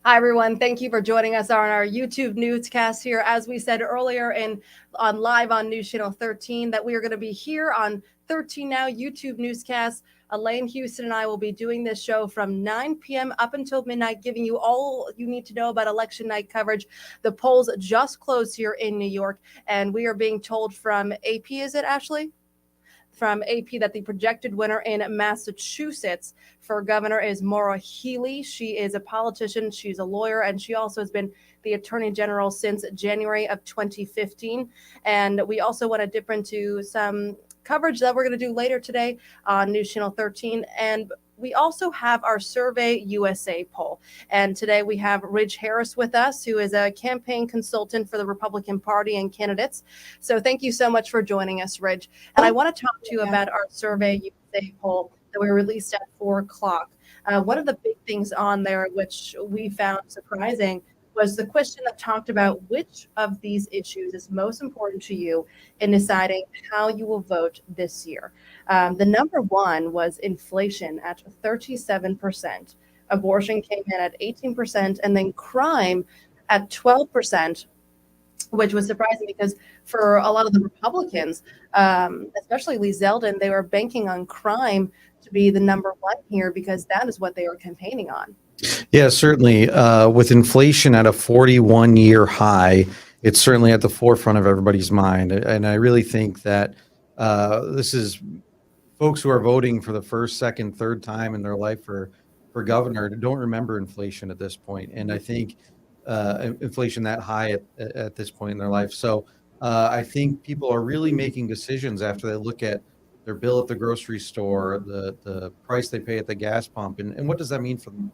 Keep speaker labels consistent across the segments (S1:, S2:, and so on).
S1: Hi, everyone. Thank you for joining us on our YouTube newscast here. As we said earlier on live on News Channel 13, that we are going to be here on 13 Now YouTube newscast. Elaine, Houston, and I will be doing this show from 9 p.m. up until midnight, giving you all you need to know about election night coverage. The polls just closed here in New York, and we are being told from AP, is it, Ashley? From AP that the projected winner in Massachusetts for governor is Maura Healey. She is a politician, she's a lawyer, and she also has been the attorney general since January of 2015. And we also want to dip into some coverage that we're going to do later today on News Channel 13. And we also have our Survey USA poll. And today we have Ridge Harris with us, who is a campaign consultant for the Republican Party and candidates. So thank you so much for joining us, Ridge. And I want to talk to you about our Survey USA poll that we released at 4 o'clock. One of the big things on there, which we found surprising, was the question that talked about which of these issues is most important to you in deciding how you will vote this year. The number one was inflation at 37%. Abortion came in at 18%, and then crime at 12%, which was surprising because for a lot of the Republicans, especially Lee Zeldin, they were banking on crime to be the number one here because that is what they were campaigning on.
S2: Yeah, certainly. With inflation at a 41-year high, it's certainly at the forefront of everybody's mind. And I really think that this is folks who are voting for the first, second, third time in their life for governor don't remember inflation at this point. And I think inflation that high at this point in their life. So I think people are really making decisions after they look at their bill at the grocery store, the price they pay at the gas pump, and what does that mean from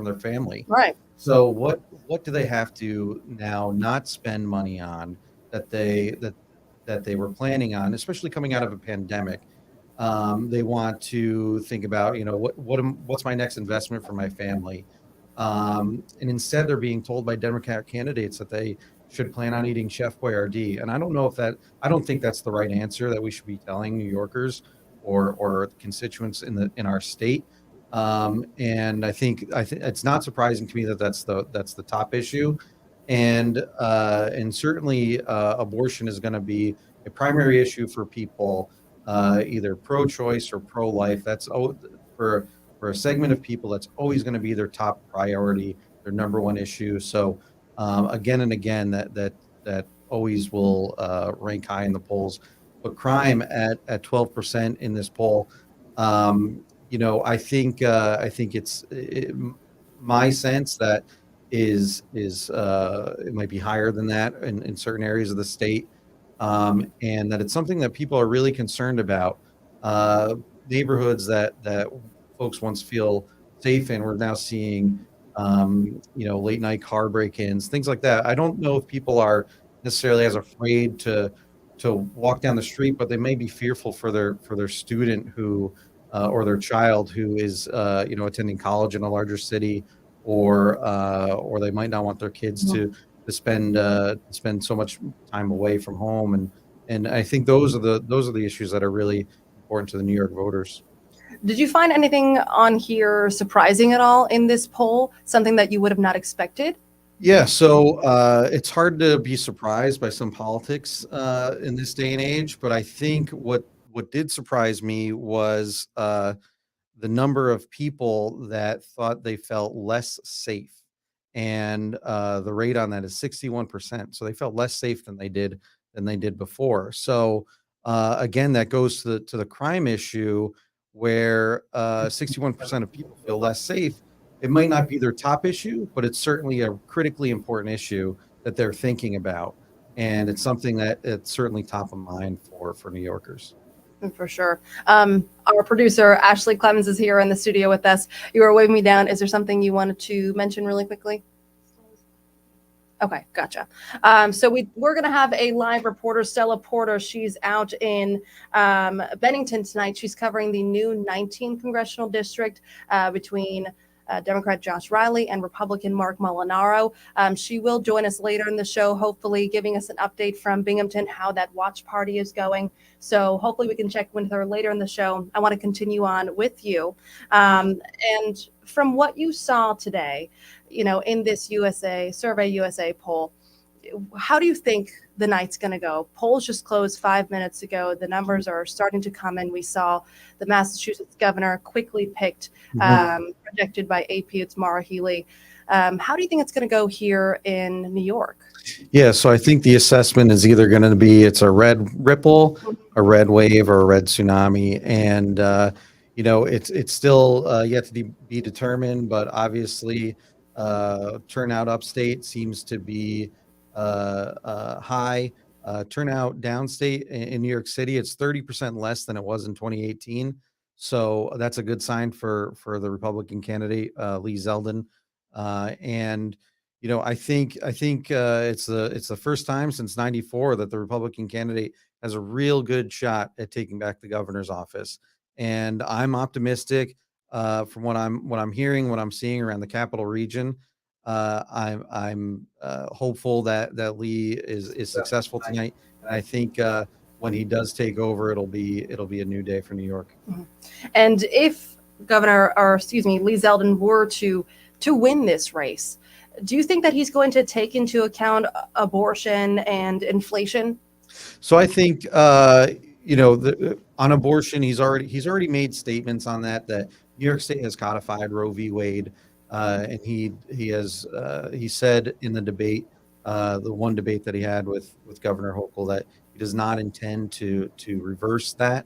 S2: their family.
S1: Right.
S2: So what do they have to now not spend money on that they were planning on, especially coming out of a pandemic? They want to think about, what's my next investment for my family? And instead they're being told by Democrat candidates that they should plan on eating Chef Boyardee. And I don't think that's the right answer that we should be telling New Yorkers or constituents in our state. And I think it's not surprising to me that that's the top issue, and certainly abortion is going to be a primary issue for people, either pro-choice or pro-life. That's for a segment of people that's always going to be their top priority, their number one issue. So again and again, that always will rank high in the polls. But crime at 12% in this poll. I think it's my sense that is it might be higher than that in certain areas of the state, and that it's something that people are really concerned about. Neighborhoods that folks once feel safe in, we're now seeing late night car break-ins, things like that. I don't know if people are necessarily as afraid to walk down the street, but they may be fearful for their student who or their child who is attending college in a larger city, or they might not want their kids to spend so much time away from home, and I think those are the issues that are really important to the New York voters.
S1: Did you find anything on here surprising at all in this poll? Something that you would have not expected?
S2: Yeah, so it's hard to be surprised by some politics in this day and age, but I think what did surprise me was the number of people that thought they felt less safe, and the rate on that is 61%. So they felt less safe than they did before. So again, that goes to the crime issue, where 61% of people feel less safe. It might not be their top issue, but it's certainly a critically important issue that they're thinking about, and it's something that it's certainly top of mind for New Yorkers.
S1: For sure. Our producer, Ashley Clemens, is here in the studio with us. You were waving me down. Is there something you wanted to mention really quickly? Okay, gotcha. So we're going to have a live reporter, Stella Porter. She's out in Bennington tonight. She's covering the new 19th congressional district between Democrat Josh Riley and Republican Mark Molinaro. She will join us later in the show, hopefully giving us an update from Binghamton, how that watch party is going. So hopefully we can check with her later in the show. I want to continue on with you. And from what you saw today, in this Survey USA poll, how do you think the night's going to go? Polls just closed 5 minutes ago. The numbers are starting to come in. We saw the Massachusetts governor quickly picked, projected by AP. It's Maura Healey. How do you think it's going to go here in New York?
S2: Yeah, so I think the assessment is either going to be it's a red ripple, a red wave, or a red tsunami. And, it's still yet to be determined, but obviously turnout upstate seems to be high. Turnout downstate in New York City, it's 30% less than it was in 2018. So that's a good sign for the Republican candidate, Lee Zeldin. And I think it's the first time since '94 that the Republican candidate has a real good shot at taking back the governor's office. And I'm optimistic from what I'm hearing, what I'm seeing around the Capital region. I'm hopeful that Lee is successful tonight. And I think when he does take over, it'll be a new day for New York.
S1: And if Lee Zeldin were to win this race, do you think that he's going to take into account abortion and inflation?
S2: So I think on abortion, he's already made statements on that New York State has codified Roe v. Wade, and he said in the debate, the one debate that he had with Governor Hochul, that he does not intend to reverse that,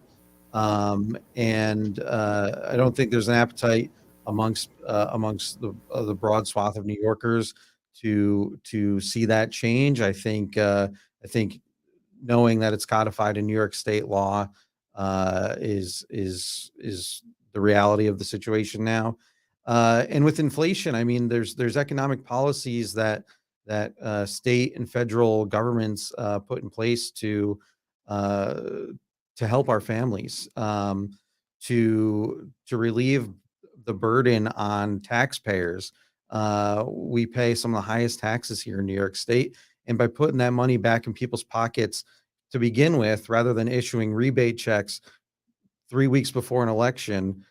S2: and I don't think there's an appetite amongst the broad swath of New Yorkers to see that change. I think knowing that it's codified in New York State law is the reality of the situation now. And with inflation, I mean, there's economic policies that state and federal governments put in place to help our families, to relieve the burden on taxpayers. We pay some of the highest taxes here in New York State, and by putting that money back in people's pockets to begin with, rather than issuing rebate checks 3 weeks before an election,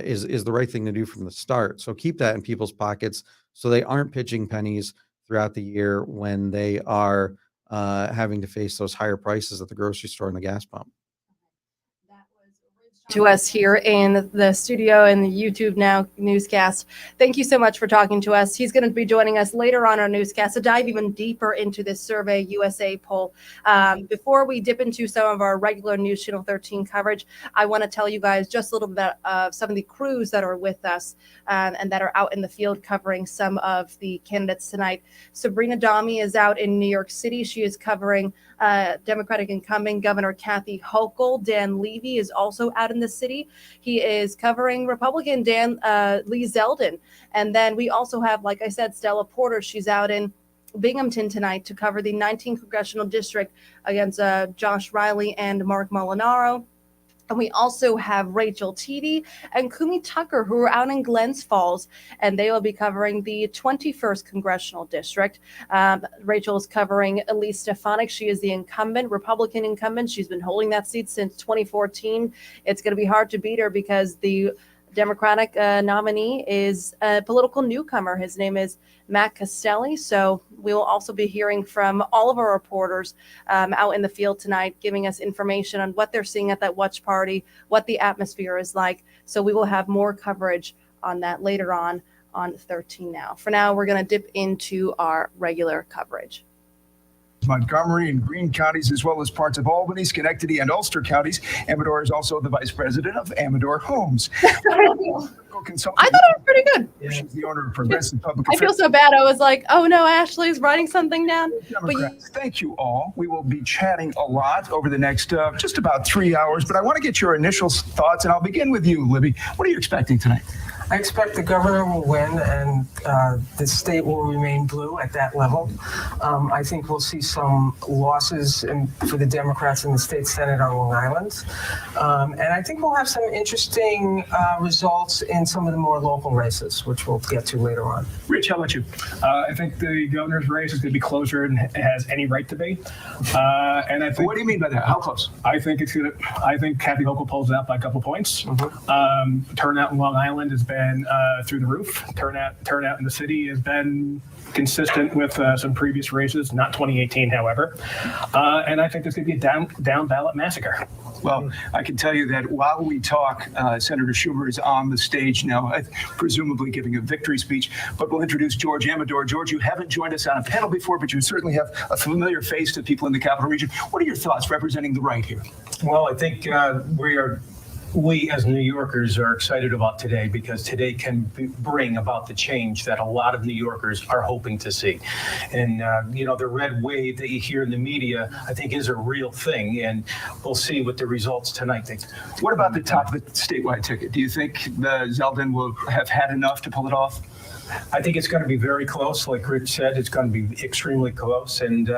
S2: is the right thing to do from the start. So keep that in people's pockets so they aren't pitching pennies throughout the year when they are having to face those higher prices at the grocery store and the gas pump.
S1: To us here in the studio in the YouTube Now newscast. Thank you so much for talking to us. He's going to be joining us later on our newscast to dive even deeper into this Survey USA poll. Before we dip into some of our regular News Channel 13 coverage, I want to tell you guys just a little bit of some of the crews that are with us and that are out in the field covering some of the candidates tonight. Sabrina Dami is out in New York City. She is covering Democratic incumbent Governor Kathy Hochul. Dan Levy is also out in the city. He is covering Republican Lee Zeldin. And then we also have, like I said, Stella Porter. She's out in Binghamton tonight to cover the 19th Congressional District against Josh Riley and Mark Molinaro. And we also have Rachel Teedy and Kumi Tucker, who are out in Glens Falls, and they will be covering the 21st Congressional District. Rachel is covering Elise Stefanik. She is the incumbent, Republican incumbent. She's been holding that seat since 2014. It's going to be hard to beat her because the Democratic nominee is a political newcomer. His name is Matt Castelli. So we will also be hearing from all of our reporters out in the field tonight, giving us information on what they're seeing at that watch party, what the atmosphere is like. So we will have more coverage on that later on 13 Now. For now, we're going to dip into our regular coverage.
S3: Montgomery and Greene counties, as well as parts of Albany, Schenectady, and Ulster counties. Amador is also the vice president of Amador Homes.
S1: I thought it was pretty good.
S3: She's the owner of Progressive Public
S1: I feel so bad. I was like, oh no, Ashley's writing something down.
S3: Thank you all. We will be chatting a lot over the next just about 3 hours, but I want to get your initial thoughts, and I'll begin with you, Libby. What are you expecting tonight?
S4: I expect the governor will win and the state will remain blue at that level. I think we'll see some losses for the Democrats in the state Senate on Long Island. And I think we'll have some interesting results in some of the more local races, which we'll get to later on.
S3: Rich, how about you?
S5: I think the governor's race is going to be closer than it has any right to be. And I think.
S3: What do you mean by that? How close?
S5: I think Kathy Hochul pulls it out by a couple points. Turnout in Long Island has been through the roof. Turnout in the city has been consistent with some previous races, not 2018, however. And I think there's going to be a down ballot massacre.
S3: Well, I can tell you that while we talk, Senator Schumer is on the stage now, presumably giving a victory speech. But we'll introduce George Amador. George, you haven't joined us on a panel before, but you certainly have a familiar face to people in the Capital Region. What are your thoughts representing the right here?
S6: Well, I think we as New Yorkers are excited about today because today can bring about the change that a lot of New Yorkers are hoping to see. And, the red wave that you hear in the media, I think is a real thing. And we'll see what the results tonight think.
S3: What about the top of the statewide ticket? Do you think Zeldin will have had enough to pull it off?
S6: I think it's going to be very close. Like Rich said, it's going to be extremely close. And,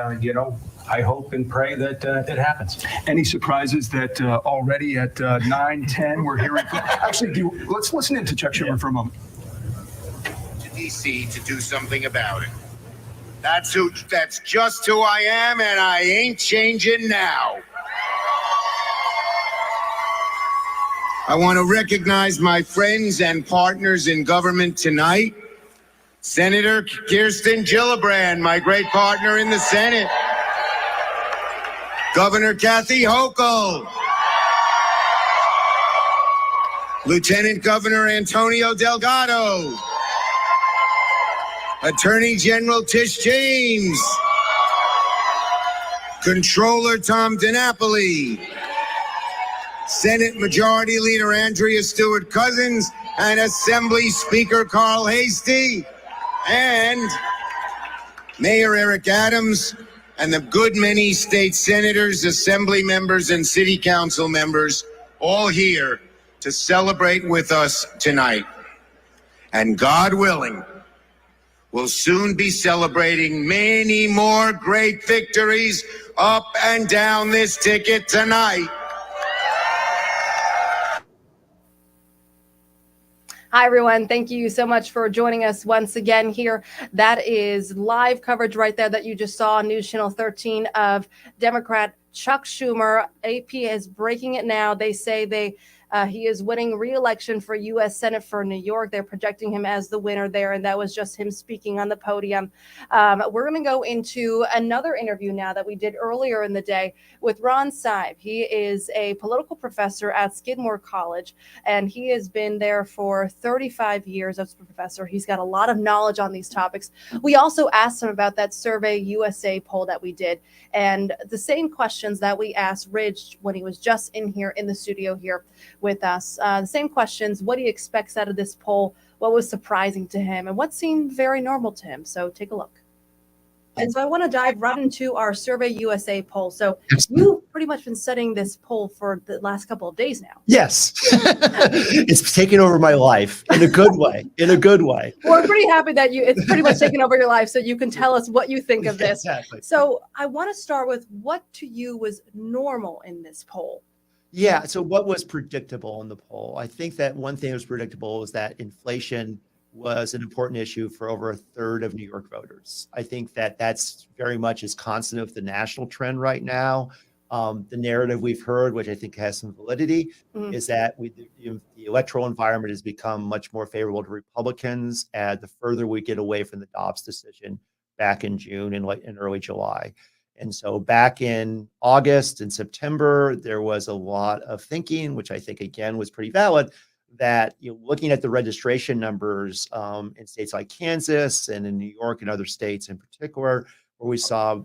S6: I hope and pray that it happens.
S3: Any surprises that already at 9:10 we're hearing? Actually, let's listen in to Chuck Schumer for a moment.
S7: To DC to do something about it. That's just who I am, and I ain't changing now. I want to recognize my friends and partners in government tonight. Senator Kirsten Gillibrand, my great partner in the Senate. Governor Kathy Hochul. Lieutenant Governor Antonio Delgado. Attorney General Tish James. Controller Tom DiNapoli. Senate Majority Leader Andrea Stewart Cousins and Assembly Speaker Carl Hastie and Mayor Eric Adams and the good many state senators, assembly members, and city council members all here to celebrate with us tonight. And God willing, we'll soon be celebrating many more great victories up and down this ticket tonight.
S1: Hi, everyone. Thank you so much for joining us once again here. That is live coverage right there that you just saw on News Channel 13 of Democrat Chuck Schumer. AP is breaking it now. They say he is winning re-election for U.S. Senate for New York. They're projecting him as the winner there, and that was just him speaking on the podium. We're going to go into another interview now that we did earlier in the day with Ron Seib. He is a political professor at Skidmore College, and he has been there for 35 years as a professor. He's got a lot of knowledge on these topics. We also asked him about that Survey USA poll that we did, and the same questions that we asked Ridge when he was just in here in the studio here with us. The same questions, what he expects out of this poll, what was surprising to him, and what seemed very normal to him. So take a look. And so I want to dive right into our Survey USA poll. So you've pretty much been studying this poll for the last couple of days now.
S8: Yes. It's taken over my life in a good way,
S1: We're pretty happy that it's pretty much taken over your life, so you can tell us what you think of this.
S8: Exactly.
S1: So I want to start with what to you was normal in this poll.
S8: Yeah. So what was predictable in the poll? I think that one thing that was predictable was that inflation was an important issue for over a third of New York voters. I think that that's very much is constant with the national trend right now. The narrative we've heard, which I think has some validity, is that the electoral environment has become much more favorable to Republicans the further we get away from the Dobbs decision back in June and early July. And so back in August and September, there was a lot of thinking, which I think, again, was pretty valid, that looking at the registration numbers in states like Kansas and in New York and other states in particular, where we saw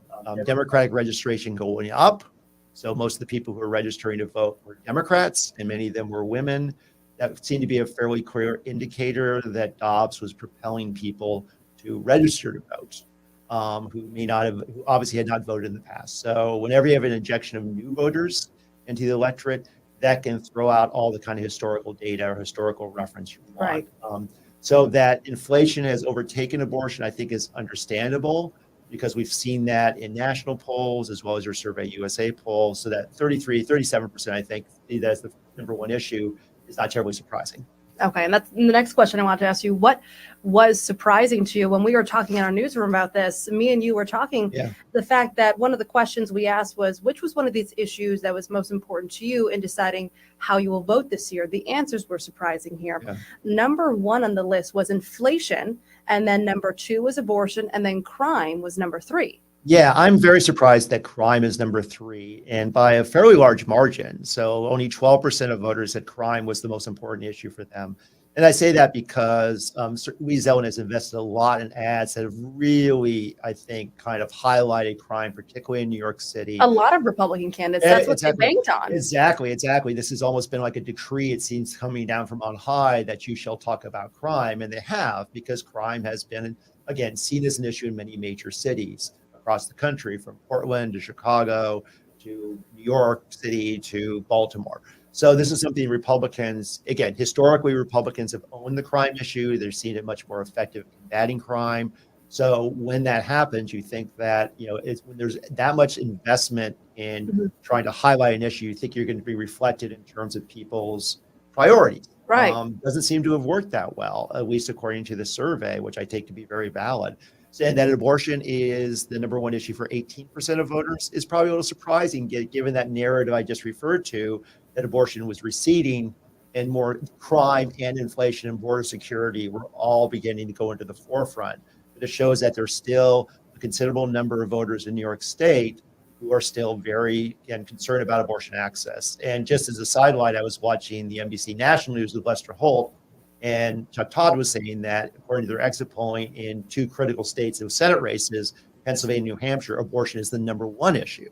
S8: Democratic registration going up. So most of the people who were registering to vote were Democrats, and many of them were women. That seemed to be a fairly clear indicator that Dobbs was propelling people to register to vote. Who obviously had not voted in the past. So whenever you have an injection of new voters into the electorate, that can throw out all the kind of historical data or historical reference you want.
S1: Right.
S8: So that inflation has overtaken abortion, I think, is understandable, because we've seen that in national polls as well as your Survey USA polls. So that 37%, I think, that's the number one issue, is not terribly surprising.
S1: Okay, and that's the next question I wanted to ask you. What was surprising to you when we were talking in our newsroom about this? Me and you were talking,
S8: Yeah.
S1: the fact that one of the questions we asked was, which was one of these issues that was most important to you in deciding how you will vote this year? The answers were surprising here.
S8: Yeah.
S1: Number one on the list was inflation, and then number two was abortion, and then crime was number three.
S8: Yeah, I'm very surprised that crime is number three, and by a fairly large margin. So only 12% of voters said crime was the most important issue for them. And I say that because Lee Zeldin has invested a lot in ads that have really, I think, kind of highlighted crime, particularly in New York City.
S1: A lot of Republican candidates, that's what they banked on.
S8: Exactly. This has almost been like a decree, it seems, coming down from on high, that you shall talk about crime. And they have, because crime has been, again, seen as an issue in many major cities across the country, from Portland to Chicago to New York City to Baltimore. So this is something Republicans, again, historically, Republicans have owned the crime issue. They've seen it much more effective in combating crime. So when that happens, you think that, it's when there's that much investment in trying to highlight an issue, you think you're going to be reflected in terms of people's priorities.
S1: Right.
S8: Doesn't seem to have worked that well, at least according to the survey, which I take to be very valid. And that abortion is the number one issue for 18% of voters is probably a little surprising, given that narrative I just referred to, that abortion was receding and more crime and inflation and border security were all beginning to go into the forefront. But it shows that there's still a considerable number of voters in New York State who are still very, again, concerned about abortion access. And just as a sidelight, I was watching the NBC National News with Lester Holt, and Chuck Todd was saying that, according to their exit polling in two critical states of Senate races, Pennsylvania, New Hampshire, abortion is the number one issue.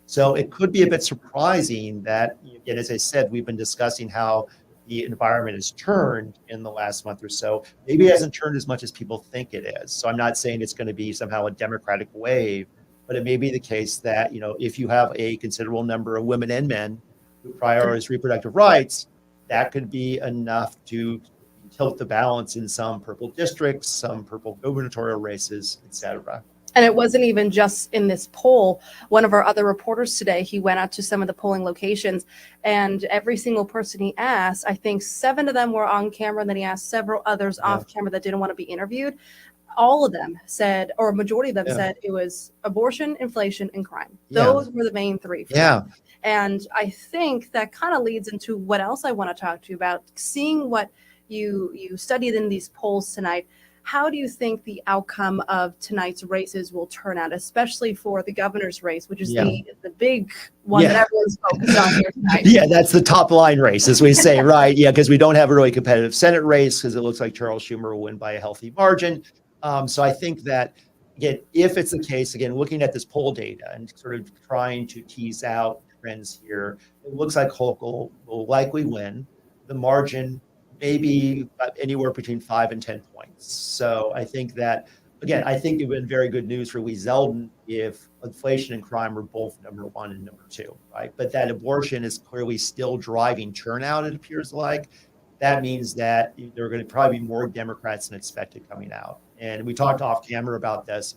S8: So it could be a bit surprising that, again, as I said, we've been discussing how the environment has turned in the last month or so. Maybe it hasn't turned as much as people think it is. So I'm not saying it's going to be somehow a Democratic wave, but it may be the case that, if you have a considerable number of women and men who prioritize reproductive rights, that could be enough to tilt the balance in some purple districts, some purple gubernatorial races, et cetera.
S1: And it wasn't even just in this poll. One of our other reporters today, he went out to some of the polling locations, and every single person he asked, I think 7 of them were on camera, and then he asked several others off camera that didn't want to be interviewed. All of them said, or a majority of them said, it was abortion, inflation, and crime. Those were the main three. And I think that kind of leads into what else I want to talk to you about. Seeing what you studied in these polls tonight, how do you think the outcome of tonight's races will turn out, especially for the governor's race, which is the big one that everyone's focused on here tonight?
S8: Yeah, that's the top line race, as we say, right? Yeah, because we don't have a really competitive Senate race, because it looks like Charles Schumer will win by a healthy margin. So I think that, again, if it's the case, again, looking at this poll data and sort of trying to tease out trends here, it looks like Hochul will likely win. The margin maybe anywhere between 5 and 10 points. So I think that, again, I think it would have been very good news for Lee Zeldin if inflation and crime were both number one and number two, right? But that abortion is clearly still driving turnout, it appears like. That means that there are going to probably be more Democrats than expected coming out. And we talked off camera about this.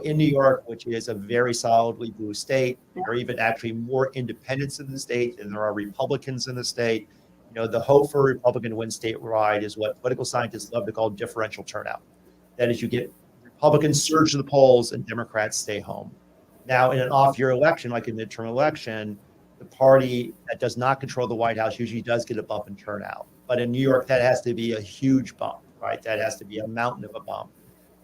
S8: In New York, which is a very solidly blue state, there are even actually more independents in the state than there are Republicans in the state. The hope for a Republican to win statewide is what political scientists love to call differential turnout. That is, you get Republicans surge to the polls and Democrats stay home. Now, in an off-year election, like a midterm election, the party that does not control the White House usually does get a bump in turnout. But in New York, that has to be a huge bump, right? That has to be a mountain of a bump.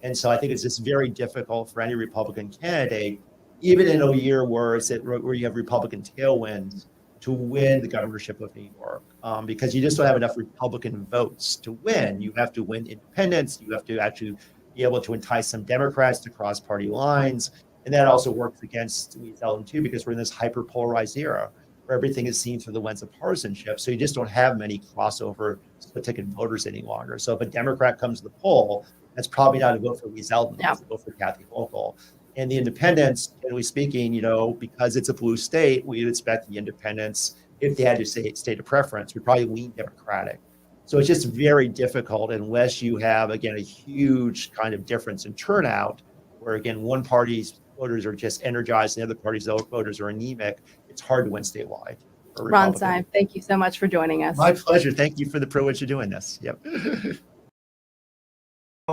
S8: And so I think it's just very difficult for any Republican candidate, even in a year where you have Republican tailwinds, to win the governorship of New York, because you just don't have enough Republican votes to win. You have to win independents. You have to actually be able to entice some Democrats to cross party lines. And that also works against Lee Zeldin too, because we're in this hyper-polarized era where everything is seen through the lens of partisanship. So you just don't have many crossover split-ticket voters any longer. So if a Democrat comes to the poll, that's probably not a vote for Lee Zeldin, it's a vote for Kathy Hochul. And the independents, generally speaking, because it's a blue state, we'd expect the independents if they had to say state of preference, would probably lean Democratic. So it's just very difficult unless you have, again, a huge kind of difference in turnout, where, again, one party's voters are just energized and the other party's voters are anemic. It's hard to win statewide.
S1: Ron Syme, thank you so much for joining us.
S8: My pleasure. Thank you for the privilege of doing this. Yep.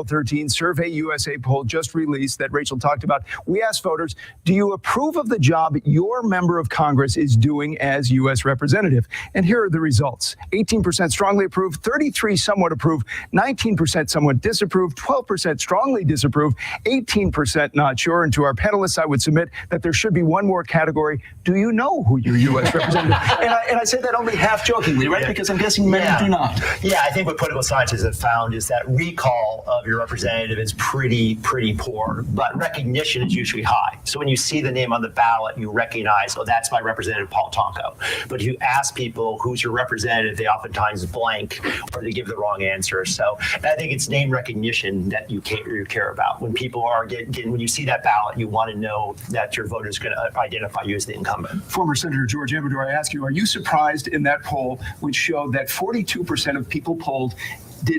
S3: 13 Survey USA poll just released that Rachel talked about. We asked voters, do you approve of the job your member of Congress is doing as U.S. representative? And here are the results. 18% strongly approve, 33% somewhat approve, 19% somewhat disapprove, 12% strongly disapprove, 18% not sure. And to our panelists, I would submit that there should be one more category. Do you know who your U.S. representative is? And I say that only half jokingly, right? Because I'm guessing many do not.
S8: Yeah, I think what political scientists have found is that recall of your representative is pretty poor, but recognition is usually high. So when you see the name on the ballot, you recognize, oh, that's my representative, Paul Tonko. But if you ask people who's your representative, they oftentimes blank or they give the wrong answer. So I think it's name recognition that you care about. When people are when you see that ballot, you want to know that your voter is going to identify you as the incumbent.
S3: Former Senator George Amador, I ask you, are you surprised in that poll which showed that 42% of people polled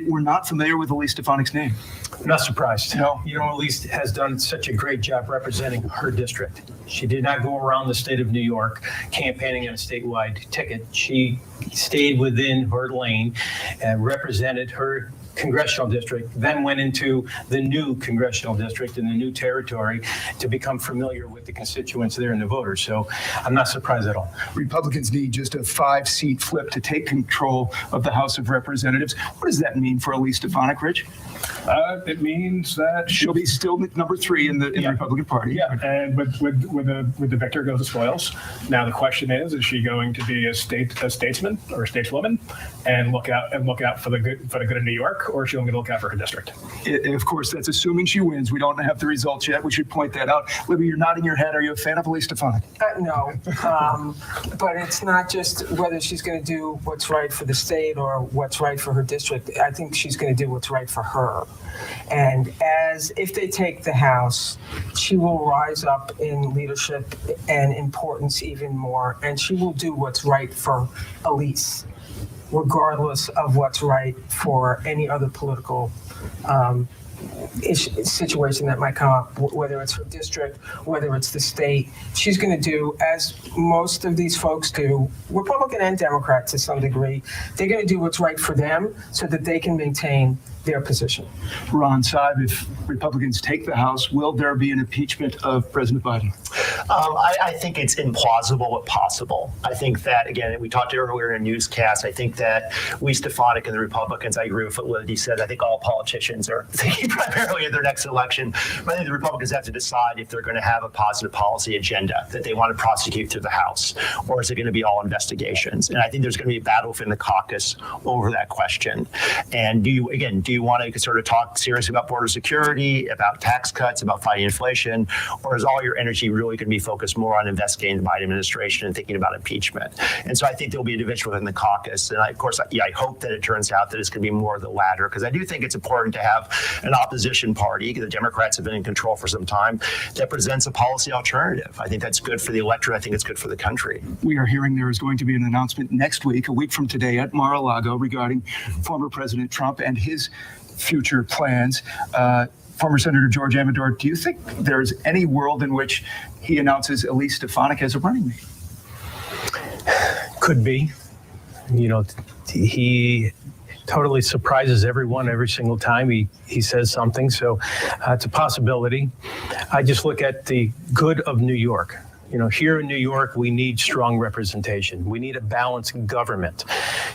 S3: were not familiar with Elise Stefanik's name?
S6: Not surprised.
S3: No.
S6: You know, Elise has done such a great job representing her district. She did not go around the state of New York campaigning on a statewide ticket. She stayed within her lane and represented her congressional district, then went into the new congressional district in the new territory to become familiar with the constituents there and the voters. So I'm not surprised at all.
S3: Republicans need just a 5-seat flip to take control of the House of Representatives. What does that mean for Elise Stefanik, Rich?
S5: It means that
S3: She'll be still number 3 in the Republican Party.
S5: Yeah, and with the victor goes the spoils. Now the question is she going to be a statesman or a stateswoman and look out for the good of New York, or is she going to look out for her district?
S3: Of course, that's assuming she wins. We don't have the results yet. We should point that out. Libby, you're nodding your head. Are you a fan of Elise Stefanik?
S4: No, but it's not just whether she's going to do what's right for the state or what's right for her district. I think she's going to do what's right for her. And if they take the House, she will rise up in leadership and importance even more, and she will do what's right for Elise, regardless of what's right for any other political situation that might come up, whether it's her district, whether it's the state. She's going to do, as most of these folks do, Republican and Democrat to some degree, they're going to do what's right for them so that they can maintain their position.
S3: Ron Syme, if Republicans take the House, will there be an impeachment of President Biden?
S8: I think it's implausible but possible. I think that, again, we talked earlier in a newscast, I think that Elise Stefanik and the Republicans, I agree with what Libby said, I think all politicians are thinking primarily of their next election. But I think the Republicans have to decide if they're going to have a positive policy agenda that they want to prosecute through the House, or is it going to be all investigations? And I think there's going to be a battle within the caucus over that question. And do you want to sort of talk seriously about border security, about tax cuts, about fighting inflation, or is all your energy really going to be focused more on investigating the Biden administration and thinking about impeachment? And so I think there'll be a division within the caucus. And I hope that it turns out that it's going to be more of the latter, because I do think it's important to have an opposition party. The Democrats have been in control for some time, that presents a policy alternative. I think that's good for the electorate. I think it's good for the country.
S3: We are hearing there is going to be an announcement next week, a week from today, at Mar-a-Lago regarding former President Trump and his future plans. Former Senator George Amador, do you think there's any world in which he announces Elise Stefanik as a running mate?
S6: Could be. You know, he totally surprises everyone every single time he says something. So it's a possibility. I just look at the good of New York. You know, here in New York, we need strong representation. We need a balanced government.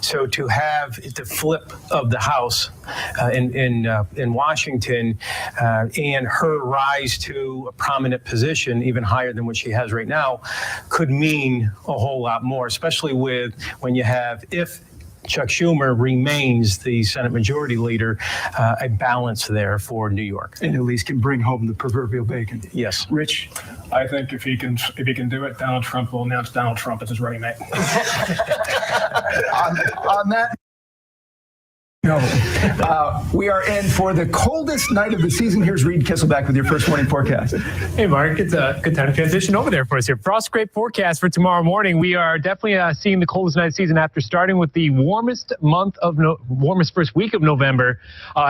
S6: So to have the flip of the House in Washington and her rise to a prominent position, even higher than what she has right now, could mean a whole lot more, especially when you have, if Chuck Schumer remains the Senate Majority Leader, a balance there for New York.
S3: And at least can bring home the proverbial bacon.
S6: Yes.
S3: Rich?
S5: I think if he can do it, Donald Trump will announce Donald Trump as his running mate.
S3: on that No. We are in for the coldest night of the season. Here's Reed Kisselback with your first morning forecast.
S9: Hey, Mark, it's a good time to transition over there for us here. Frost scrape forecast for tomorrow morning. We are definitely seeing the coldest night of the season after starting with the warmest first week of November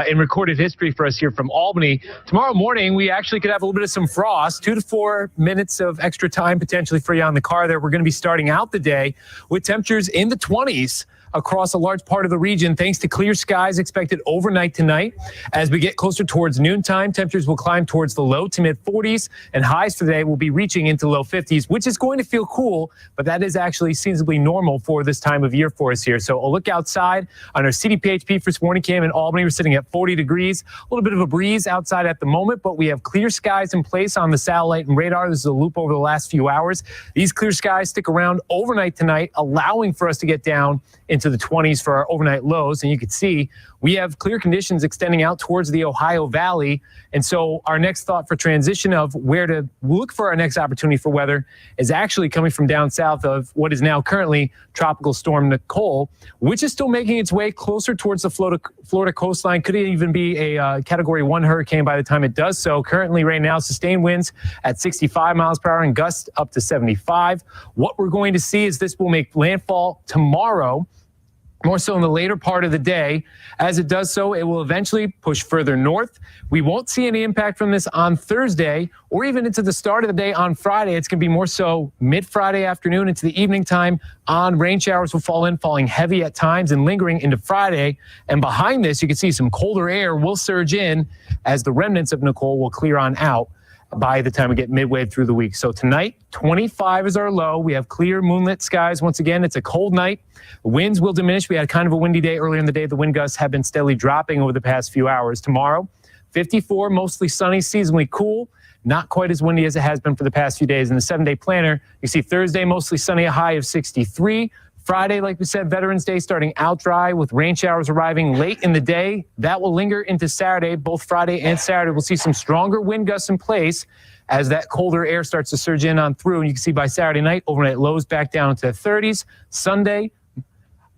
S9: in recorded history for us here from Albany. Tomorrow morning, we actually could have a little bit of some frost, 2 to 4 minutes of extra time potentially for you on the car there. We're going to be starting out the day with temperatures in the 20s across a large part of the region, thanks to clear skies expected overnight tonight. As we get closer towards noontime, temperatures will climb towards the low to mid 40s, and highs for the day will be reaching into low 50s, which is going to feel cool, but that is actually seasonably normal for this time of year for us here. So a look outside on our CDPHP for morning cam in Albany. We're sitting at 40 degrees, a little bit of a breeze outside at the moment, but we have clear skies in place on the satellite and radar. This is a loop over the last few hours. These clear skies stick around overnight tonight, allowing for us to get down into the 20s for our overnight lows. And you can see we have clear conditions extending out towards the Ohio Valley. And so our next thought for transition of where to look for our next opportunity for weather is actually coming from down south of what is now currently Tropical Storm Nicole, which is still making its way closer towards the Florida coastline. Could even be a Category 1 hurricane by the time it does so. Currently right now, sustained winds at 65 miles per hour and gusts up to 75. What we're going to see is this will make landfall tomorrow, more so in the later part of the day. As it does so, it will eventually push further north. We won't see any impact from this on Thursday or even into the start of the day on Friday. It's going to be more so mid-Friday afternoon into the evening time on. Rain showers will fall in, falling heavy at times and lingering into Friday. And behind this, you can see some colder air will surge in as the remnants of Nicole will clear on out by the time we get midway through the week. So tonight, 25 is our low. We have clear moonlit skies. Once again, it's a cold night. Winds will diminish. We had kind of a windy day earlier in the day. The wind gusts have been steadily dropping over the past few hours. Tomorrow, 54, mostly sunny, seasonally cool. Not quite as windy as it has been for the past few days. In the 7-day planner, you see Thursday, mostly sunny, a high of 63. Friday, like we said, Veterans Day starting out dry with rain showers arriving late in the day. That will linger into Saturday. Both Friday and Saturday, we'll see some stronger wind gusts in place as that colder air starts to surge in on through. And you can see by Saturday night, overnight lows back down into the 30s. Sunday,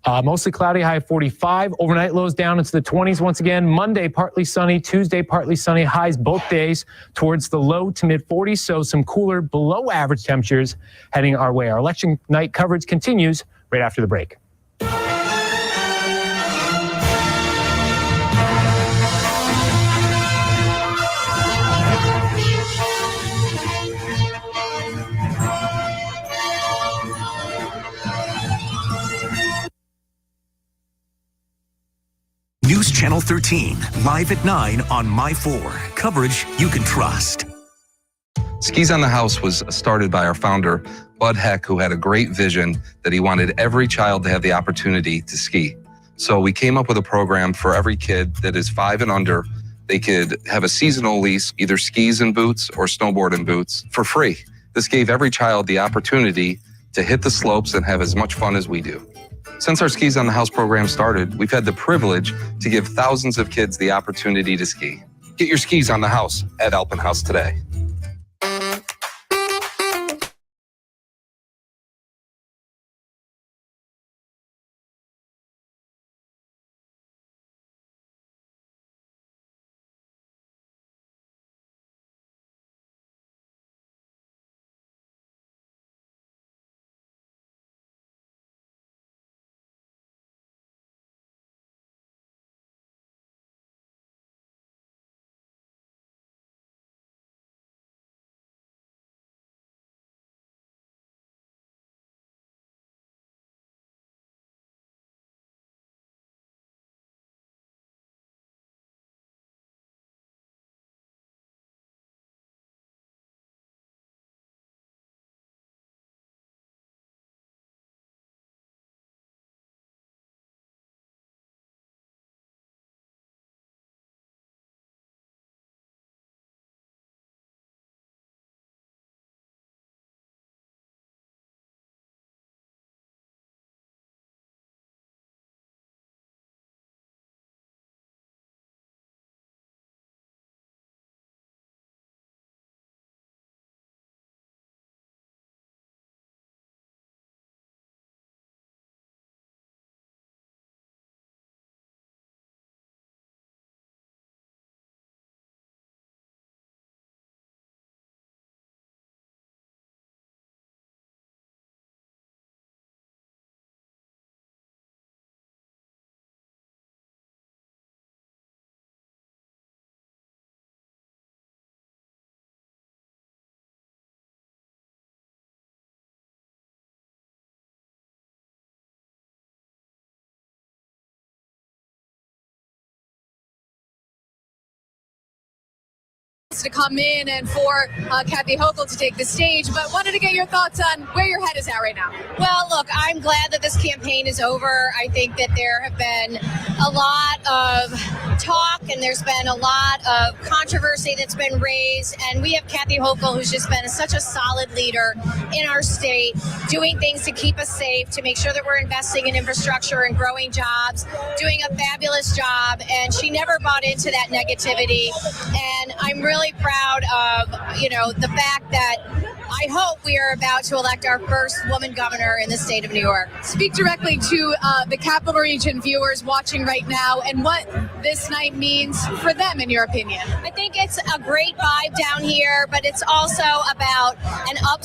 S9: mostly cloudy, high of 45. Overnight lows down into the 20s once again. Monday, partly sunny. Tuesday, partly sunny. Highs both days towards the low to mid 40s. So some cooler, below average temperatures heading our way. Our election night coverage continues right after the break.
S10: News Channel 13, live at 9 on My 4. Coverage you can trust.
S11: Skis on the House was started by our founder, Bud Heck, who had a great vision that he wanted every child to have the opportunity to ski. So we came up with a program for every kid that is 5 and under. They could have a seasonal lease, either skis and boots or snowboard and boots, for free. This gave every child the opportunity to hit the slopes and have as much fun as we do. Since our Skis on the House program started, we've had the privilege to give thousands of kids the opportunity to ski. Get your skis on the house at Alpenhaus today.
S12: to come in and for Kathy Hochul to take the stage, but wanted to get your thoughts on where your head is at right now.
S13: Well, look, I'm glad that this campaign is over. I think that there have been a lot of talk and there's been a lot of controversy that's been raised, and we have Kathy Hochul, who's just been such a solid leader in our state, doing things to keep us safe, to make sure that we're investing in infrastructure and growing jobs, doing a fabulous job, and she never bought into that negativity. And I'm really proud of, the fact that I hope we are about to elect our first woman governor in the state of New York.
S12: Speak directly to the Capital Region viewers watching right now and what this night means for them, in your opinion.
S13: I think it's a great vibe down here, but it's also about an up.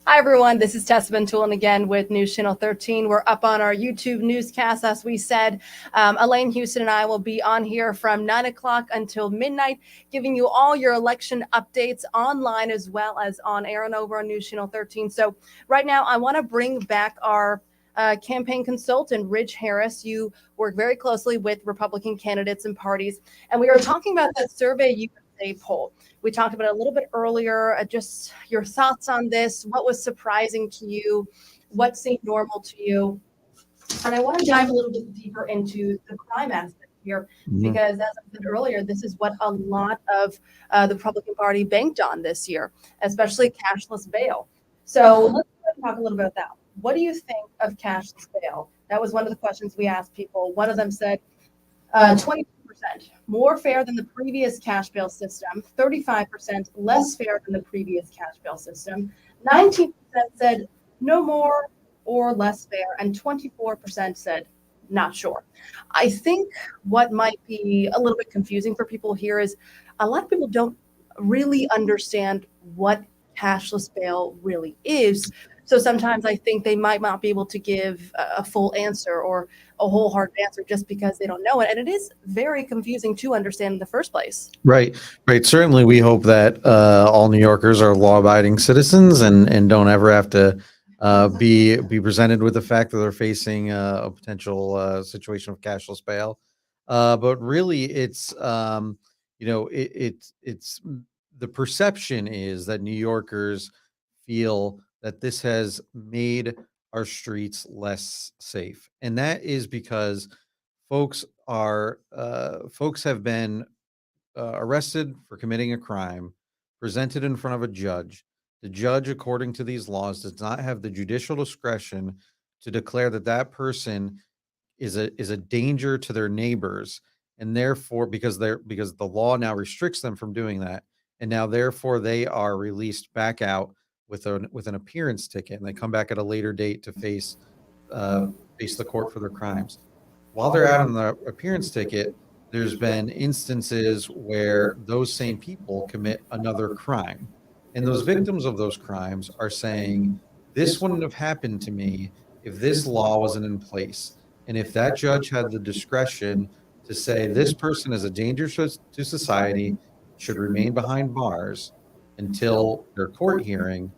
S1: Hi, everyone. This is Tessa Bentulan again with News Channel 13. We're up on our YouTube newscast, as we said. Elaine, Houston, and I will be on here from 9 o'clock until midnight, giving you all your election updates online as well as on air and over on News Channel 13. So right now, I want to bring back our campaign consultant, Ridge Harris. You work very closely with Republican candidates and parties. And we were talking about that Survey USA poll. We talked about it a little bit earlier. Just your thoughts on this. What was surprising to you? What seemed normal to you? And I want to dive a little bit deeper into the crime aspect here, because as I said earlier, this is what a lot of the Republican Party banked on this year, especially cashless bail. So let's talk a little bit about that. What do you think of cashless bail? That was one of the questions we asked people. One of them said 22%, more fair than the previous cash bail system, 35% less fair than the previous cash bail system, 19% said no more or less fair, and 24% said not sure. I think what might be a little bit confusing for people here is a lot of people don't really understand what cashless bail really is. So sometimes I think they might not be able to give a full answer or a wholehearted answer just because they don't know it. And it is very confusing to understand in the first place.
S2: Right. Certainly, we hope that all New Yorkers are law-abiding citizens and don't ever have to be presented with the fact that they're facing a potential situation of cashless bail. But really, it's it's the perception is that New Yorkers feel that this has made our streets less safe, and that is because folks have been arrested for committing a crime, presented in front of a judge. The judge, according to these laws, does not have the judicial discretion to declare that that person is a danger to their neighbors, and therefore, because the law now restricts them from doing that, and now therefore they are released back out with an appearance ticket, and they come back at a later date to face the court for their crimes. While they're out on the appearance ticket, there's been instances where those same people commit another crime. And those victims of those crimes are saying, this wouldn't have happened to me if this law wasn't in place. And if that judge had the discretion to say this person is a danger to society, should remain behind bars until their court hearing,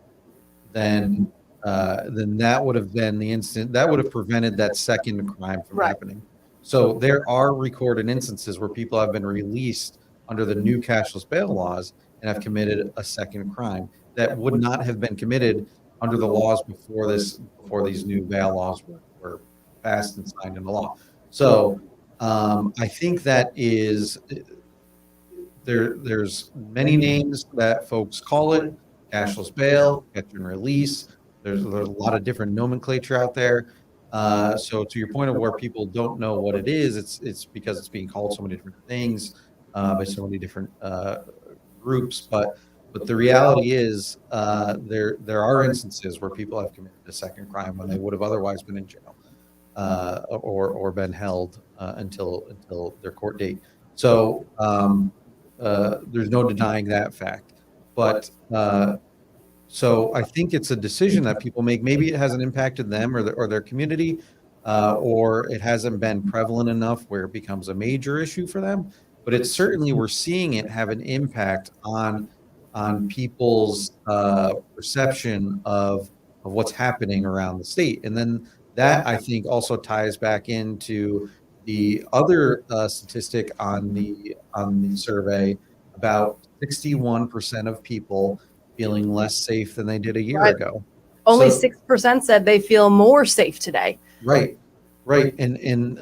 S2: then that would have been the instant that would have prevented that second crime from happening. So there are recorded instances where people have been released under the new cashless bail laws and have committed a second crime that would not have been committed under the laws before these new bail laws were passed and signed into law. So I think that is there's many names that folks call it: cashless bail, catch and release. There's a lot of different nomenclature out there. So to your point of where people don't know what it is, it's because it's being called so many different things by so many different groups. But the reality is there are instances where people have committed a second crime when they would have otherwise been in jail or been held until their court date. So there's no denying that fact. But so I think it's a decision that people make. Maybe it hasn't impacted them or their community, or it hasn't been prevalent enough where it becomes a major issue for them. But it's certainly, we're seeing it have an impact on people's perception of what's happening around the state. And then that, I think, also ties back into the other statistic on the survey about 61% of people feeling less safe than they did a year ago.
S1: Only 6% said they feel more safe today.
S2: Right. And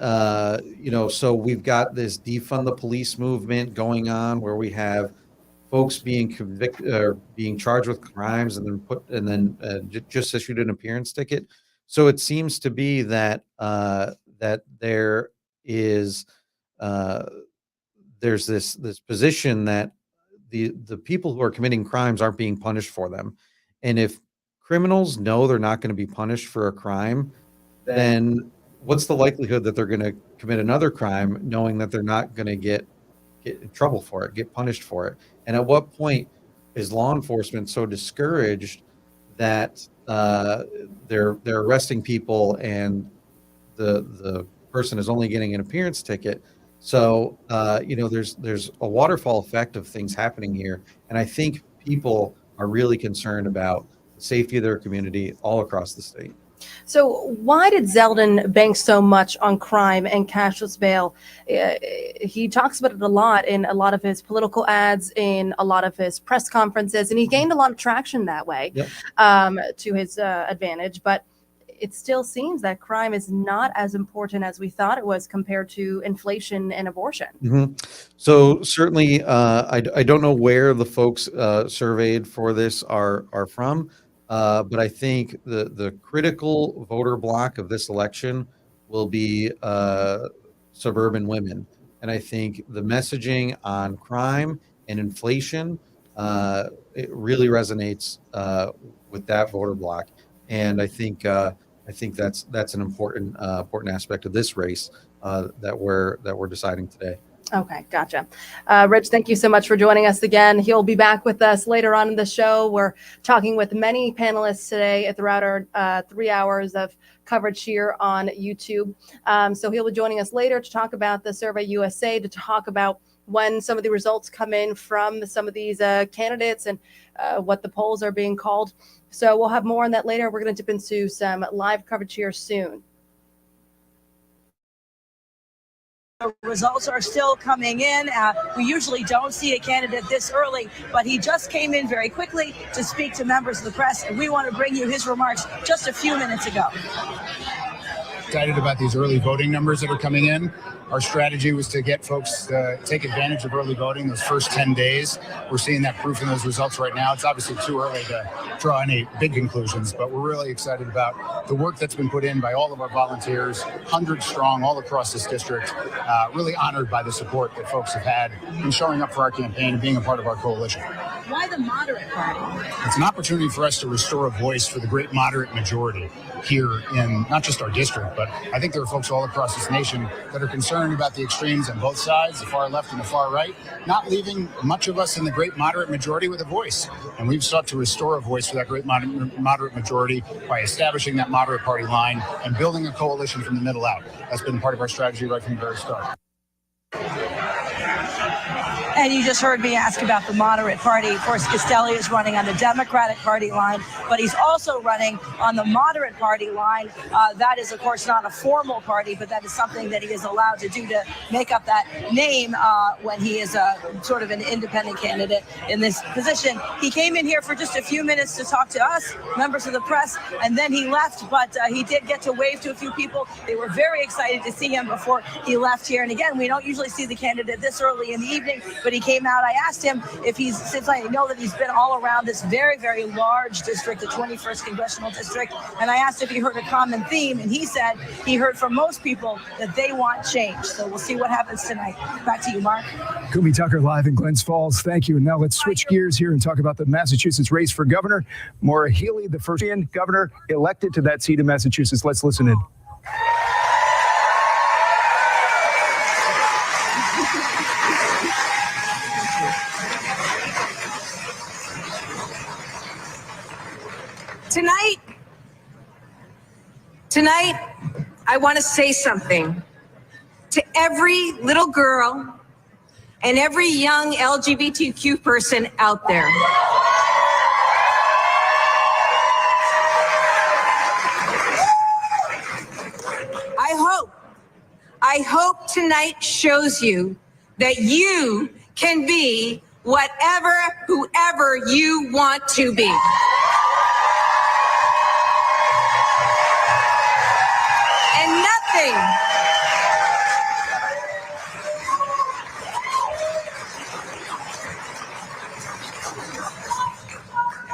S2: so we've got this defund the police movement going on, where we have folks being convicted or being charged with crimes and then just issued an appearance ticket. So it seems to be that that there is there's this position that the people who are committing crimes aren't being punished for them. And if criminals know they're not going to be punished for a crime, then what's the likelihood that they're going to commit another crime knowing that they're not going to get in trouble for it, get punished for it? And at what point is law enforcement so discouraged that they're arresting people and the person is only getting an appearance ticket? So there's a waterfall effect of things happening here, and I think people are really concerned about the safety of their community all across the state.
S1: So why did Zeldin bank so much on crime and cashless bail? He talks about it a lot in a lot of his political ads, in a lot of his press conferences, and he gained a lot of traction that way.
S2: Yep.
S1: To his advantage. But it still seems that crime is not as important as we thought it was compared to inflation and abortion.
S2: Mm-hmm. So certainly, I don't know where the folks surveyed for this are from, but I think the critical voter block of this election will be suburban women, and I think the messaging on crime and inflation it really resonates with that voter block, and I think that's an important aspect of this race that we're deciding today.
S1: Okay, gotcha. Rich, thank you so much for joining us again. He'll be back with us later on in the show. We're talking with many panelists today throughout our 3 hours of coverage here on YouTube. So he'll be joining us later to talk about the Survey USA, to talk about when some of the results come in from some of these candidates and what the polls are being called. So we'll have more on that later. We're going to dip into some live coverage here soon.
S14: The results are still coming in. We usually don't see a candidate this early, but he just came in very quickly to speak to members of the press, and we want to bring you his remarks just a few minutes ago.
S15: Excited about these early voting numbers that are coming in. Our strategy was to get folks to take advantage of early voting those first 10 days. We're seeing that proof in those results right now. It's obviously too early to draw any big conclusions, but we're really excited about the work that's been put in by all of our volunteers, 100 strong all across this district. Really honored by the support that folks have had in showing up for our campaign and being a part of our coalition.
S14: Why the moderate party?
S15: It's an opportunity for us to restore a voice for the great moderate majority here in not just our district, but I think there are folks all across this nation that are concerned about the extremes on both sides, the far left and the far right, not leaving much of us in the great moderate majority with a voice. And we've sought to restore a voice for that great moderate majority by establishing that moderate party line and building a coalition from the middle out. That's been part of our strategy right from the very start.
S14: And you just heard me ask about the moderate party. Of course, Castelli is running on the Democratic Party line, but he's also running on the moderate party line. That is, of course, not a formal party, but that is something that he is allowed to do to make up that name when he is sort of an independent candidate in this position. He came in here for just a few minutes to talk to us, members of the press, and then he left, but he did get to wave to a few people. They were very excited to see him before he left here. And again, we don't usually see the candidate this early in the evening, but he came out. I asked him if since I know that he's been all around this very, very large district, the 21st Congressional District, and I asked if he heard a common theme, and he said he heard from most people that they want change. So we'll see what happens tonight. Back to you, Mark.
S3: Kumi Tucker live in Glens Falls. Thank you. And now let's switch gears here and talk about the Massachusetts race for governor. Maura Healey, the first governor elected to that seat in Massachusetts. Let's listen in.
S16: Tonight, I want to say something to every little girl and every young LGBTQ person out there. I hope tonight shows you that you can be whoever you want to be. And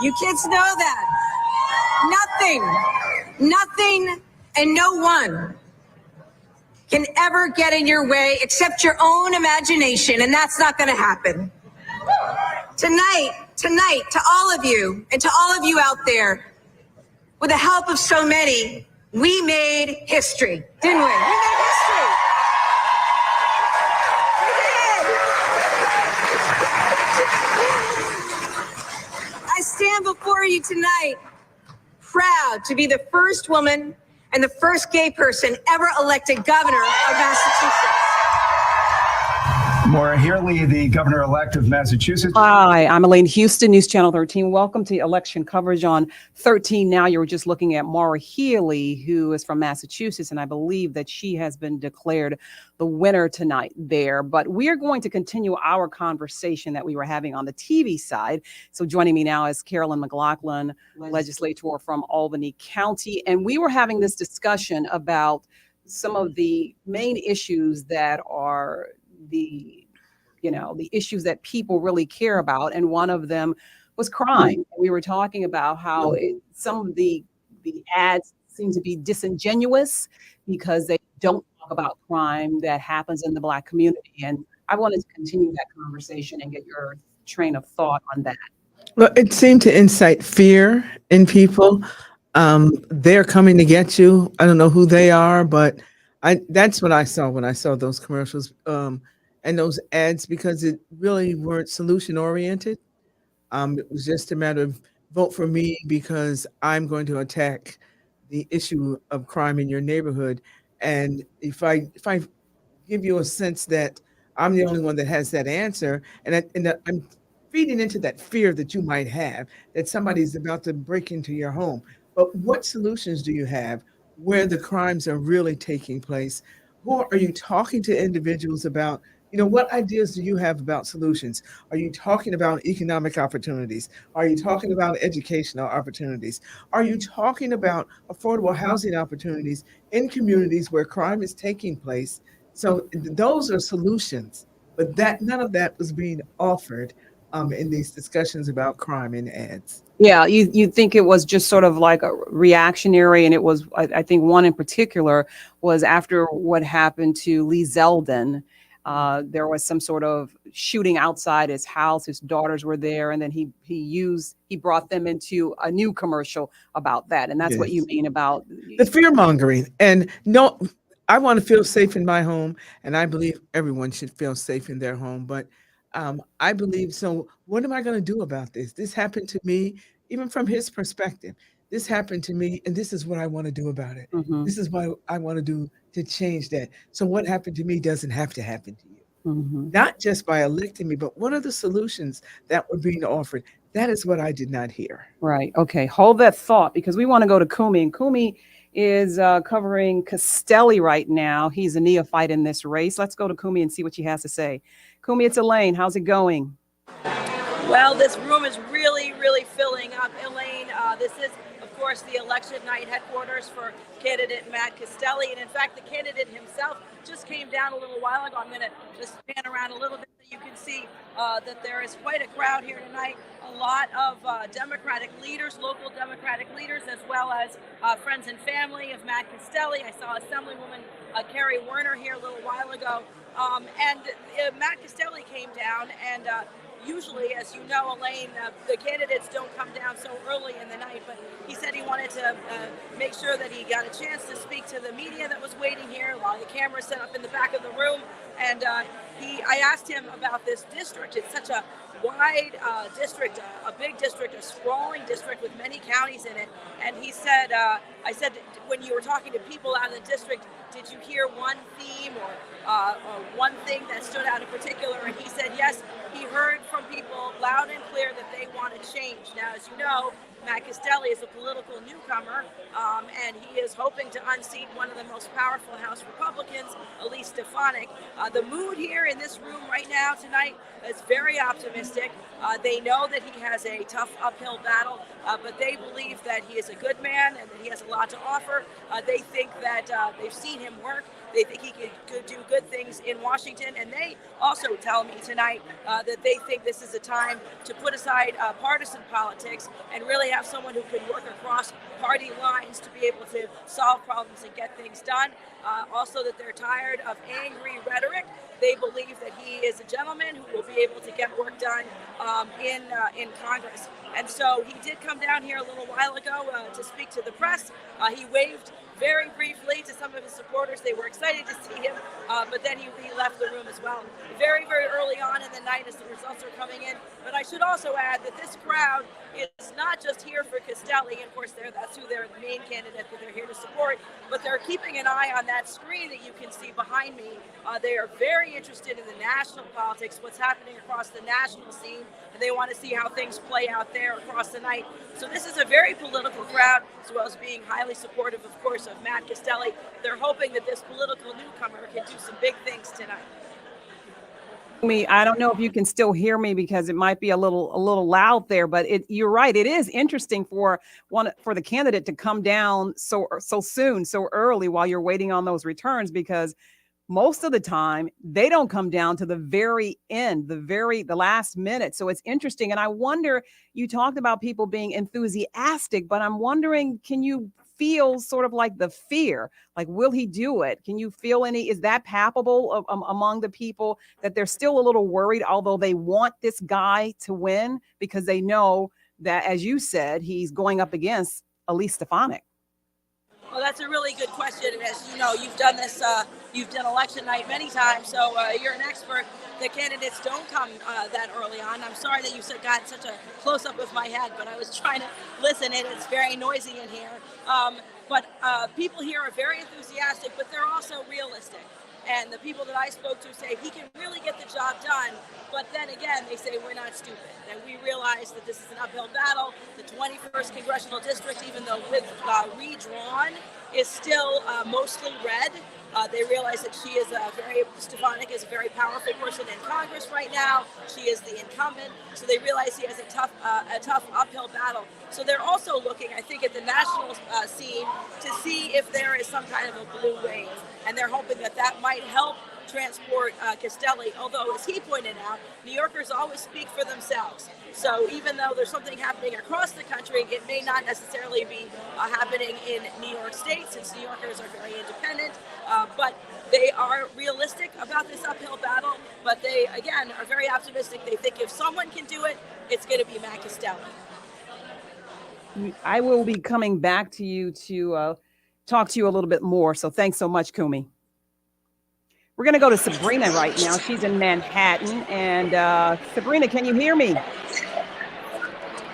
S16: you kids know that. Nothing and no one can ever get in your way except your own imagination, and that's not going to happen. Tonight, to all of you and to all of you out there, with the help of so many, we made history, didn't we? We made history. I stand before you tonight proud to be the first woman and the first gay person ever elected governor of Massachusetts.
S3: Maura Healey, the governor-elect of Massachusetts.
S17: Hi, I'm Elaine Houston, News Channel 13. Welcome to election coverage on 13 Now. You were just looking at Maura Healey, who is from Massachusetts, and I believe that she has been declared the winner tonight there. But we are going to continue our conversation that we were having on the TV side. So joining me now is Carolyn McLaughlin, legislator from Albany County. And we were having this discussion about some of the main issues that are the issues that people really care about. And one of them was crime. We were talking about how some of the ads seem to be disingenuous because they don't talk about crime that happens in the Black community. And I wanted to continue that conversation and get your train of thought on that.
S18: Well, it seemed to incite fear in people. They're coming to get you. I don't know who they are, but that's what I saw when I saw those commercials and those ads, because it really weren't solution oriented. It was just a matter of vote for me because I'm going to attack the issue of crime in your neighborhood. And if I give you a sense that I'm the only one that has that answer, and that I'm feeding into that fear that you might have that somebody's about to break into your home. But what solutions do you have where the crimes are really taking place? Who are you talking to individuals about? What ideas do you have about solutions? Are you talking about economic opportunities? Are you talking about educational opportunities? Are you talking about affordable housing opportunities in communities where crime is taking place? So those are solutions, but none of that was being offered in these discussions about crime in ads.
S17: Yeah, you think it was just sort of like a reactionary, and it was, I think one in particular was after what happened to Lee Zeldin. There was some sort of shooting outside his house. His daughters were there, and then he brought them into a new commercial about that. And that's what you mean about
S18: the fear mongering. And no, I want to feel safe in my home, and I believe everyone should feel safe in their home. But I believe, so what am I going to do about this? This happened to me, even from his perspective. This happened to me, and this is what I want to do about it.
S17: Mm-hmm.
S18: This is what I want to do to change that. So what happened to me doesn't have to happen to you.
S17: Mm-hmm.
S18: Not just by electing me, but what are the solutions that were being offered? That is what I did not hear.
S17: Right. Okay. Hold that thought, because we want to go to Kumi. And Kumi is covering Castelli right now. He's a neophyte in this race. Let's go to Kumi and see what she has to say. Kumi, it's Elaine. How's it going?
S19: Well, this room is really, really filling up. Elaine, this is, of course, the election night headquarters for candidate Matt Castelli. And in fact, the candidate himself just came down a little while ago. I'm going to just pan around a little bit so you can see that there is quite a crowd here tonight. A lot of Democratic leaders, local Democratic leaders, as well as friends and family of Matt Castelli. I saw Assemblywoman Carrie Werner here a little while ago. And Matt Castelli came down, and usually, as you know, Elaine, the candidates don't come down so early in the night, but he said he wanted to make sure that he got a chance to speak to the media that was waiting here while the cameras set up in the back of the room. And I asked him about this district. It's such a wide district, a big district, a sprawling district with many counties in it. And he said, I said, when you were talking to people out of the district, did you hear one theme or one thing that stood out in particular? And he said, yes, he heard from people loud and clear that they want to change. Now, as you know, Matt Castelli is a political newcomer, and he is hoping to unseat one of the most powerful House Republicans, Elise Stefanik. The mood here in this room right now tonight is very optimistic. They know that he has a tough uphill battle, but they believe that he is a good man and that he has a lot to offer. They think that they've seen him work. They think he could do good things in Washington. And they also tell me tonight that they think this is a time to put aside partisan politics and really have someone who can work across party lines to be able to solve problems and get things done. Also that they're tired of angry rhetoric. They believe that he is a gentleman who will be able to get work done in Congress. And so he did come down here a little while ago to speak to the press. He waved very briefly to some of his supporters. They were excited to see him, but then he left the room as well. Very, very early on in the night as the results are coming in. But I should also add that this crowd is not just here for Castelli. Of course, that's who their main candidate that they're here to support, but they're keeping an eye on that screen that you can see behind me. They are very interested in the national politics, what's happening across the national scene, and they want to see how things play out there across the night. So this is a very political crowd, as well as being highly supportive, of course, of Matt Castelli. They're hoping that this political newcomer can do some big things tonight.
S17: I don't know if you can still hear me because it might be a little loud there, but you're right. It is interesting for the candidate to come down so soon, so early while you're waiting on those returns, because most of the time they don't come down to the very end, the last minute. So it's interesting. And I wonder, you talked about people being enthusiastic, but I'm wondering, can you feel sort of like the fear? Like, will he do it? Can you feel is that palpable among the people, that they're still a little worried, although they want this guy to win because they know that, as you said, he's going up against Elise Stefanik?
S19: Well, that's a really good question. And as you know, you've done this, you've done election night many times, so you're an expert. The candidates don't come that early on. I'm sorry that you got such a close-up of my head, but I was trying to listen, and it's very noisy in here. But people here are very enthusiastic, but they're also realistic. And the people that I spoke to say he can really get the job done, but then again, they say we're not stupid. And we realize that this is an uphill battle. The 21st Congressional District, even though redrawn, is still mostly red. They realize that Stefanik is a very powerful person in Congress right now. She is the incumbent, so they realize he has a tough uphill battle. So they're also looking, I think, at the national scene to see if there is some kind of a blue wave, and they're hoping that might help transport Castelli. Although, as he pointed out, New Yorkers always speak for themselves. So even though there's something happening across the country, it may not necessarily be happening in New York State, since New Yorkers are very independent. But they are realistic about this uphill battle. But they, again, are very optimistic. They think if someone can do it, it's going to be Matt Castelli.
S17: I will be coming back to you to talk to you a little bit more. So thanks so much, Kumi. We're going to go to Sabrina right now. She's in Manhattan. And Sabrina, can you hear me?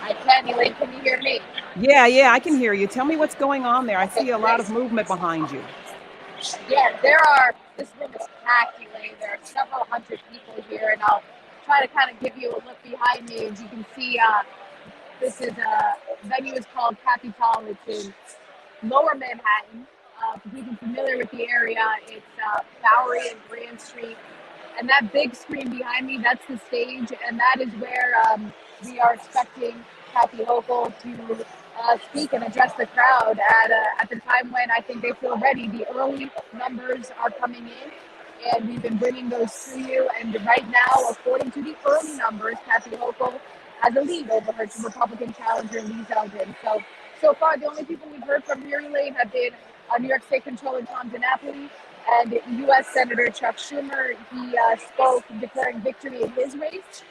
S20: I can, Elaine. Can you hear me?
S17: Yeah, I can hear you. Tell me what's going on there. I see a lot of movement behind you.
S20: Yeah, this room is packed, Elaine. There are several hundred people here, and I'll try to kind of give you a look behind me. As you can see, this is venue is called Capitol. It's in Lower Manhattan. For people familiar with the area, it's Bowery and Grand Street. And that big screen behind me, that's the stage, and that is where we are expecting Kathy Hochul to speak and address the crowd at the time when I think they feel ready. The early numbers are coming in, and we've been bringing those to you. And right now, according to the early numbers, Kathy Hochul has a lead over her Republican challenger, Lee Zeldin. So far, the only people we've heard from here, Elaine, have been New York State Controller Tom DiNapoli and U.S. Senator Chuck Schumer. He spoke declaring victory in his race.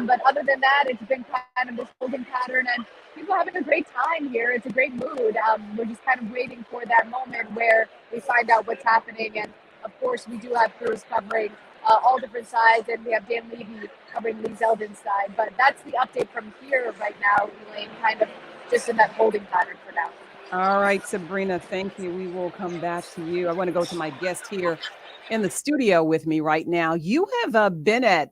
S20: But other than that, it's been kind of this holding pattern, and people are having a great time here. It's a great mood. We're just kind of waiting for that moment where we find out what's happening. And of course, we do have crews covering all different sides, and we have Dan Levy covering Lee Zeldin's side. But that's the update from here right now, Elaine, kind of just in that holding pattern for now.
S17: All right, Sabrina, thank you. We will come back to you. I want to go to my guest here in the studio with me right now. You have been at,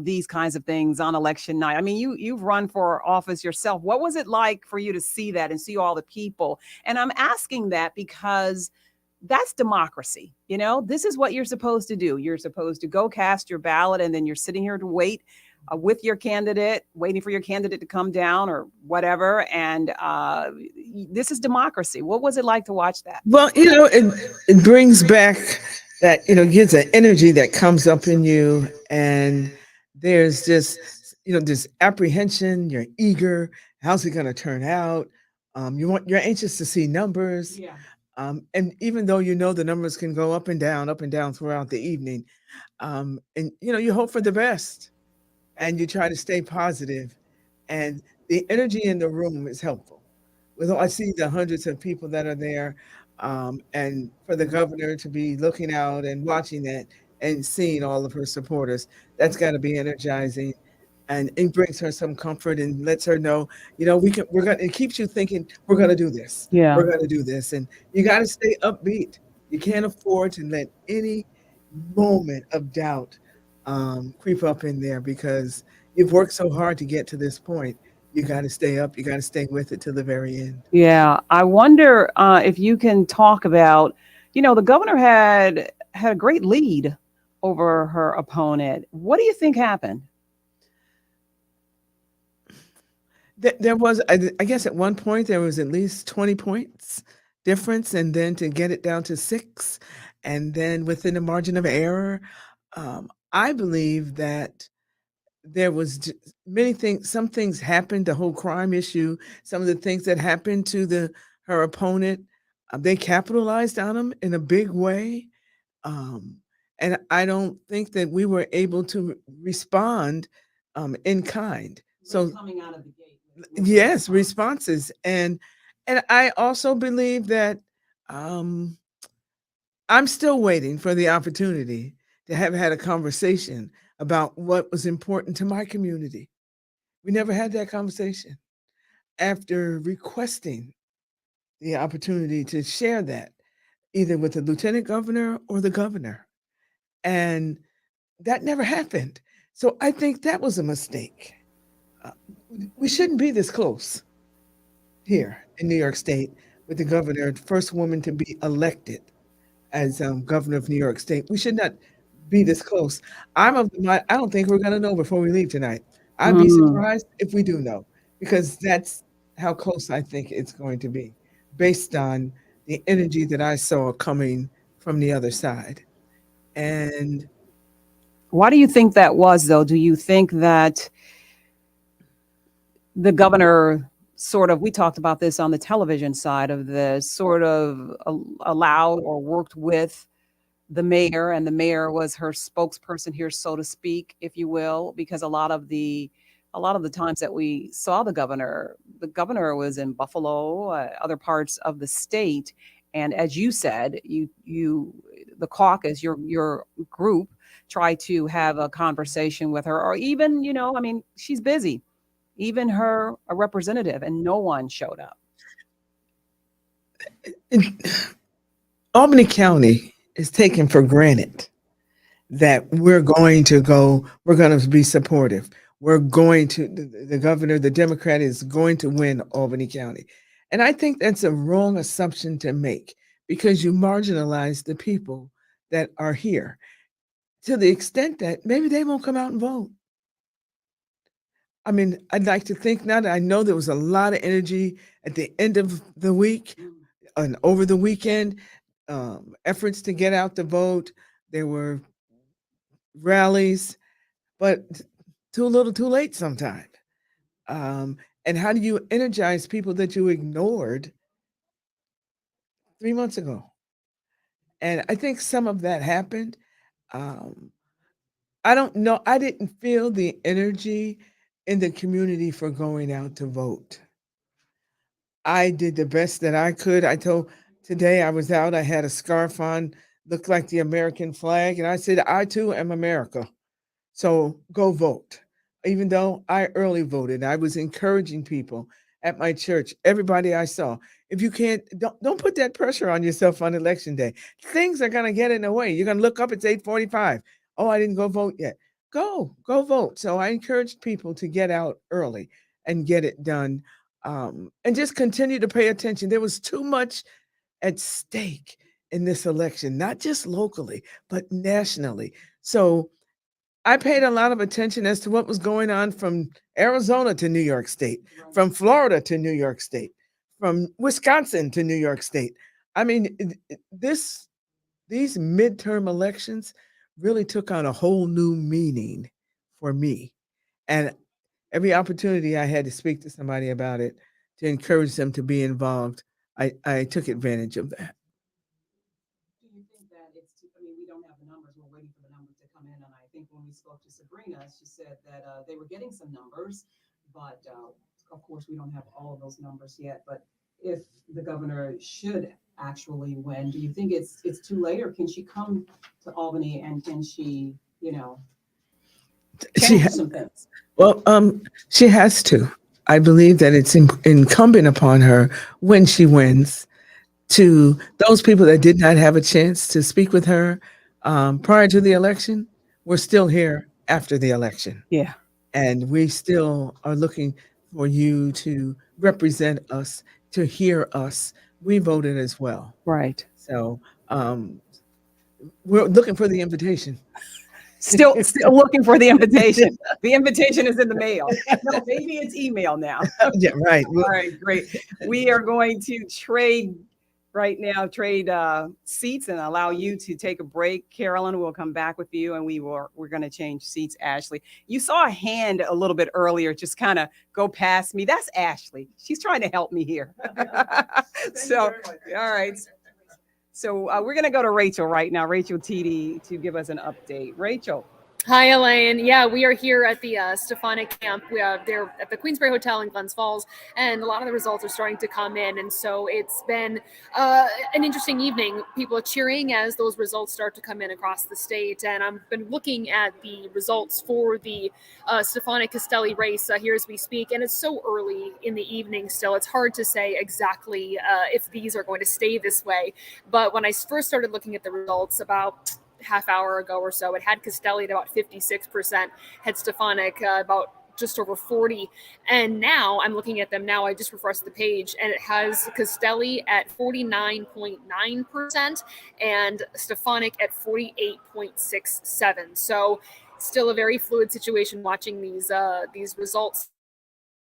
S17: these kinds of things on election night. I mean, you've run for office yourself. What was it like for you to see that and see all the people? And I'm asking that because that's democracy. This is what you're supposed to do. You're supposed to go cast your ballot, and then you're sitting here to wait with your candidate, waiting for your candidate to come down or whatever. And this is democracy. What was it like to watch that?
S18: Well, it brings back that, gives an energy that comes up in you. And there's just, this apprehension. You're eager. How's it going to turn out? You're anxious to see numbers.
S17: Yeah.
S18: And even though the numbers can go up and down throughout the evening, and you hope for the best. And you try to stay positive, and the energy in the room is helpful. I see the hundreds of people that are there, and for the governor to be looking out and watching that and seeing all of her supporters, that's got to be energizing. And it brings her some comfort and lets her know, we're gonna, it keeps you thinking, we're gonna do this.
S17: Yeah.
S18: We're gonna do this. And you gotta stay upbeat. You can't afford to let any moment of doubt creep up in there, because you've worked so hard to get to this point. You gotta stay up, you gotta stay with it to the very end.
S17: Yeah, I wonder if you can talk about, the governor had a great lead over her opponent. What do you think happened?
S18: There was, I guess at one point, there was at least 20 points difference, and then to get it down to 6, and then within the margin of error, I believe that there was many things, some things happened, the whole crime issue, some of the things that happened to her opponent, they capitalized on them in a big way. Um, and I don't think that we were able to respond in kind. So
S17: Coming out of the gate.
S18: yes, responses. And I also believe that um, I'm still waiting for the opportunity to have had a conversation about what was important to my community. We never had that conversation. After requesting the opportunity to share that, either with the lieutenant governor or the governor, and that never happened. So I think that was a mistake. Uh, we shouldn't be this close here in New York State with the governor, first woman to be elected as governor of New York State. We should not be this close. I'm of the mind, I don't think we're going to know before we leave tonight. I'd be
S17: Mm.
S18: surprised if we do know, because that's how close I think it's going to be, based on the energy that I saw coming from the other side. And
S17: Why do you think that was, though? Do you think that the governor we talked about this on the television side of this, allowed or worked with the mayor, and the mayor was her spokesperson here, so to speak, if you will, because a lot of the times that we saw the governor was in Buffalo, other parts of the state, and as you said, the caucus, your group, tried to have a conversation with her, or even, she's busy, even a representative, and no one showed up.
S18: Albany County is taken for granted that we're going to be supportive. The governor, the Democrat, is going to win Albany County. And I think that's a wrong assumption to make, because you marginalize the people that are here to the extent that maybe they won't come out and vote. I mean, I'd like to think not. I know there was a lot of energy at the end of the week and over the weekend, efforts to get out the vote. There were rallies, but too little, too late sometimes. And how do you energize people that you ignored 3 months ago? And I think some of that happened. Um, I don't know. I didn't feel the energy in the community for going out to vote. I did the best that I could. Today I was out, I had a scarf on, looked like the American flag, and I said, I too am America. So go vote. Even though I early voted, I was encouraging people at my church, everybody I saw. If you can't, don't put that pressure on yourself on election day. Things are gonna get in the way. You're gonna look up, it's 8:45. Oh, I didn't go vote yet. Go vote. So I encouraged people to get out early and get it done. And just continue to pay attention. There was too much at stake in this election, not just locally, but nationally. So I paid a lot of attention as to what was going on from Arizona to New York State, from Florida to New York State, from Wisconsin to New York State. I mean, these midterm elections really took on a whole new meaning for me. And every opportunity I had to speak to somebody about it, to encourage them to be involved, I took advantage of that.
S17: Do you think that we don't have the numbers, we're waiting for the numbers to come in, and I think when we spoke to Sabrina, she said that they were getting some numbers, but of course we don't have all of those numbers yet. But if the governor should actually win, do you think it's too late, or can she come to Albany, and can she, change some things.
S18: Well, she has to. I believe that it's incumbent upon her when she wins to those people that did not have a chance to speak with her prior to the election. We're still here after the election.
S17: Yeah.
S18: And we still are looking for you to represent us, to hear us. We voted as well.
S17: Right.
S18: So we're looking for the invitation.
S17: Still looking for the invitation. The invitation is in the mail. No, maybe it's email now.
S18: Yeah, right.
S17: All right, great. We are going to trade seats and allow you to take a break. Carolyn will come back with you, and we're going to change seats. Ashley, you saw a hand a little bit earlier, just kind of go past me. That's Ashley. She's trying to help me here. So, all right. So we're going to go to Rachel right now, Rachel TD, to give us an update. Rachel.
S21: Hi, Elaine. Yeah, we are here at the Stefanik camp. They're at the Queensbury Hotel in Glens Falls, and a lot of the results are starting to come in. And so it's been an interesting evening. People are cheering as those results start to come in across the state. And I've been looking at the results for the Stefanik Castelli race here as we speak. And it's so early in the evening still. It's hard to say exactly if these are going to stay this way. But when I first started looking at the results about half hour ago or so, it had Castelli at about 56%, had Stefanik about just over 40. And now I'm looking at them now. I just refreshed the page and it has Castelli at 49.9% and Stefanik at 48.67. So still a very fluid situation watching these results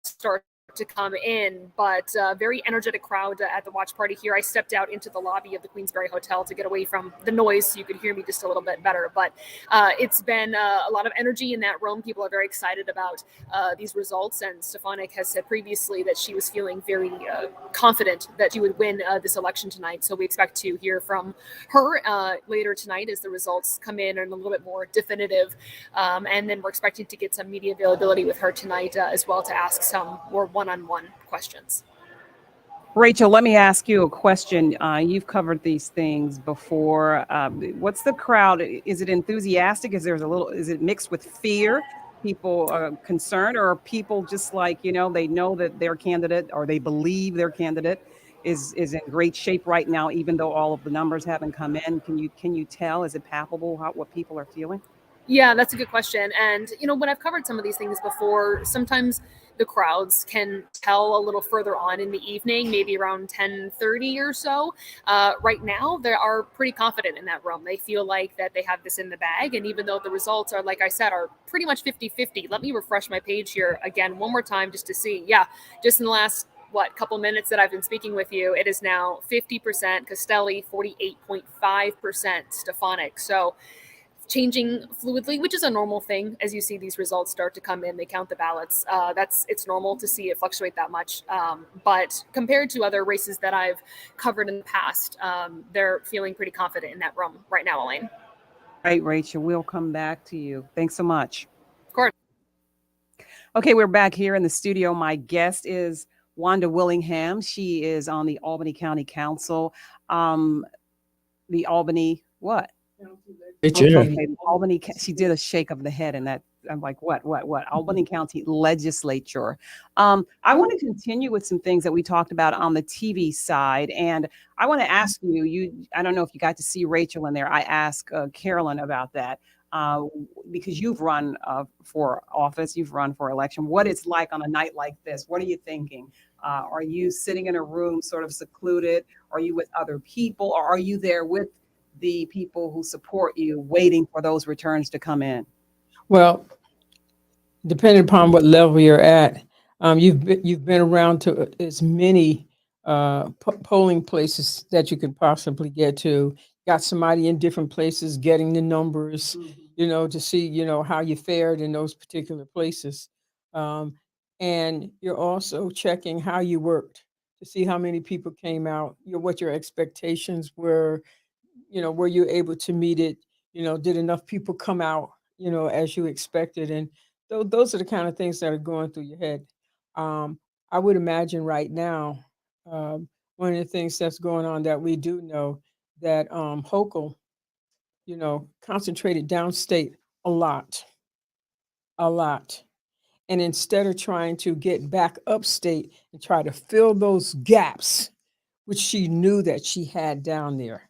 S21: start to come in, but very energetic crowd at the watch party here. I stepped out into the lobby of the Queensbury Hotel to get away from the noise so you could hear me just a little bit better, but it's been a lot of energy in that room. People are very excited about these results, and Stefanik has said previously that she was feeling very confident that she would win this election tonight, so we expect to hear from her later tonight as the results come in and a little bit more definitive, and then we're expecting to get some media availability with her tonight as well to ask some more one-on-one questions.
S17: Rachel, let me ask you a question. You've covered these things before. What's the crowd? Is it enthusiastic? Is it mixed with fear? People are concerned, or are people just like, they know that their candidate, or they believe their candidate is in great shape right now, even though all of the numbers haven't come in? Can you tell? Is it palpable what people are feeling?
S21: Yeah, that's a good question. And, when I've covered some of these things before, sometimes the crowds can tell a little further on in the evening, maybe around 10:30 or so. Right now, they are pretty confident in that room. They feel like that they have this in the bag. And even though the results are, like I said, are pretty much 50-50, let me refresh my page here again one more time just to see. Yeah, just in the last couple minutes that I've been speaking with you, it is now 50% Castelli, 48.5% Stefanik. So changing fluidly, which is a normal thing as you see these results start to come in. They count the ballots. It's normal to see it fluctuate that much. But compared to other races that I've covered in the past, they're feeling pretty confident in that room right now, Elaine.
S17: Right, Rachel, we'll come back to you. Thanks so much.
S21: Of course.
S17: Okay, we're back here in the studio. My guest is Wanda Willingham. She is on the Albany County Council. The Albany, what? Okay, Albany. She did a shake of the head, and that I'm like, what? Albany County Legislature. I want to continue with some things that we talked about on the TV side, and I want to ask you. I don't know if you got to see Rachel in there. I asked Carolyn about that because you've run for office, you've run for election. What it's like on a night like this? What are you thinking? Are you sitting in a room, sort of secluded? Are you with other people, or are you there with the people who support you, waiting for those returns to come in?
S22: Well, depending upon what level you're at, you've been around to as many polling places that you could possibly get to. Got somebody in different places getting the numbers, to see how you fared in those particular places, and you're also checking how you worked to see how many people came out, what your expectations were. Were you able to meet it? Did enough people come out, as you expected? And those are the kind of things that are going through your head. I would imagine right now, one of the things that's going on that we do know that Hochul, concentrated downstate a lot. a lot. And instead of trying to get back upstate and try to fill those gaps, which she knew that she had down there.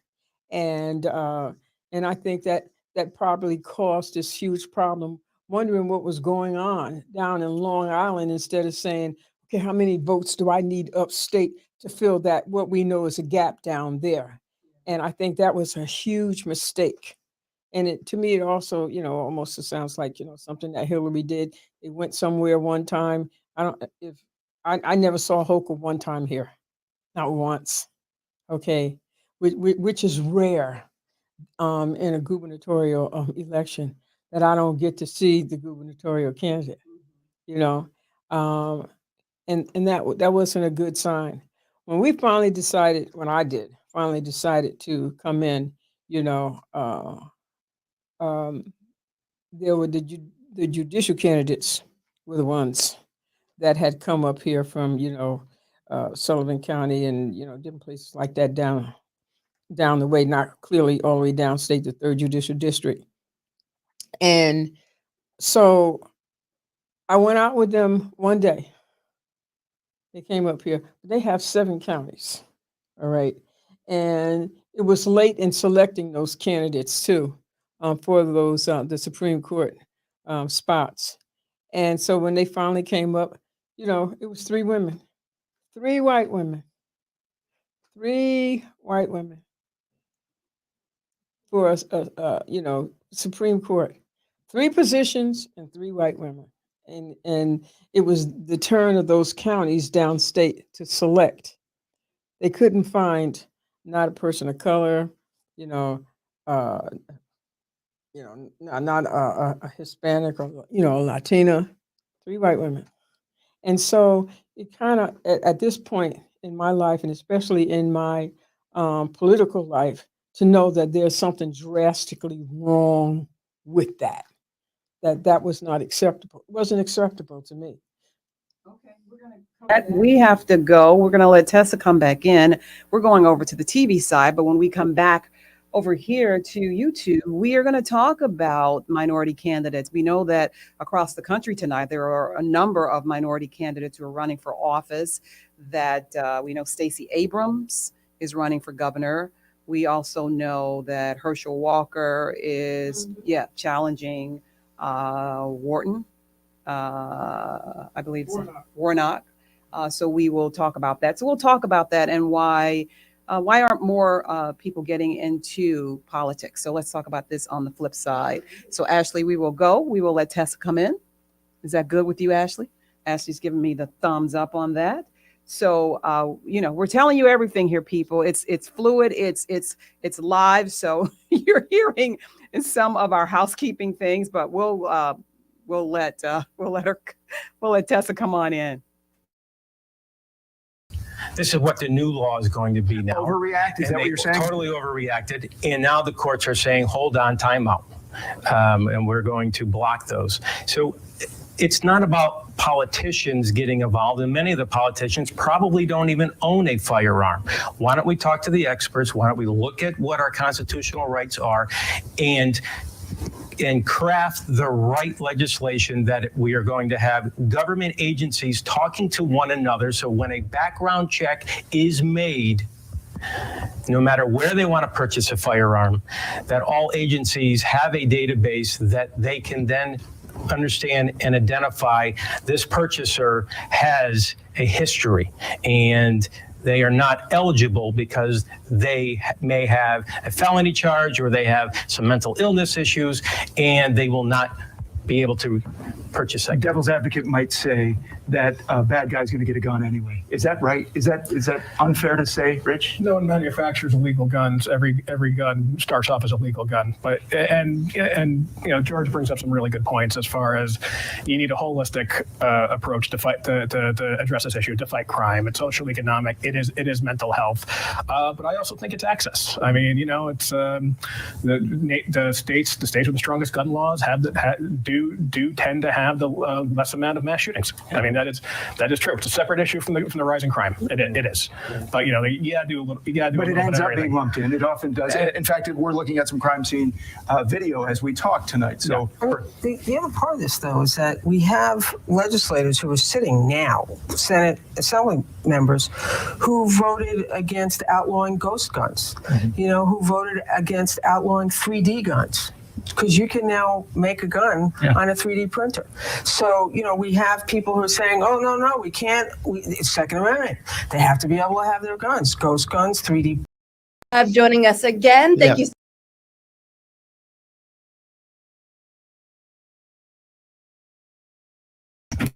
S22: And I think that that probably caused this huge problem, wondering what was going on down in Long Island instead of saying, okay, how many votes do I need upstate to fill that, what we know is a gap down there? And I think that was a huge mistake. And to me, it also, almost sounds like, something that Hillary did. It went somewhere one time. I never saw Hochul one time here, not once. Okay, which is rare in a gubernatorial election, that I don't get to see the gubernatorial candidate, and that wasn't a good sign. When I finally decided to come in, there were the judicial candidates were the ones that had come up here from Sullivan County and different places like that down the way, not clearly all the way downstate, the 3rd Judicial District. And so I went out with them one day. They came up here. They have 7 counties. All right. And it was late in selecting those candidates too, for those the Supreme Court spots. And so when they finally came up, it was 3 women, 3 white women, 3 white women for Supreme Court, 3 positions and 3 white women. And it was the turn of those counties downstate to select. They couldn't find not a person of color, not a Hispanic or a Latina, 3 white women. And so it kind of at this point in my life, and especially in my political life, to know that there's something drastically wrong with that was not acceptable. It wasn't acceptable to me.
S17: We have to go. We're going to let Tessa come back in. We're going over to the TV side, but when we come back over here to YouTube, we are going to talk about minority candidates. We know that across the country tonight, there are a number of minority candidates who are running for office. That we know Stacey Abrams is running for governor. We also know that Herschel Walker is, challenging Wharton. I believe Warnock. So we will talk about that. So we'll talk about that and why aren't more people getting into politics? So let's talk about this on the flip side. So Ashley, we will go. We will let Tessa come in. Is that good with you, Ashley? Ashley's giving me the thumbs up on that. So we're telling you everything here, people. It's fluid. It's live. So you're hearing some of our housekeeping things, but we'll let Tessa come on in.
S6: This is what the new law is going to be now.
S3: Overreact? Is that what you're saying?
S6: Totally overreacted. And now the courts are saying, hold on, time out. And we're going to block those. So it's not about politicians getting involved, and many of the politicians probably don't even own a firearm. Why don't we talk to the experts? Why don't we look at what our constitutional rights are and craft the right legislation that we are going to have government agencies talking to one another, so when a background check is made, no matter where they want to purchase a firearm, that all agencies have a database that they can then understand and identify this purchaser has a history and they are not eligible because they may have a felony charge or they have some mental illness issues and they will not be able to purchase that.
S3: Devil's advocate might say that a bad guy's going to get a gun anyway. Is that right? Is that unfair to say, Rich?
S5: No one manufactures illegal guns. Every gun starts off as a legal gun. But and George brings up some really good points as far as you need a holistic approach to fight to address this issue, to fight crime. It's social, economic. It is mental health. But I also think it's access. I mean, it's the states with the strongest gun laws do tend to have have the less amount of mass shootings. I mean, that is true. It's a separate issue from the rising crime. It is. But you gotta do a little. You gotta do.
S3: But
S5: a
S3: it
S5: little
S3: ends
S5: bit of
S3: up being
S5: everything.
S3: lumped in. It often does. In fact, we're looking at some crime scene video as we talk tonight. So
S4: The other part of this, though, is that we have legislators who are sitting now, Senate Assembly members, who voted against outlawing ghost guns, who voted against outlawing 3D guns. Because you can now make a gun on a 3D printer. So, we have people who are saying, oh, no, we can't. It's Second Amendment. They have to be able to have their guns, ghost guns, 3D.
S1: Joining us again. Thank you.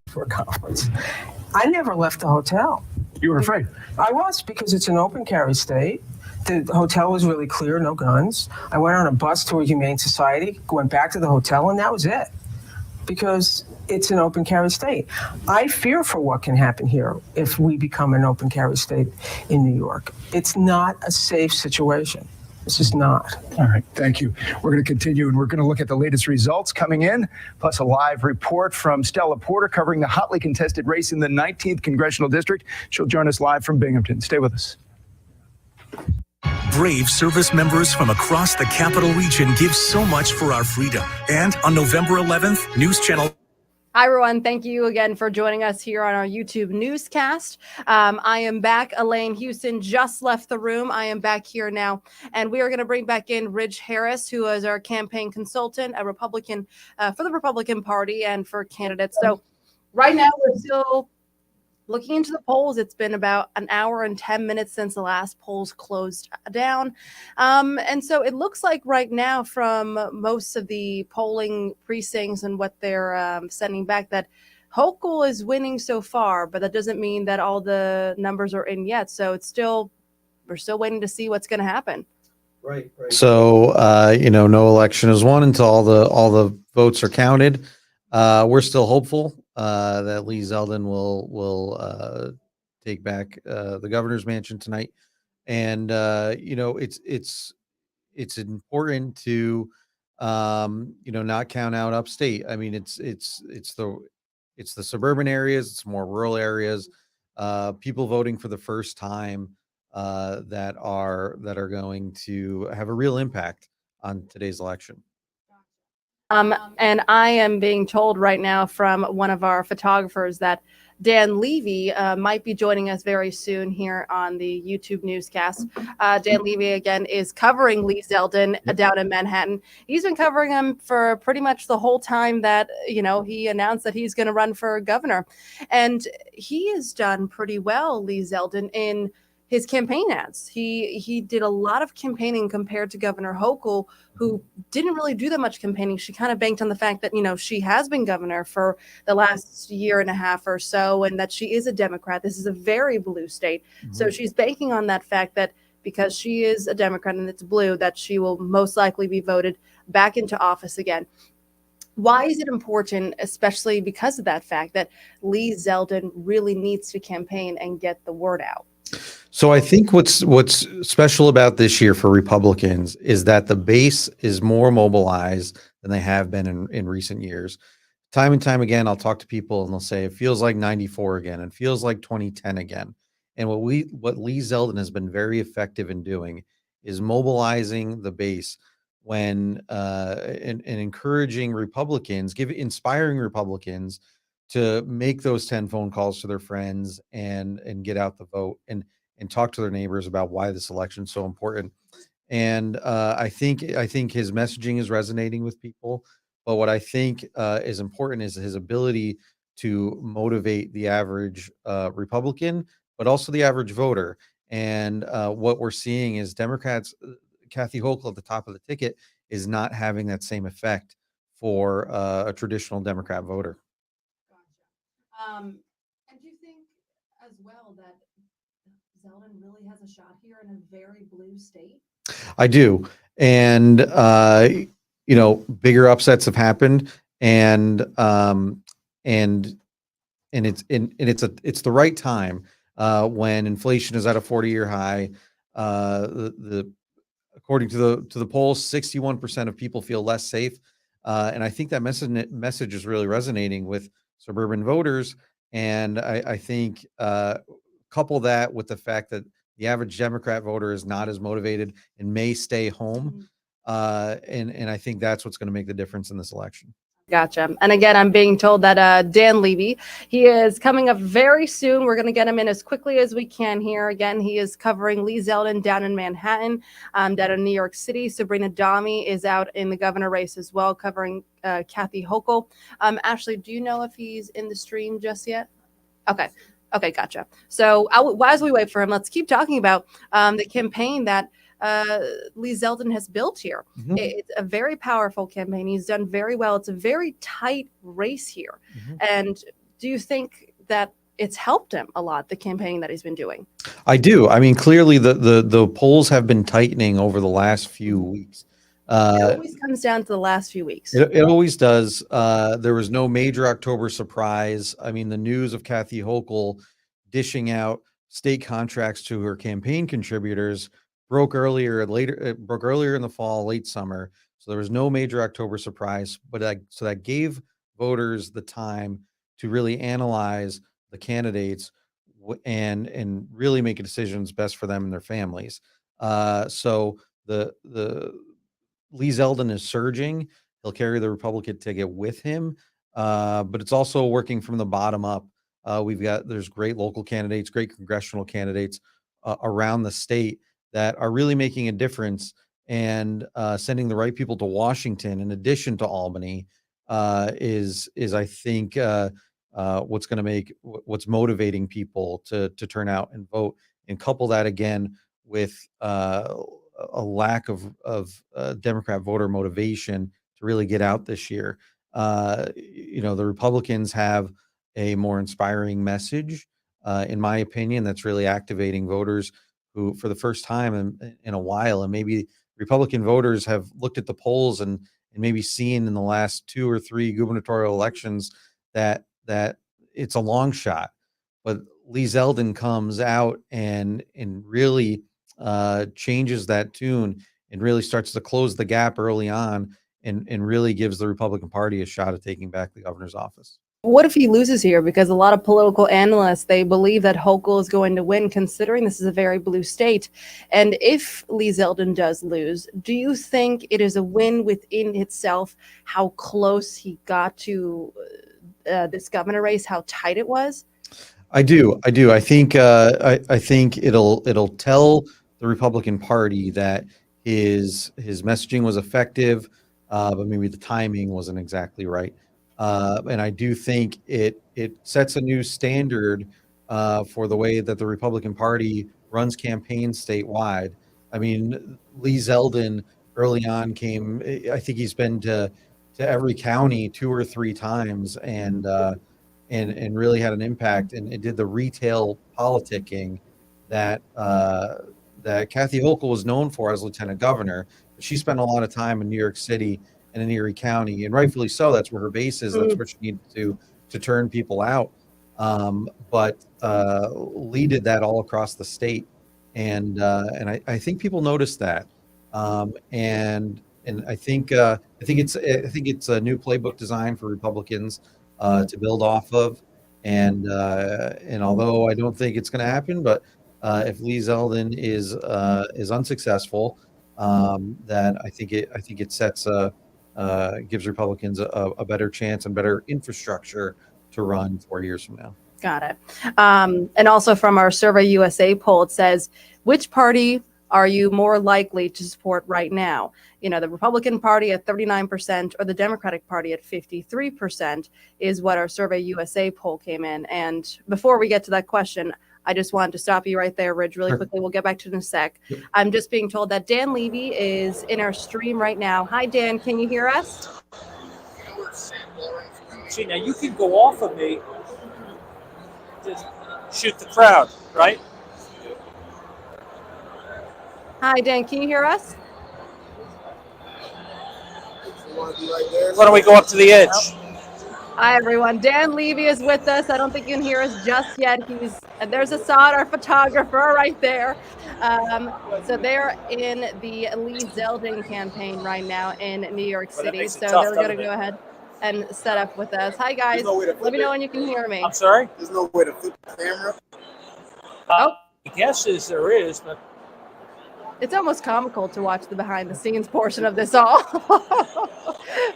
S4: For a conference. I never left the hotel.
S3: You were afraid?
S4: I was, because it's an open carry state. The hotel was really clear, no guns. I went on a bus to a humane society, went back to the hotel, and that was it. Because it's an open carry state. I fear for what can happen here if we become an open carry state in New York. It's not a safe situation. It's just not.
S3: All right, thank you. We're going to continue, and we're going to look at the latest results coming in, plus a live report from Stella Porter covering the hotly contested race in the 19th Congressional District. She'll join us live from Binghamton. Stay with us.
S10: Brave service members from across the capital region give so much for our freedom. And on November 11th, NewsChannel.
S1: Hi, everyone. Thank you again for joining us here on our YouTube newscast. I am back. Elaine Houston just left the room. I am back here now. And we are going to bring back in Ridge Harris, who is our campaign consultant, a Republican for the Republican Party and for candidates. So right now we're still looking into the polls. It's been about an hour and 10 minutes since the last polls closed down. And so it looks like right now from most of the polling precincts and what they're sending back that Hochul is winning so far, but that doesn't mean that all the numbers are in yet. So we're still waiting to see what's going to happen.
S2: Right. So, no election is won until all the votes are counted. We're still hopeful that Lee Zeldin will take back the governor's mansion tonight, and it's important to not count out upstate. I mean, it's the suburban areas, it's more rural areas, people voting for the first time that are going to have a real impact on today's election.
S1: And I am being told right now from one of our photographers that Dan Levy might be joining us very soon here on the YouTube newscast. Dan Levy, again, is covering Lee Zeldin down in Manhattan. He's been covering him for pretty much the whole time that, he announced that he's going to run for governor. And he has done pretty well, Lee Zeldin, in his campaign ads. He did a lot of campaigning compared to Governor Hochul, who didn't really do that much campaigning. She kind of banked on the fact that, she has been governor for the last year and a half or so, and that she is a Democrat. This is a very blue state. Mm-hmm. So she's banking on that fact that because she is a Democrat and it's blue, that she will most likely be voted back into office again. Why is it important, especially because of that fact, that Lee Zeldin really needs to campaign and get the word out?
S2: So I think what's special about this year for Republicans is that the base is more mobilized than they have been in recent years. Time and time again, I'll talk to people and they'll say, it feels like 94 again. It feels like 2010 again. And what Lee Zeldin has been very effective in doing is mobilizing the base when and encouraging Republicans, inspiring Republicans to make those 10 phone calls to their friends and get out the vote and talk to their neighbors about why this election is so important. And I think his messaging is resonating with people. But what I think is important is his ability to motivate the average Republican, but also the average voter. And what we're seeing is Democrats, Kathy Hochul at the top of the ticket, is not having that same effect for a traditional Democrat voter.
S1: And do you think as well that Zeldin really has a shot here in a very blue state?
S2: I do. And, bigger upsets have happened and it's the right time when inflation is at a 40-year high. According to the polls, 61% of people feel less safe And I think that message is really resonating with suburban voters. And I think couple that with the fact that the average Democrat voter is not as motivated and may stay home. And I think that's what's going to make the difference in this election.
S1: Gotcha. And again, I'm being told that Dan Levy, he is coming up very soon. We're going to get him in as quickly as we can here. Again, he is covering Lee Zeldin down in Manhattan, down in New York City. Sabrina Dahmy is out in the governor race as well, covering Kathy Hochul. Ashley, do you know if he's in the stream just yet? Okay. Okay, gotcha. So as we wait for him, let's keep talking about the campaign that Lee Zeldin has built here.
S2: Mm-hmm.
S1: It's a very powerful campaign. He's done very well. It's a very tight race here.
S2: Mm-hmm.
S1: And do you think that it's helped him a lot, the campaign that he's been doing?
S2: I do. I mean, clearly the polls have been tightening over the last few weeks.
S1: It always comes down to the last few weeks.
S2: It always does. There was no major October surprise. I mean, the news of Kathy Hochul dishing out state contracts to her campaign contributors broke earlier in the fall, late summer. So there was no major October surprise, but that gave voters the time to really analyze the candidates and really make decisions best for them and their families. So the Lee Zeldin is surging. He'll carry the Republican ticket with him, but it's also working from the bottom up. There's great local candidates, great congressional candidates around the state that are really making a difference and sending the right people to Washington in addition to Albany is I think what's motivating people to turn out and vote, and couple that again with a lack of Democrat voter motivation to really get out this year. The Republicans have a more inspiring message, in my opinion, that's really activating voters who, for the first time in a while, and maybe Republican voters have looked at the polls and maybe seen in the last 2 or 3 gubernatorial elections that it's a long shot. But Lee Zeldin comes out and really changes that tune and really starts to close the gap early on and really gives the Republican Party a shot at taking back the governor's office.
S1: What if he loses here? Because a lot of political analysts, they believe that Hochul is going to win, considering this is a very blue state. And if Lee Zeldin does lose, do you think it is a win within itself how close he got to this governor race, how tight it was?
S2: I do. I think it'll tell the Republican Party that his messaging was effective, but maybe the timing wasn't exactly right. And I do think it sets a new standard for the way that the Republican Party runs campaigns statewide. I mean, Lee Zeldin early on I think he's been to every county 2 or 3 times and really had an impact, and it did the retail politicking that Kathy Hochul was known for as lieutenant governor. She spent a lot of time in New York City and in Erie County, and rightfully so. That's where her base is. That's where she needed to turn people out. But Lee did that all across the state, and I think people noticed that. And I think it's a new playbook design for Republicans to build off of. And although I don't think it's going to happen, but if Lee Zeldin is unsuccessful, then I think it sets gives Republicans a better chance and better infrastructure to run 4 years from now.
S1: Got it. And also from our Survey USA poll, it says, which party are you more likely to support right now? The Republican Party at 39% or the Democratic Party at 53% is what our Survey USA poll came in. And before we get to that question, I just wanted to stop you right there, Ridge, really quickly. We'll get back to it in a sec. I'm just being told that Dan Levy is in our stream right now. Hi, Dan. Can you hear us?
S7: See, now you can go off of me, just shoot the crowd, right?
S1: Hi, Dan. Can you hear us?
S7: Why don't we go up to the edge?
S1: Hi, everyone. Dan Levy is with us. I don't think you can hear us just yet. And there's Assad, our photographer, right there. So they're in the Lee Zeldin campaign right now in New York
S7: Well, that
S1: City.
S7: makes it
S1: So
S7: tough,
S1: they're going to
S7: doesn't it?
S1: go ahead and set up with us. Hi, guys. Let me know when you can hear me.
S7: I'm sorry?
S8: There's no way to flip the camera.
S7: The guess is there is, but
S1: It's almost comical to watch the behind the scenes portion of this all.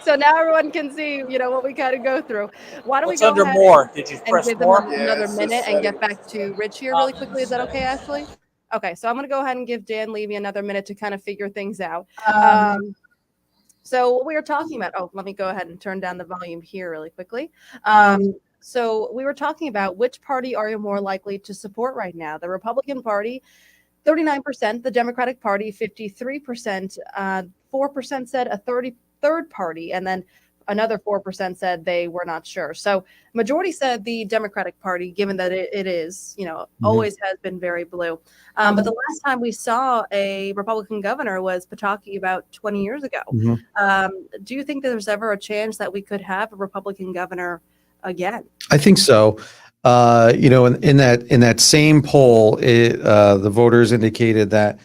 S1: So now everyone can see, what we kind of go through. Why don't
S7: what's
S1: we go
S7: under
S1: ahead
S7: more? Did you
S1: and
S7: press
S1: give them
S7: more?
S1: another minute and get back to Rich here really quickly? Is that okay, Ashley? Okay, so I'm going to go ahead and give Dan Levy another minute to kind of figure things out. So what we were talking about, let me go ahead and turn down the volume here really quickly. So we were talking about which party are you more likely to support right now? The Republican Party, 39%, the Democratic Party, 53%, 4% said a 33rd party, and then another 4% said they were not sure. So majority said the Democratic Party, given that it is, always has been very blue. But the last time we saw a Republican governor was Pataki about 20 years ago. Do you think that there's ever a chance that we could have a Republican governor again?
S2: I think so. In that same poll, the voters indicated that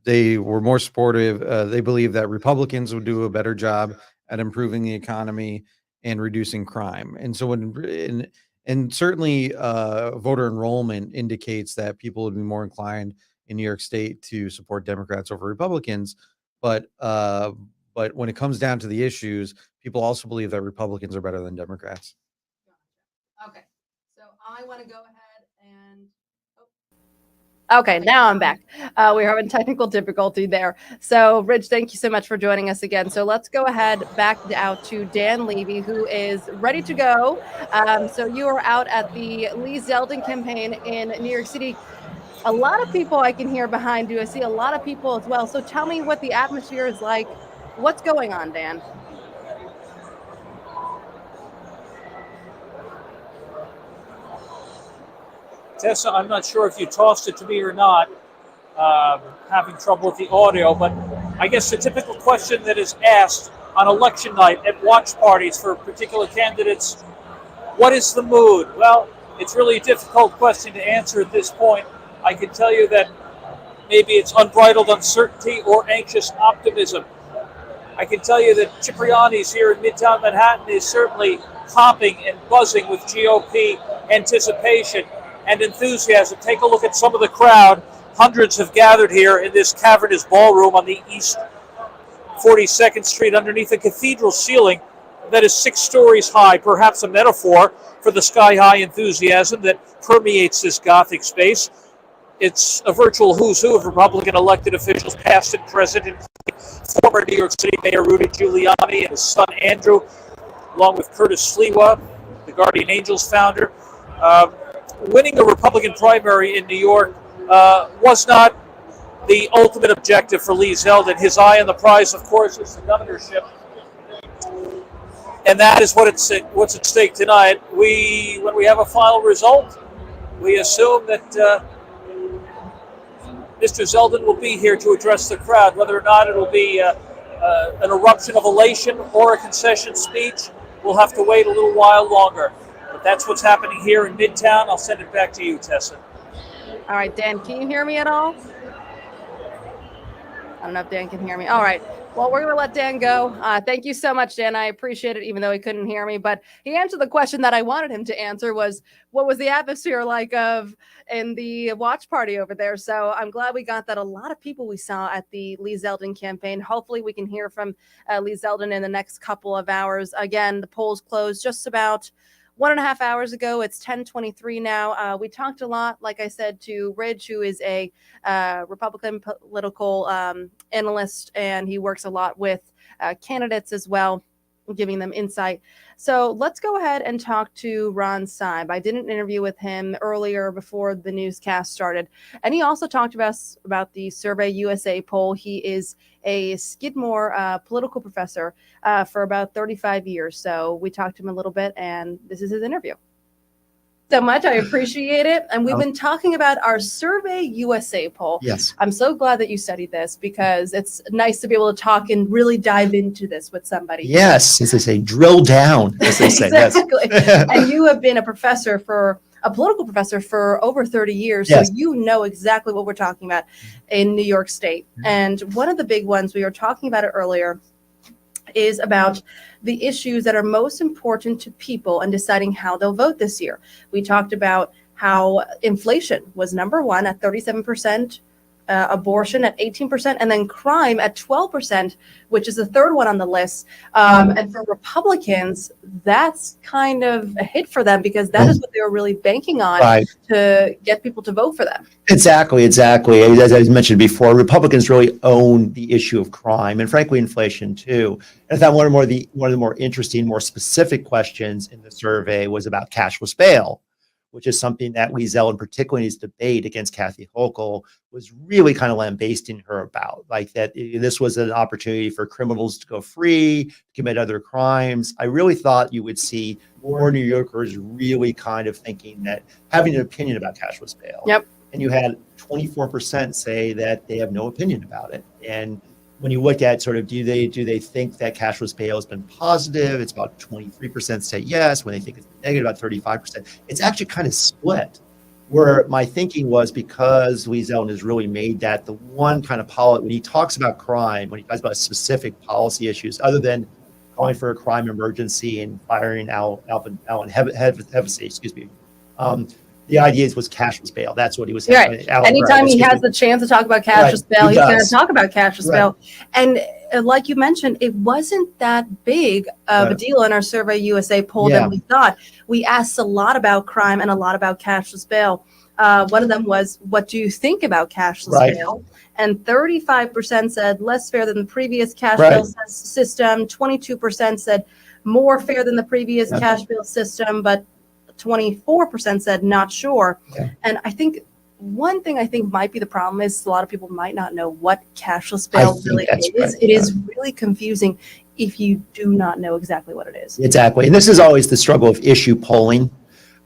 S2: they were more supportive. They believe that Republicans would do a better job at improving the economy and reducing crime. And so and certainly voter enrollment indicates that people would be more inclined in New York State to support Democrats over Republicans. But when it comes down to the issues, people also believe that Republicans are better than Democrats.
S1: Okay, so I want to go ahead and. Okay, now I'm back. We're having technical difficulty there. So, Rich, thank you so much for joining us again. So let's go ahead back out to Dan Levy, who is ready to go. So you are out at the Lee Zeldin campaign in New York City. A lot of people I can hear behind you. I see a lot of people as well. So tell me what the atmosphere is like. What's going on, Dan?
S7: Tessa, I'm not sure if you tossed it to me or not. Having trouble with the audio, but I guess the typical question that is asked on election night at watch parties for particular candidates, what is the mood? Well, it's really a difficult question to answer at this point. I can tell you that maybe it's unbridled uncertainty or anxious optimism. I can tell you that Cipriani's here in Midtown Manhattan is certainly hopping and buzzing with GOP anticipation and enthusiasm. Take a look at some of the crowd. Hundreds have gathered here in this cavernous ballroom on the East 42nd Street underneath a cathedral ceiling that is 6 stories high, perhaps a metaphor for the sky-high enthusiasm that permeates this Gothic space. It's a virtual who's who of Republican elected officials, past and present, including former New York City Mayor Rudy Giuliani and his son Andrew, along with Curtis Sliwa, the Guardian Angels founder. Winning a Republican primary in New York was not the ultimate objective for Lee Zeldin. His eye on the prize, of course, is the governorship. And that is what's at stake tonight. When we have a final result, we assume that Mr. Zeldin will be here to address the crowd. Whether or not it'll be an eruption of elation or a concession speech, we'll have to wait a little while longer. But that's what's happening here in Midtown. I'll send it back to you, Tessa.
S1: All right, Dan, can you hear me at all? I don't know if Dan can hear me. All right. Well, we're going to let Dan go. Thank you so much, Dan. I appreciate it, even though he couldn't hear me. But he answered the question that I wanted him to answer was, what was the atmosphere like in the watch party over there? So I'm glad we got that. A lot of people we saw at the Lee Zeldin campaign. Hopefully we can hear from Lee Zeldin in the next couple of hours. Again, the polls closed just about 1.5 hours ago. It's 10:23 now. We talked a lot, like I said, to Ridge, who is a Republican political analyst, and he works a lot with candidates as well, giving them insight. So let's go ahead and talk to Ron Seib. I did an interview with him earlier before the newscast started, and he also talked about the Survey USA poll. He is a Skidmore political professor for about 35 years. So we talked to him a little bit, and this is his interview. so much. I appreciate it. And we've been talking about our Survey USA poll.
S2: Yes.
S1: I'm so glad that you studied this because it's nice to be able to talk and really dive into this with somebody.
S9: Yes, as they say, drill down, as they say.
S1: Exactly. And you have been a political professor for over 30 years.
S9: Yes.
S1: So you know exactly what we're talking about in New York State. And one of the big ones, we were talking about it earlier, is about the issues that are most important to people and deciding how they'll vote this year. We talked about how inflation was number one at 37%, abortion at 18%, and then crime at 12%, which is the third one on the list. And for Republicans, that's kind of a hit for them because that is what they were really banking on to get people to vote for them.
S9: Exactly. As I mentioned before, Republicans really own the issue of crime and, frankly, inflation too. And I thought one of the more interesting, more specific questions in the survey was about cashless bail, which is something that Lee Zeldin, particularly in his debate against Kathy Hochul, was really kind of lambasting her about, like that this was an opportunity for criminals to go free, to commit other crimes. I really thought you would see more New Yorkers really kind of thinking that, having an opinion about cashless bail.
S1: Yep.
S9: And you had 24% say that they have no opinion about it. And when you look at sort of, do they think that cashless bail has been positive? It's about 23% say yes. When they think it's negative, about 35%. It's actually kind of split. Where my thinking was, because Lee Zeldin has really made that the one kind of policy, when he talks about crime, when he talks about specific policy issues, other than calling for a crime emergency and firing Alan Hevesy, excuse me. The idea was cashless bail. That's what he was saying.
S1: Right. Anytime he has the chance to talk about cashless bail, he's going to talk about cashless bail. And like you mentioned, it wasn't that big of a deal in our Survey USA poll than we thought. We asked a lot about crime and a lot about cashless bail. One of them was, what do you think about cashless bail? And 35% said less fair than the previous cash bail system. 22% said more fair than the previous cash bail system, but 24% said not sure. And I think one thing I think might be the problem is a lot of people might not know what cashless bail really is. It is really confusing if you do not know exactly what it is.
S9: Exactly. And this is always the struggle of issue polling.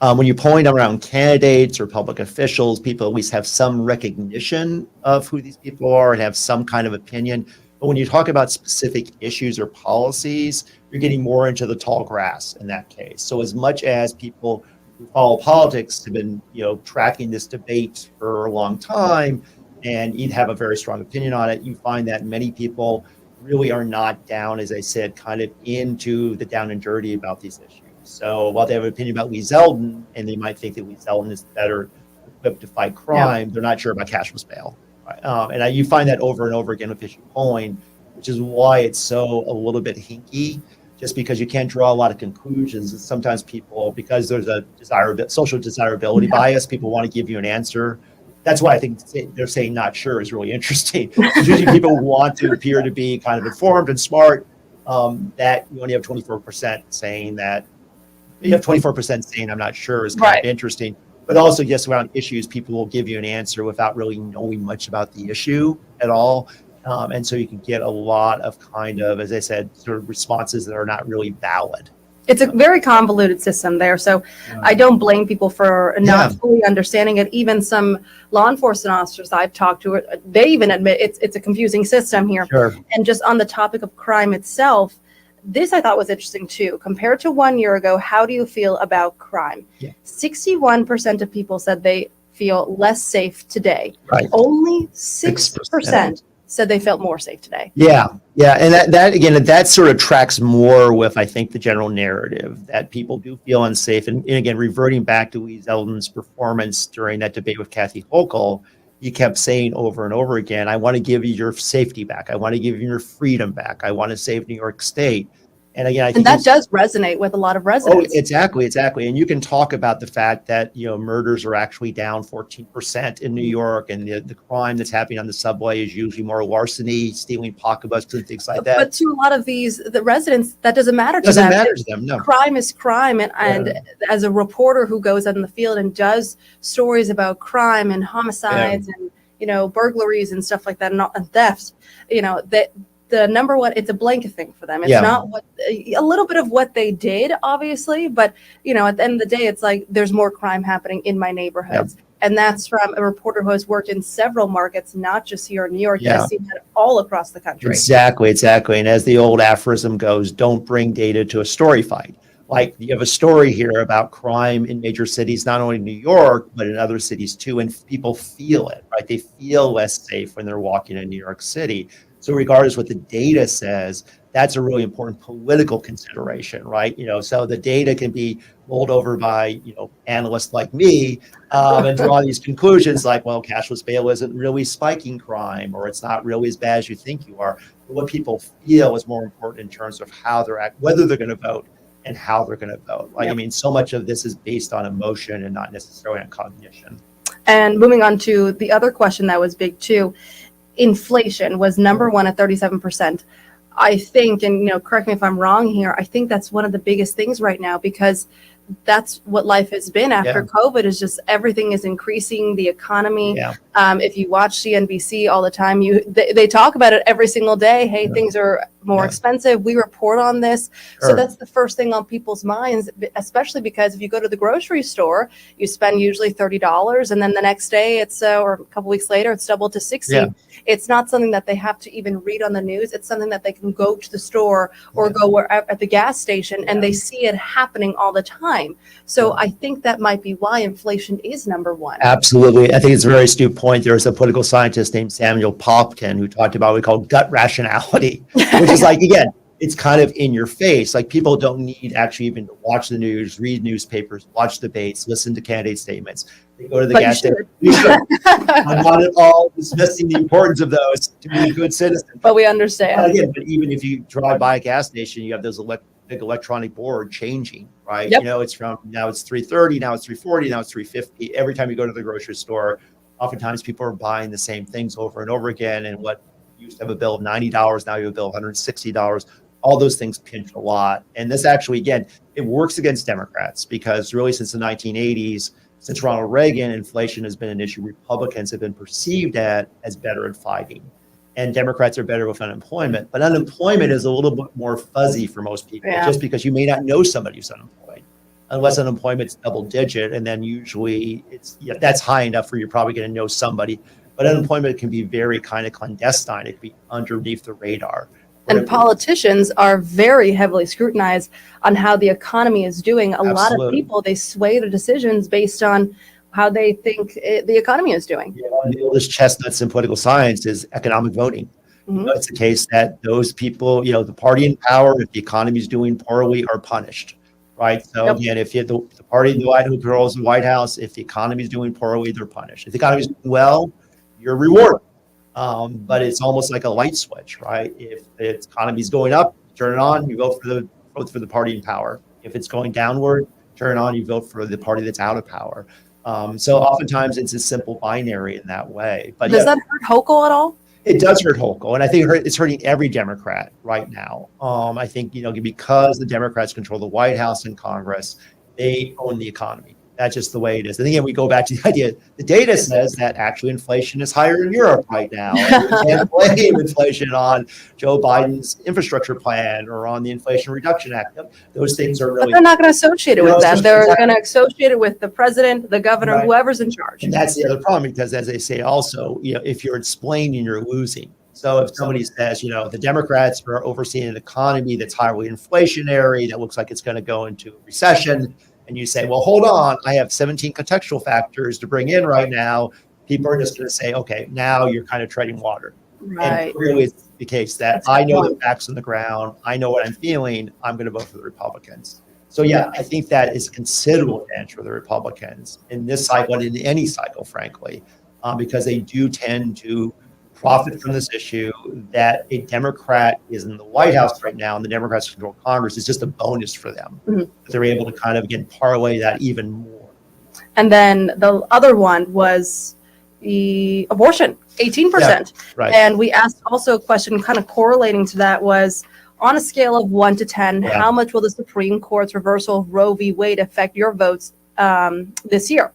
S9: When you're polling around candidates or public officials, people at least have some recognition of who these people are and have some kind of opinion. But when you talk about specific issues or policies, you're getting more into the tall grass in that case. So as much as people who follow politics have been, tracking this debate for a long time, and you'd have a very strong opinion on it, you find that many people really are not down, as I said, kind of into the down and dirty about these issues. So while they have an opinion about Lee Zeldin, and they might think that Lee Zeldin is better equipped to fight crime, they're not sure about cashless bail. And you find that over and over again with issue polling, which is why it's so a little bit hinky, just because you can't draw a lot of conclusions. Sometimes people, because there's a social desirability bias, people want to give you an answer. That's why I think they're saying not sure is really interesting. Because usually people want to appear to be kind of informed and smart, that you only have 24% saying that. You have 24% saying I'm not sure is kind of interesting. But also just around issues, people will give you an answer without really knowing much about the issue at all. And so you can get a lot of kind of, as I said, sort of responses that are not really valid.
S1: It's a very convoluted system there. So I don't blame people for not fully understanding it. Even some law enforcement officers I've talked to, they even admit it's a confusing system here.
S9: Sure.
S1: And just on the topic of crime itself, this I thought was interesting too. Compared to 1 year ago, how do you feel about crime? 61% of people said they feel less safe today. Only 6% said they felt more safe today.
S9: Yeah. And that again, that sort of tracks more with, I think, the general narrative that people do feel unsafe. And again, reverting back to Lee Zeldin's performance during that debate with Kathy Hochul, he kept saying over and over again, I want to give you your safety back. I want to give you your freedom back. I want to save New York State. And again, I think
S1: that does resonate with a lot of residents.
S9: Oh, exactly. And you can talk about the fact that, murders are actually down 14% in New York, and the crime that's happening on the subway is usually more larceny, stealing pocketbooks and things like that.
S1: But to a lot of the residents, that doesn't matter to them.
S9: Doesn't matter to them, no.
S1: Crime is crime. And as a reporter who goes out in the field and does stories about crime and homicides and, burglaries and stuff like that and thefts, that the number one, it's a blanket thing for them. It's not what a little bit of what they did, obviously, but you know, at the end of the day, it's like there's more crime happening in my neighborhoods. And that's from a reporter who has worked in several markets, not just here in New York. Has seen that all across the country.
S9: Exactly. And as the old aphorism goes, don't bring data to a story fight. Like you have a story here about crime in major cities, not only New York, but in other cities too. And people feel it, right? They feel less safe when they're walking in New York City. So regardless what the data says, that's a really important political consideration, right? You know, so the data can be rolled over by, you know, analysts like me and draw these conclusions like, well, cashless bail isn't really spiking crime, or it's not really as bad as you think you are. But what people feel is more important in terms of how they're whether they're going to vote and how they're going to vote. Like, I mean, so much of this is based on emotion and not necessarily on cognition.
S1: And moving on to the other question that was big too, inflation was number one at 37%. I think, and you know, correct me if I'm wrong here, I think that's one of the biggest things right now, because that's what life has been after COVID, is just everything is increasing, the economy. If you watch CNBC all the time, they talk about it every single day. Hey, things are more expensive. We report on this. So that's the first thing on people's minds, especially because if you go to the grocery store, you spend usually $30, and then the next day it's or a couple weeks later it's doubled to $60. It's not something that they have to even read on the news. It's something that they can go to the store or go at the gas station and they see it happening all the time. So I think that might be why inflation is number one.
S9: Absolutely. I think it's a very astute point. There's a political scientist named Samuel Popkin who talked about what we call gut rationality, which is like, again, it's kind of in your face. Like people don't need actually even to watch the news, read newspapers, watch debates, listen to candidate statements. They go to the gas station. I'm not at all dismissing the importance of those to be a good citizen.
S1: But we understand.
S9: But even if you drive by a gas station, you have those big electronic board changing, right? You know, it's from now it's 330, now it's 340, now it's 350. Every time you go to the grocery store, oftentimes people are buying the same things over and over again. And what used to have a bill of $90, now you have a bill of $160. All those things pinch a lot. And this actually, again, it works against Democrats, because really since the 1980s, since Ronald Reagan, inflation has been an issue Republicans have been perceived as better at fighting. And Democrats are better with unemployment. But unemployment is a little bit more fuzzy for most people, just because you may not know somebody who's unemployed, unless unemployment's double digit. And then usually that's high enough where you're probably going to know somebody. But unemployment can be very kind of clandestine. It can be underneath the radar.
S1: And politicians are very heavily scrutinized on how the economy is doing. A lot of people, they sway the decisions based on how they think the economy is doing.
S9: One of the oldest chestnuts in political science is economic voting. It's the case that those people, you know, the party in power, if the economy is doing poorly, are punished, right? So again, if you the party who controls the White House, if the economy is doing poorly, they're punished. If the economy is doing well, you're rewarded. But it's almost like a light switch, right? If the economy is going up, turn it on, you vote for the party in power. If it's going downward, turn it on, you vote for the party that's out of power. So oftentimes it's a simple binary in that way. But
S1: does that hurt Hochul at all?
S9: It does hurt Hochul, and I think it's hurting every Democrat right now. I think, you know, because the Democrats control the White House and Congress, they own the economy. That's just the way it is. And again, we go back to the idea, the data says that actually inflation is higher in Europe right now. And we can't blame inflation on Joe Biden's infrastructure plan or on the Inflation Reduction Act. Those things are really—
S1: But they're not going to associate it with that. They're going to associate it with the president, the governor, whoever's in charge.
S9: And that's the other problem, because as they say also, you know, if you're explaining, you're losing. So if somebody says, you know, the Democrats are overseeing an economy that's highly inflationary, that looks like it's going to go into a recession, and you say, well, hold on, I have 17 contextual factors to bring in right now, people are just going to say, okay, now you're kind of treading water. And really it's the case that I know the facts on the ground, I know what I'm feeling, I'm going to vote for the Republicans. So yeah, I think that is considerable advantage for the Republicans in this cycle and in any cycle, frankly, because they do tend to profit from this issue. That a Democrat is in the White House right now and the Democrats control Congress is just a bonus for them. They're able to kind of, again, parlay that even more.
S1: And then the other one was the abortion, 18%. And we asked also a question kind of correlating to that was, on a scale of 1 to 10, how much will the Supreme Court's reversal of Roe v. Wade affect your votes this year.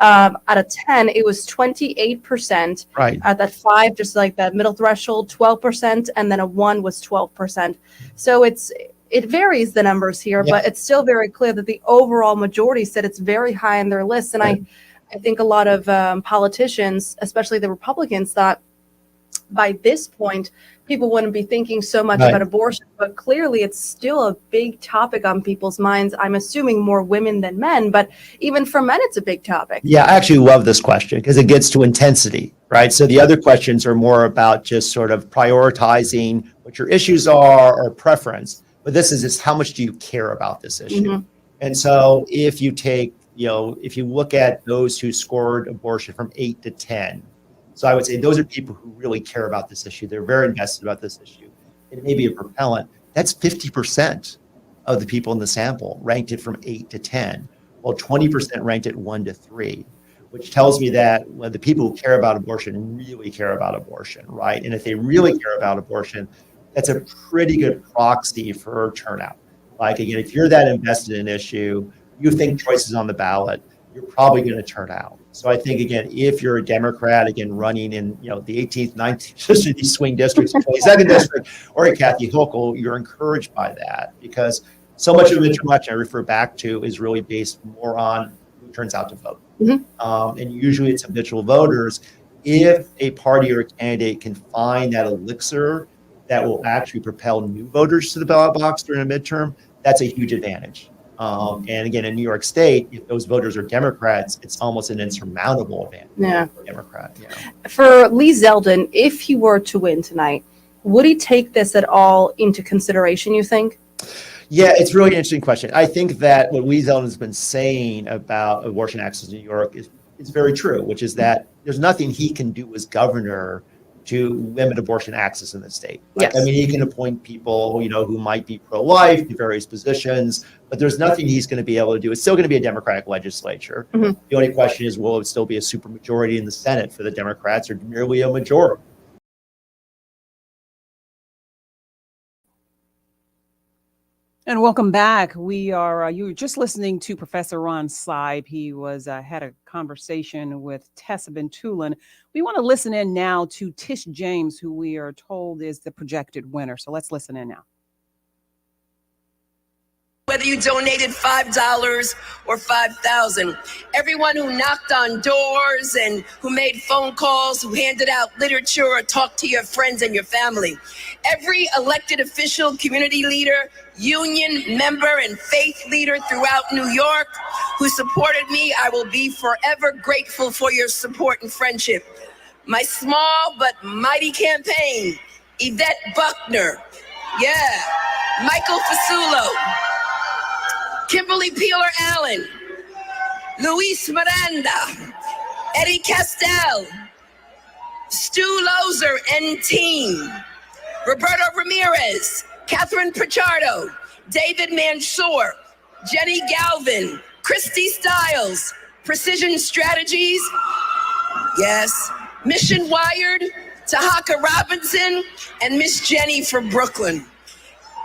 S1: Out of 10, it was 28%.
S9: Right.
S1: At that 5, just like that middle threshold, 12%, and then a 1 was 12%. So it varies the numbers here,
S9: Yeah.
S1: but it's still very clear that the overall majority said it's very high on their list. And I think a lot of politicians, especially the Republicans, thought by this point people wouldn't be thinking so much
S9: Right.
S1: about abortion, but clearly it's still a big topic on people's minds. I'm assuming more women than men, but even for men, it's a big topic.
S9: Yeah, I actually love this question because it gets to intensity, right? So the other questions are more about just sort of prioritizing what your issues are or preference. But this is just how much do you care about this issue?
S1: Mhm.
S9: And so if you take, if you look at those who scored abortion from 8 to 10, so I would say those are people who really care about this issue. They're very invested about this issue. It may be a propellant. That's 50% of the people in the sample ranked it from 8 to 10, while 20% ranked it 1 to 3, which tells me that the people who care about abortion really care about abortion, right? And if they really care about abortion, that's a pretty good proxy for turnout. Like, again, if you're that invested in an issue, you think choices on the ballot, you're probably going to turn out. So I think, again, if you're a Democrat, again, running in, the 18th, 19th, just these swing districts, 22nd district, or a Kathy Hochul, you're encouraged by that because so much of the election I refer back to is really based more on who turns out to vote.
S1: Mm-hmm.
S9: And usually it's habitual voters. If a party or a candidate can find that elixir that will actually propel new voters to the ballot box during a midterm, that's a huge advantage. And again, in New York State, if those voters are Democrats, it's almost an insurmountable advantage for a Democrat.
S1: For Lee Zeldin, if he were to win tonight, would he take this at all into consideration, you think?
S9: Yeah, it's really an interesting question. I think that what Lee Zeldin has been saying about abortion access in New York is very true, which is that there's nothing he can do as governor to limit abortion access in the state. Like,
S1: Yes.
S9: I mean, he can appoint people, who might be pro-life to various positions, but there's nothing he's going to be able to do. It's still going to be a Democratic legislature.
S1: Mhm.
S9: The only question is, will it still be a supermajority in the Senate for the Democrats or merely a majority?
S17: And welcome back. We are, you were just listening to Professor Ron Seib. He was had a conversation with Tessa Bentulan. We want to listen in now to Tish James, who we are told is the projected winner. So let's listen in now.
S11: Whether you donated $5 or $5,000, everyone who knocked on doors and who made phone calls, who handed out literature or talked to your friends and your family, every elected official, community leader, union member, and faith leader throughout New York who supported me, I will be forever grateful for your support and friendship. My small but mighty campaign, Yvette Buckner, Michael Fasulo, Kimberly Peeler Allen, Luis Miranda, Eddie Castell, Stu Lozer and team, Roberto Ramirez, Catherine Pichardo, David Mansour, Jenny Galvin, Christy Stiles, Precision Strategies, Mission Wired, Tahaka Robinson, and Miss Jenny from Brooklyn.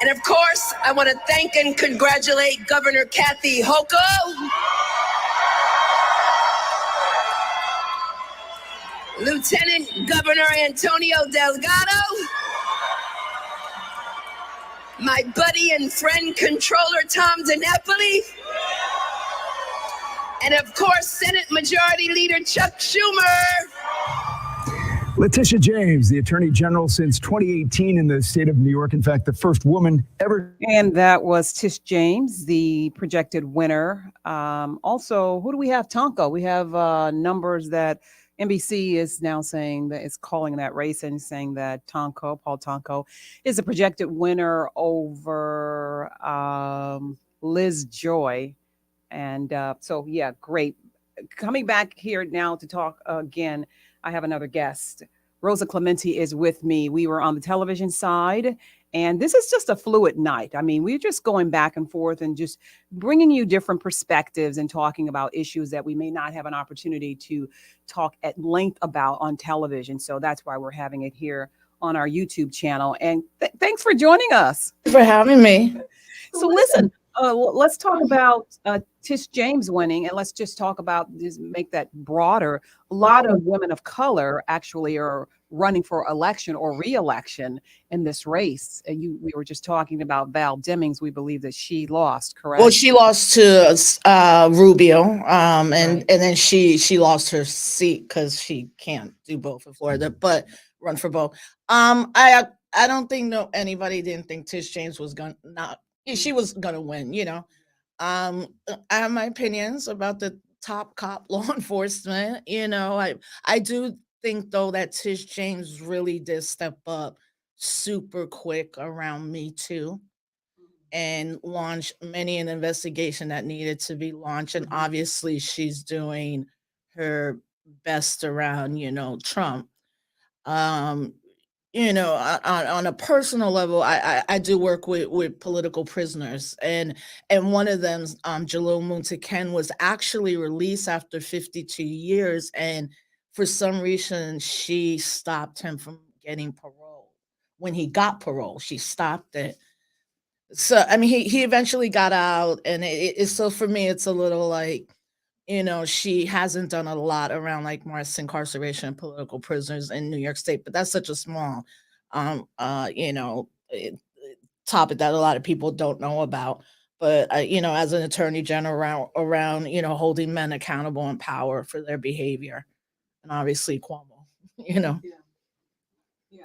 S11: And of course, I want to thank and congratulate Governor Kathy Hochul, Lieutenant Governor Antonio Delgado, my buddy and friend Controller Tom DiNapoli, and of course, Senate Majority Leader Chuck Schumer.
S3: Letitia James, the Attorney General since 2018 in the state of New York. In fact, the first woman ever.
S17: And that was Tish James, the projected winner. Also, who do we have? Tonko. We have numbers that NBC is now saying that it's calling that race and saying that Paul Tonko, is a projected winner over Liz Joy. And so, great. Coming back here now to talk again, I have another guest. Rosa Clemente is with me. We were on the television side, and this is just a fluid night. I mean, we're just going back and forth and just bringing you different perspectives and talking about issues that we may not have an opportunity to talk at length about on television. So that's why we're having it here on our YouTube channel. And thanks for joining us.
S12: For having me.
S17: So listen, Let's talk about Tish James winning, and let's just talk about just make that broader. A lot of women of color actually are running for election or re-election in this race. And we were just talking about Val Demings. We believe that she lost, correct?
S12: Well, she lost to Rubio, and then she lost her seat because she can't do both in Florida, but run for both. I don't think anybody didn't think Tish James was gonna not. She was gonna win. I have my opinions about the top cop law enforcement. I do think though that Tish James really did step up super quick around Me Too and launch many an investigation that needed to be launched. And obviously she's doing her best around, Trump. Um, on a personal level, I do work with political prisoners, and one of them, Jalil Muntaquen, was actually released after 52 years, and for some reason she stopped him from getting parole. When he got parole, she stopped it. So I mean, he eventually got out, and so for me, it's a little like, she hasn't done a lot around like mass incarceration and political prisoners in New York State, but that's such a small, topic that a lot of people don't know about. But as an attorney general around, holding men accountable in power for their behavior, and obviously Cuomo, you know.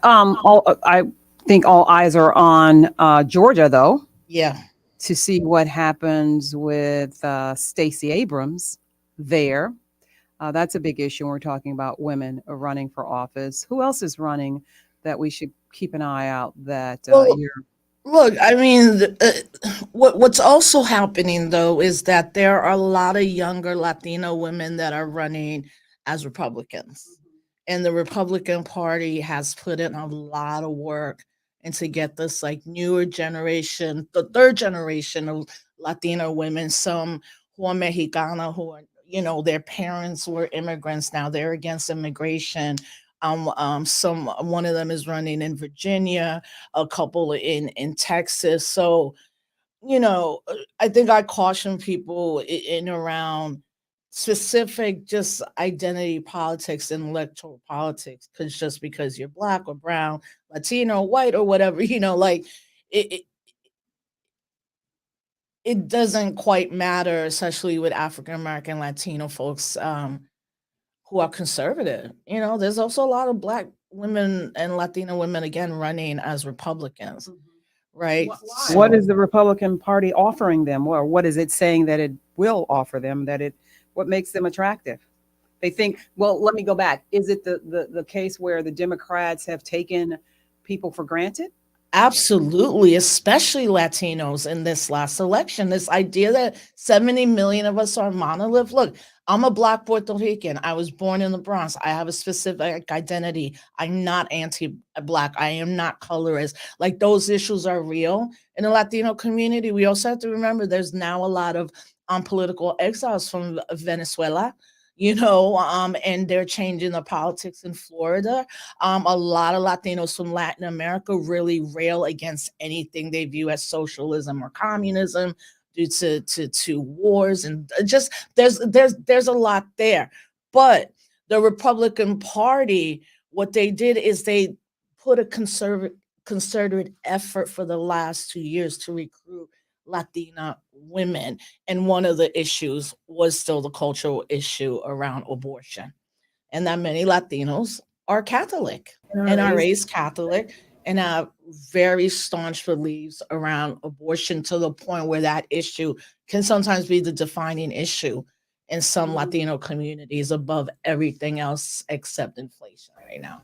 S17: I think all eyes are on Georgia, though.
S12: Yeah.
S17: To see what happens with Stacey Abrams there. That's a big issue when we're talking about women running for office. Who else is running that we should keep an eye out that you're...
S12: Look, I mean, what's also happening, though, is that there are a lot of younger Latino women that are running as Republicans. And the Republican Party has put in a lot of work into get this like newer generation, the third generation of Latino women, some who are Mexicana, who are, their parents were immigrants. Now they're against immigration. One of them is running in Virginia, a couple in Texas. So, I think I caution people in around specific just identity politics and electoral politics, because you're black or brown, Latino, white, or whatever, like it doesn't quite matter, especially with African American Latino folks who are conservative. There's also a lot of black women and Latino women again running as Republicans, right?
S17: What is the Republican Party offering them, or what is it saying that it will offer them, what makes them attractive? They think, well, let me go back. Is it the case where the Democrats have taken people for granted?
S12: Absolutely, especially Latinos in this last election. This idea that 70 million of us are monolith. Look, I'm a Black Puerto Rican. I was born in the Bronx. I have a specific identity. I'm not anti-Black. I am not colorist. Like, those issues are real in the Latino community. We also have to remember there's now a lot of political exiles from Venezuela, and they're changing the politics in Florida. A lot of Latinos from Latin America really rail against anything they view as socialism or communism due to wars, and just there's a lot there. But the Republican Party, what they did is they put a concerted effort for the last 2 years to recruit Latina women. And one of the issues was still the cultural issue around abortion, and that many Latinos are Catholic and are raised Catholic and have very staunch beliefs around abortion, to the point where that issue can sometimes be the defining issue in some Latino communities above everything else except inflation right now.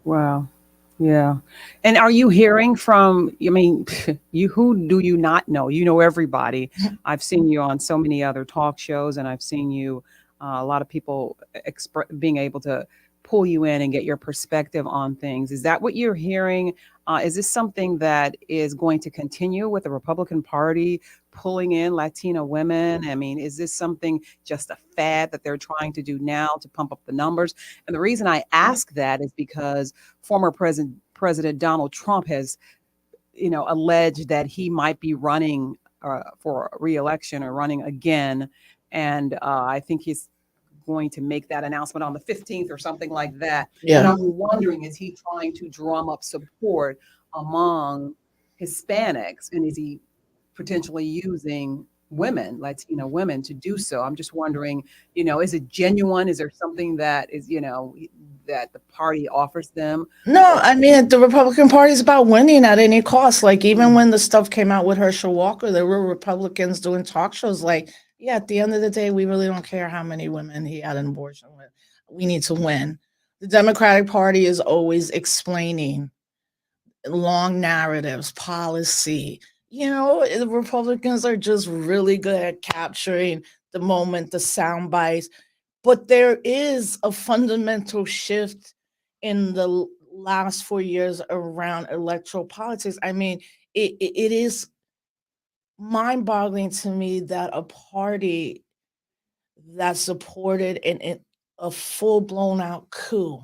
S17: Wow. Yeah. And are you hearing from, who do you not know? You know everybody. I've seen you on so many other talk shows, and I've seen you, a lot of people being able to pull you in and get your perspective on things. Is that what you're hearing? Is this something that is going to continue with the Republican Party pulling in Latino women? I mean, is this something just a fad that they're trying to do now to pump up the numbers? And the reason I ask that is because former President Donald Trump has, alleged that he might be running for re-election or running again, and I think he's going to make that announcement on the 15th or something like that.
S12: Yeah.
S17: And I'm wondering, is he trying to drum up support among Hispanics, and is he potentially using women, Latino women, to do so? I'm just wondering, is it genuine? Is there something that is, that the party offers them?
S12: No, I mean, the Republican Party is about winning at any cost. Like, even when the stuff came out with Herschel Walker, there were Republicans doing talk shows like, yeah, at the end of the day, we really don't care how many women he had an abortion with. We need to win. The Democratic Party is always explaining long narratives, policy. The Republicans are just really good at capturing the moment, the sound bites. But there is a fundamental shift in the last 4 years around electoral politics. I mean, it is mind-boggling to me that a party that supported a full-blown out coup,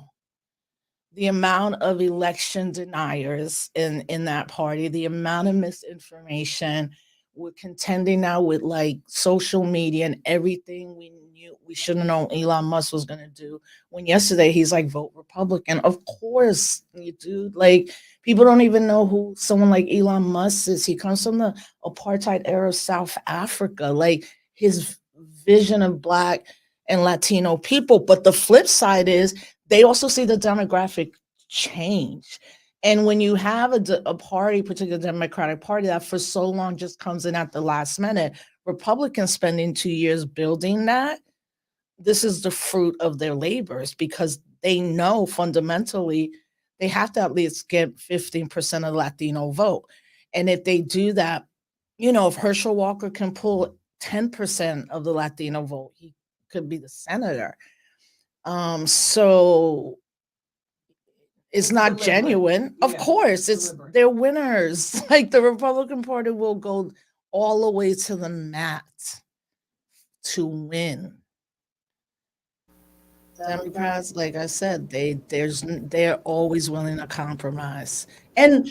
S12: the amount of election deniers in that party, the amount of misinformation, we're contending now with like social media and everything we knew we should have known Elon Musk was going to do. When yesterday he's like, vote Republican. Of course, you do. Like, people don't even know who someone like Elon Musk is. He comes from the apartheid era of South Africa. Like, his vision of Black and Latino people. But the flip side is they also see the demographic change. And when you have a party, particularly the Democratic Party, that for so long just comes in at the last minute, Republicans spending 2 years building that, this is the fruit of their labors, because they know fundamentally they have to at least get 15% of the Latino vote. And if they do that, if Herschel Walker can pull 10% of the Latino vote, he could be the senator. So it's not genuine. Of course, they're winners. Like, the Republican Party will go all the way to the mat to win. Democrats, like I said, they're always willing to compromise. And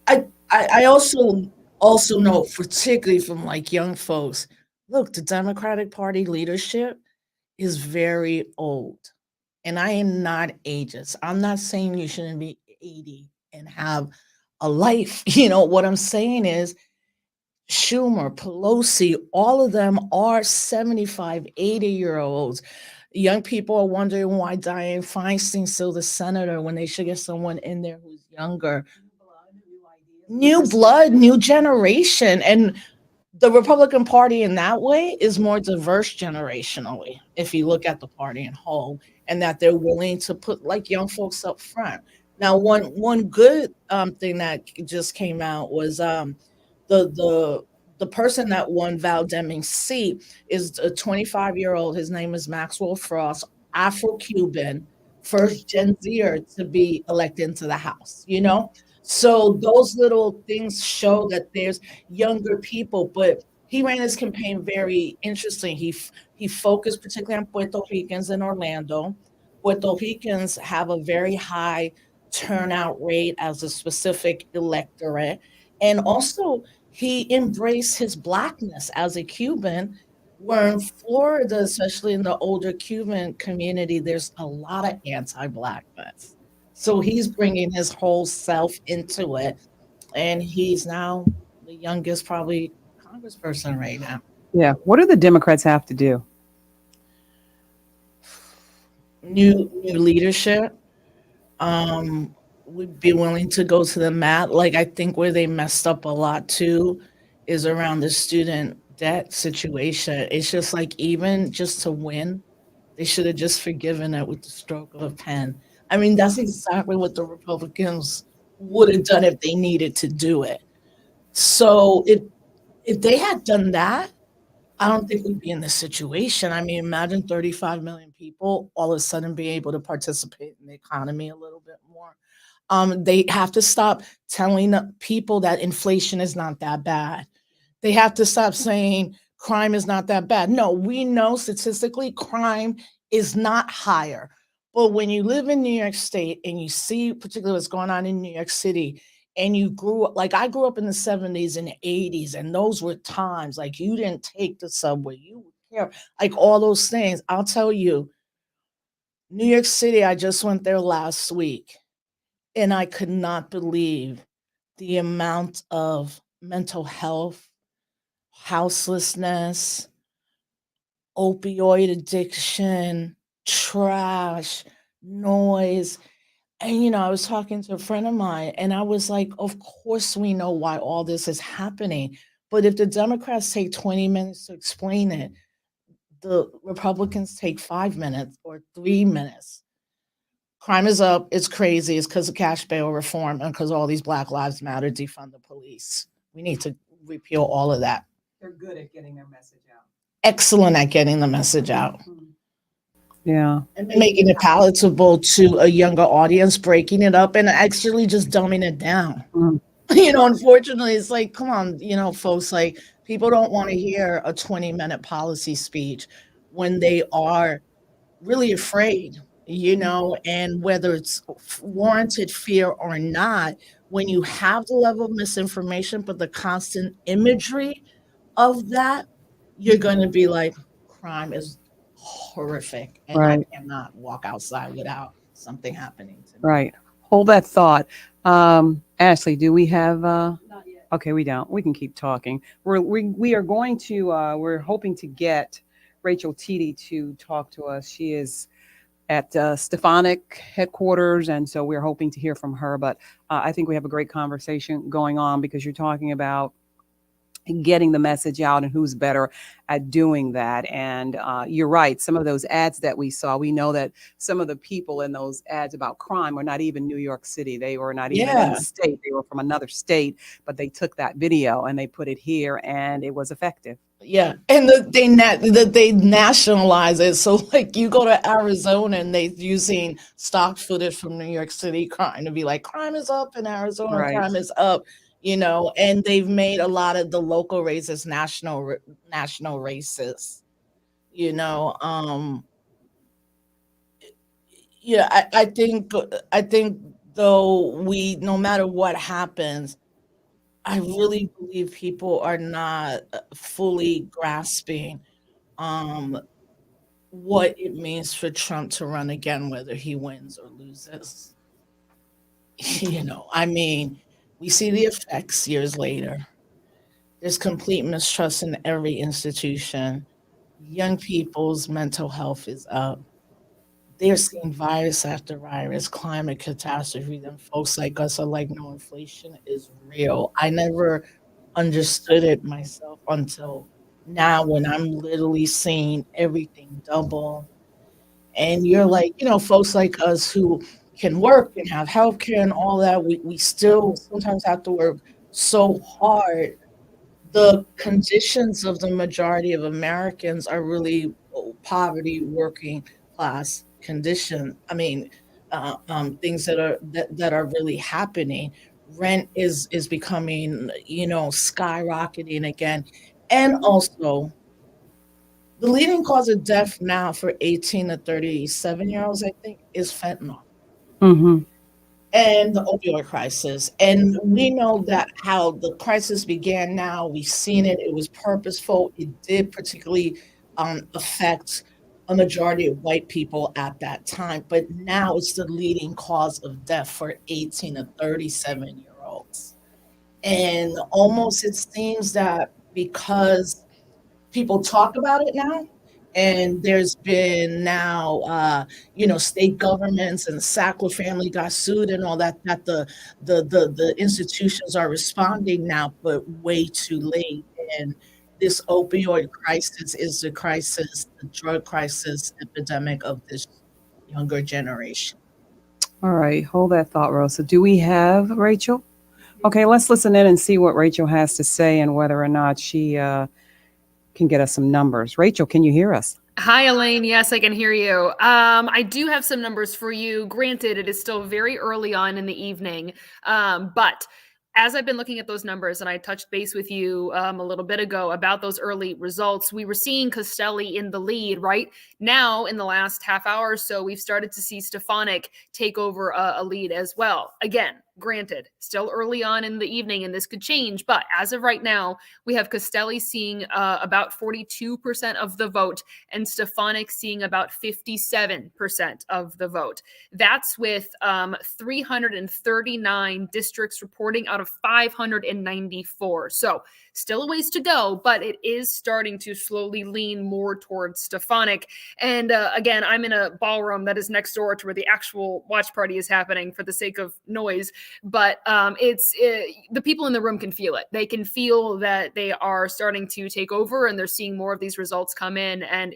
S12: I also know, particularly from like young folks, look, the Democratic Party leadership is very old. And I am not ageist. I'm not saying you shouldn't be 80 and have a life. What I'm saying is Schumer, Pelosi, all of them are 75, 80-year-olds. Young people are wondering why Dianne Feinstein's still the senator when they should get someone in there who's younger. New blood, new generation. And the Republican Party in that way is more diverse generationally, if you look at the party in whole, and that they're willing to put like young folks up front. Now, one good thing that just came out was the person that won Val Deming's seat is a 25-year-old. His name is Maxwell Frost, Afro-Cuban, first Gen Zer to be elected into the House, So those little things show that there's younger people, but he ran his campaign very interesting. He focused particularly on Puerto Ricans in Orlando. Puerto Ricans have a very high turnout rate as a specific electorate. And also, he embraced his Blackness as a Cuban, where in Florida, especially in the older Cuban community, there's a lot of anti-Blackness. So he's bringing his whole self into it, and he's now the youngest probably congressperson right now.
S17: Yeah. What do the Democrats have to do?
S12: New leadership. Would be willing to go to the mat. Like, I think where they messed up a lot too is around the student debt situation. It's just like, even just to win, they should have just forgiven it with the stroke of a pen. I mean, that's exactly what the Republicans would have done if they needed to do it. So if they had done that, I don't think we'd be in this situation. I mean, imagine 35 million people all of a sudden being able to participate in the economy a little bit more. They have to stop telling people that inflation is not that bad. They have to stop saying crime is not that bad. No, we know statistically crime is not higher. But when you live in New York State and you see particularly what's going on in New York City, and you grew up, like I grew up in the 70s and 80s, and those were times like you didn't take the subway, you care, like all those things. I'll tell you, New York City, I just went there last week, and I could not believe the amount of mental health, houselessness, opioid addiction, trash, noise. And, I was talking to a friend of mine, and I was like, of course we know why all this is happening. But if the Democrats take 20 minutes to explain it, the Republicans take 5 minutes or 3 minutes. Crime is up. It's crazy. It's because of cash bail reform and because all these Black Lives Matter defund the police. We need to repeal all of that.
S17: They're good at getting their message out.
S12: Excellent at getting the message out.
S17: Yeah.
S12: And making it palatable to a younger audience, breaking it up and actually just dumbing it down. Unfortunately, it's like, come on, folks, like people don't want to hear a 20-minute policy speech when they are really afraid, and whether it's warranted fear or not, when you have the level of misinformation, but the constant imagery of that, you're going to be like, crime is horrific, and
S17: Right.
S12: I cannot walk outside without something happening to me.
S17: Right. Hold that thought. Ashley, do we have okay, we don't. We can keep talking. We are going to we're hoping to get Rachel Tiede to talk to us. She is at Stefanik headquarters, and so we're hoping to hear from her. But I think we have a great conversation going on because you're talking about getting the message out and who's better at doing that. And you're right. Some of those ads that we saw, we know that some of the people in those ads about crime were not even New York City. They were not even in the state. They were from another state, but they took that video and they put it here and it was effective.
S12: Yeah, and they nationalize it. So like you go to Arizona and they using stock footage from New York City crime to be like, crime is up in Arizona,
S17: Right.
S12: crime is up, and they've made a lot of the local races national races, yeah, I think though no matter what happens, I really believe people are not fully grasping what it means for Trump to run again, whether he wins or loses. I mean, we see the effects years later. There's complete mistrust in every institution. Young people's mental health is up. They're seeing virus after virus, climate catastrophe. Then folks like us are like, no, inflation is real. I never understood it myself until now when I'm literally seeing everything double. And you're like, folks like us who can work and have healthcare and all that, we still sometimes have to work so hard. The conditions of the majority of Americans are really poverty, working class condition. I mean, things that are really happening. Rent is becoming, skyrocketing again, and also the leading cause of death now for 18 to 37-year-olds, I think, is fentanyl.
S17: Mm-hmm.
S12: And the opioid crisis. And we know that how the crisis began now. We've seen it. It was purposeful. It did particularly affect a majority of white people at that time. But now it's the leading cause of death for 18 to 37-year-olds. And almost it seems that because people talk about it now, and there's been now, state governments and the Sackler family got sued and all that, that the institutions are responding now, but way too late. And this opioid crisis is the crisis, the drug crisis epidemic of this younger generation.
S17: All right. Hold that thought, Rosa. Do we have Rachel? Okay, let's listen in and see what Rachel has to say and whether or not she can get us some numbers. Rachel, can you hear us?
S13: Hi, Elaine. Yes, I can hear you. I do have some numbers for you. Granted, it is still very early on in the evening, but as I've been looking at those numbers, and I touched base with you a little bit ago about those early results, we were seeing Castelli in the lead. Right now, in the last half hour or so, we've started to see Stefanik take over a lead as well. Again,
S21: Granted, still early on in the evening and this could change, but as of right now, we have Castelli seeing about 42% of the vote and Stefanik seeing about 57% of the vote. That's with 339 districts reporting out of 594. So still a ways to go, but it is starting to slowly lean more towards Stefanik. And again, I'm in a ballroom that is next door to where the actual watch party is happening for the sake of noise. But the people in the room can feel it. They can feel that they are starting to take over, and they're seeing more of these results come in. And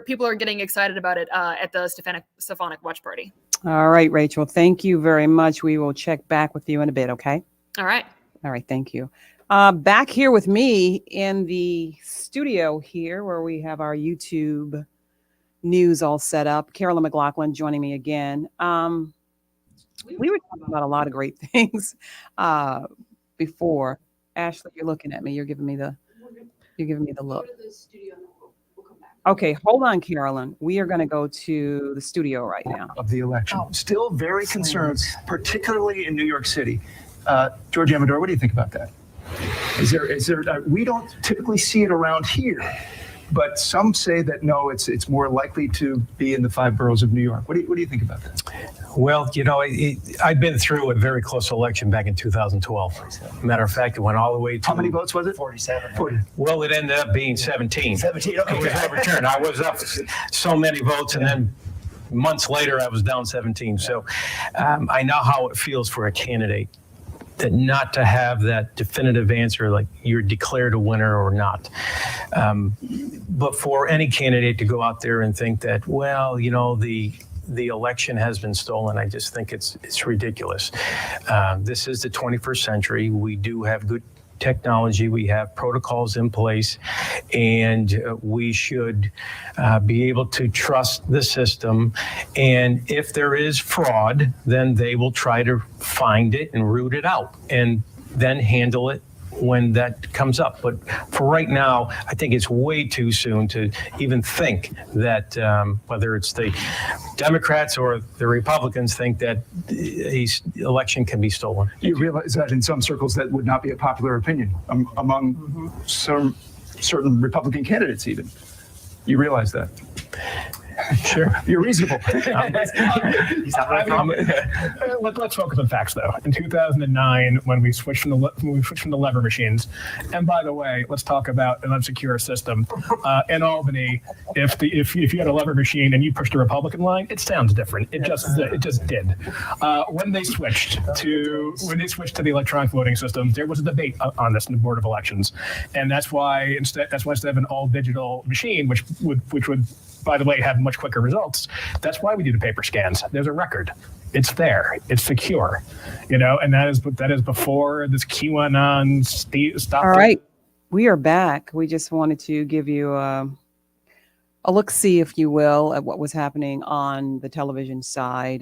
S21: people are getting excited about it at the Stefanik watch party.
S17: All right, Rachel. Thank you very much. We will check back with you in a bit. Okay.
S21: All right.
S17: All right. Thank you. Back here with me in the studio here where we have our YouTube news all set up. Carolyn McLaughlin joining me again. We were talking about a lot of great things before. Ashley, you're looking at me. You're giving me the look. Okay, hold on, Carolyn. We are going to go to the studio right now.
S3: Of the election. Still very concerned, particularly in New York City. George Amador, what do you think about that? Is there? We don't typically see it around here, but some say that no, it's more likely to be in the 5 boroughs of New York. What do you think about that?
S6: Well, I've been through a very close election back in 2012. Matter of fact, it went all the way to...
S3: How many votes was it?
S6: 47. 40. Well, it ended up being 17.
S3: 17, okay.
S6: It was overturned. I was up so many votes, and then months later, I was down 17. So I know how it feels for a candidate that not to have that definitive answer, like you're declared a winner or not. But for any candidate to go out there and think that, well, the election has been stolen, I just think it's ridiculous. This is the 21st century. We do have good technology. We have protocols in place, and we should be able to trust the system. And if there is fraud, then they will try to find it and root it out and then handle it when that comes up. But for right now, I think it's way too soon to even think that whether it's the Democrats or the Republicans think that the election can be stolen.
S3: You realize that in some circles that would not be a popular opinion among some certain Republican candidates even. You realize that?
S6: Sure.
S3: You're reasonable.
S5: Let's focus on facts, though. In 2009, when we switched from the lever machines, and by the way, let's talk about an unsecure system. In Albany, if you had a lever machine and you pushed the Republican line, it sounds different. It just did. When they switched to the electronic voting systems, there was a debate on this in the Board of Elections, and that's why instead of an all digital machine, which would, by the way, have much quicker results. That's why we do the paper scans. There's a record. It's there. It's secure, and that is before this QAnon stuff.
S17: All right, we are back. We just wanted to give you a look-see, if you will, at what was happening on the television side.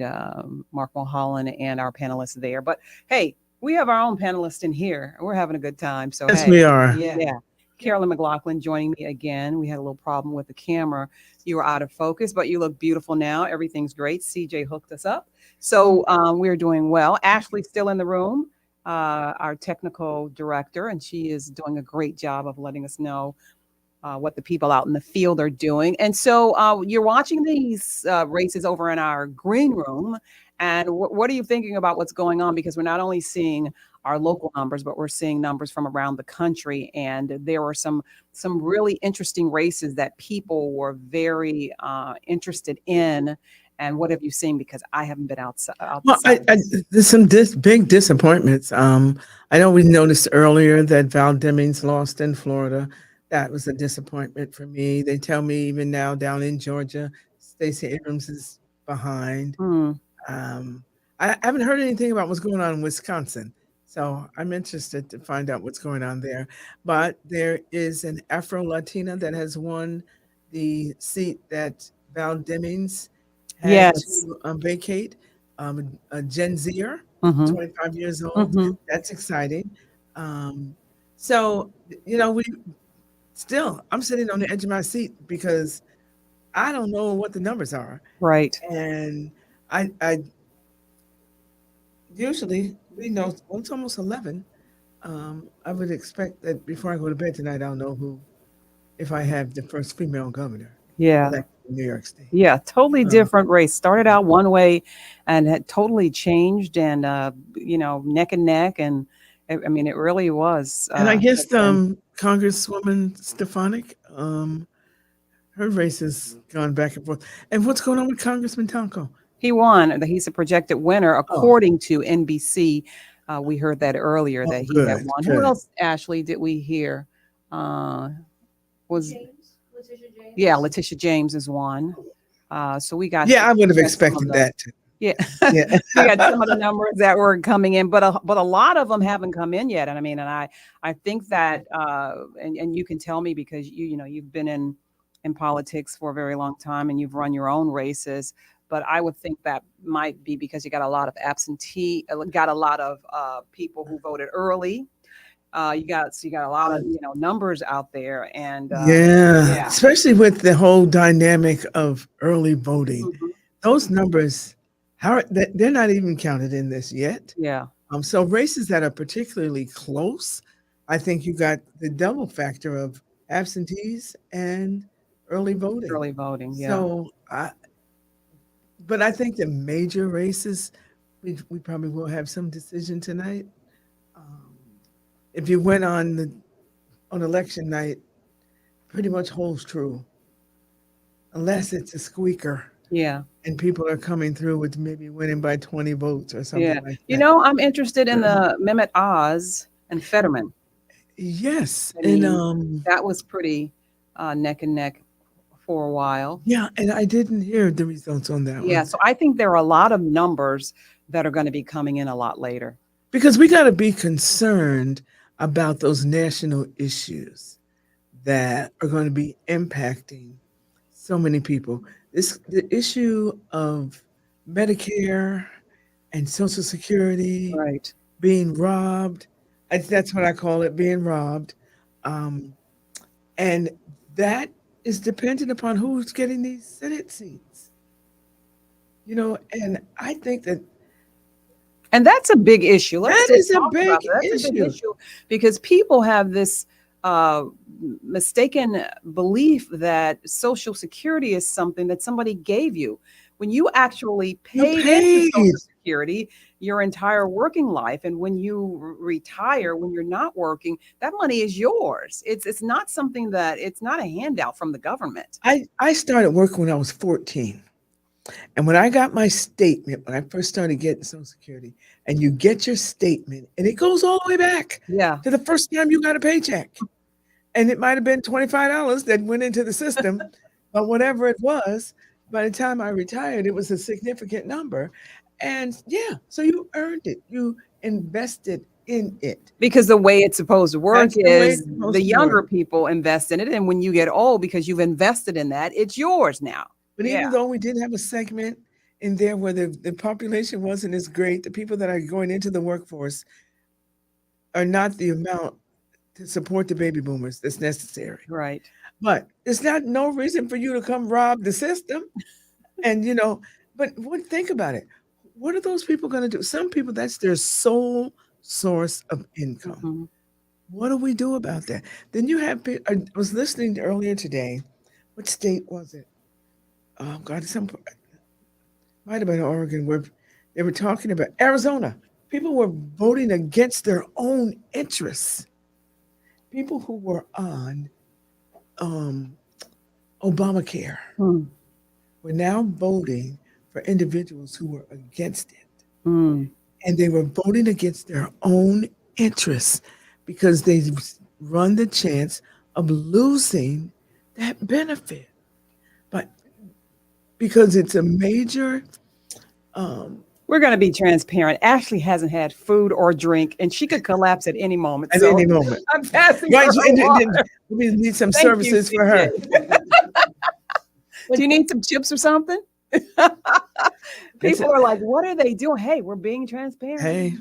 S17: Mark Mulholland and our panelists there. But hey, we have our own panelists in here. We're having a good time. So
S18: Yes,
S17: hey,
S18: we are.
S17: Yeah. Carolyn McLaughlin joining me again. We had a little problem with the camera. You were out of focus, but you look beautiful now. Everything's great. CJ hooked us up. So we're doing well. Ashley's still in the room, our technical director, and she is doing a great job of letting us know what the people out in the field are doing. And so you're watching these races over in our green room. And what are you thinking about what's going on? Because we're not only seeing our local numbers, but we're seeing numbers from around the country. And there were some really interesting races that people were very interested in. And what have you seen? Because I haven't been outside.
S18: Well, there's some big disappointments. I know we noticed earlier that Val Demings lost in Florida. That was a disappointment for me. They tell me even now down in Georgia, Stacey Abrams is behind. I haven't heard anything about what's going on in Wisconsin. So I'm interested to find out what's going on there. But there is an Afro-Latina that has won the seat that Val Demings had to vacate, a Gen Zer, 25 years old. That's exciting. So, I'm sitting on the edge of my seat because I don't know what the numbers are.
S17: Right.
S18: And Usually, we know, well, it's almost 11. I would expect that before I go to bed tonight, I'll know if I have the first female governor
S17: Yeah.
S18: elected in New York State.
S17: Yeah, totally
S18: Um,
S17: different race. Started out one way and had totally changed and neck and neck and I mean it really was
S18: and I guess
S17: has been-
S18: Congresswoman Stefanik, her race has gone back and forth. And what's going on with Congressman Tonko?
S17: he won. He's a projected winner according to NBC. We heard that earlier that he had
S18: good,
S17: won.
S18: good.
S17: Who else, Ashley, did we hear? Was
S1: Letitia James.
S17: Yeah, Letitia James is one. So we got
S18: Yeah, I would have
S17: we got some of
S18: expected
S17: the-
S18: that too.
S17: Yeah,
S18: Yeah.
S17: we got some of the numbers that were coming in, but a lot of them haven't come in yet. And I mean, and I think that and you can tell me because you've been in politics for a very long time and you've run your own races. But I would think that might be because you got a lot of got a lot of people who voted early. You got a lot of numbers out there, and
S18: Yeah, especially with the whole dynamic of early voting.
S17: Mhm.
S18: Those numbers, they're not even counted in this yet.
S17: Yeah.
S18: So races that are particularly close, I think you got the double factor of absentees and early voting.
S17: Early voting, yeah.
S18: So, but I think the major races, we probably will have some decision tonight. If you went on election night, pretty much holds true, unless it's a squeaker.
S17: Yeah.
S18: And people are coming through with maybe winning by 20 votes or something
S17: Yeah.
S18: like that.
S17: I'm interested in the Mehmet Oz and Fetterman.
S18: Yes.
S17: I mean, that was pretty neck and neck for a while.
S18: Yeah, and I didn't hear the results on that
S17: Yeah,
S18: one.
S17: so I think there are a lot of numbers that are going to be coming in a lot later.
S18: Because we got to be concerned about those national issues that are going to be impacting so many people. The issue of Medicare and Social Security being robbed. That's what I call it, being robbed. And that is dependent upon who's getting these Senate seats. And I think that
S17: And that's a big issue.
S18: That
S17: just
S18: is a
S17: talk
S18: big
S17: about that. That's a big
S18: issue.
S17: issue because people have this mistaken belief that Social Security is something that somebody gave you. When you actually paid into Social Security your entire working life, and when you retire, when you're not working, that money is yours. It's not something it's not a handout from the government.
S18: I started working when I was 14. And when I got my statement, when I first started getting Social Security, and you get your statement, and it goes all the way back to the first time you got a paycheck. And it might have been $25 that went into the system, but whatever it was, by the time I retired, it was a significant number. And so you earned it. You invested in it.
S17: Because the way it's supposed to work
S18: That's the way
S17: is
S18: it's supposed
S17: the
S18: to
S17: younger
S18: work.
S17: people invest in it. And when you get old, because you've invested in that, it's yours now.
S18: But even though we did have a segment in there where the population wasn't as great, the people that are going into the workforce are not the amount to support the baby boomers that's necessary.
S17: Right.
S18: But it's no reason for you to come rob the system. And, but think about it. What are those people going to do? Some people, that's their sole source of income.
S17: Mm-hmm.
S18: What do we do about that? Then you have, I was listening earlier today. What state was it? Oh God, might have been Oregon, where they were talking about Arizona. People were voting against their own interests. People who were on Obamacare were now voting for individuals who were against it. And they were voting against their own interests because they run the chance of losing that benefit. But because it's a major
S17: we're going to be transparent. Ashley hasn't had food or drink, and she could collapse at any moment.
S18: At any moment.
S17: I'm passing
S18: Right,
S17: her
S18: and
S17: water.
S18: we need some
S17: Thank you,
S18: services for her.
S17: CJ. Do you need some chips or something? People are like, what are they doing? Hey, we're being transparent.
S18: Hey,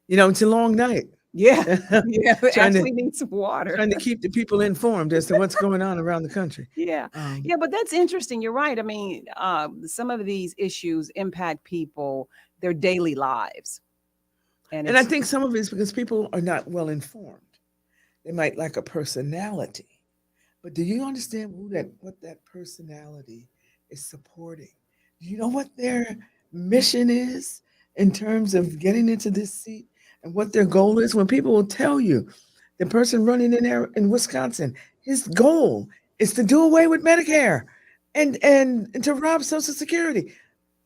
S18: it's a long night.
S17: Yeah. Yeah.
S18: Trying to-
S17: Ashley needs some water.
S18: Trying to keep the people informed as to what's going on around the country.
S17: Yeah. Yeah, but that's interesting. You're right. I mean, some of these issues impact people their daily lives.
S18: And I think some of it is because people are not well informed. They might lack a personality. But do you understand what that personality is supporting? Do you know what their mission is in terms of getting into this seat and what their goal is? When people will tell you, the person running in there in Wisconsin, his goal is to do away with Medicare and to rob Social Security.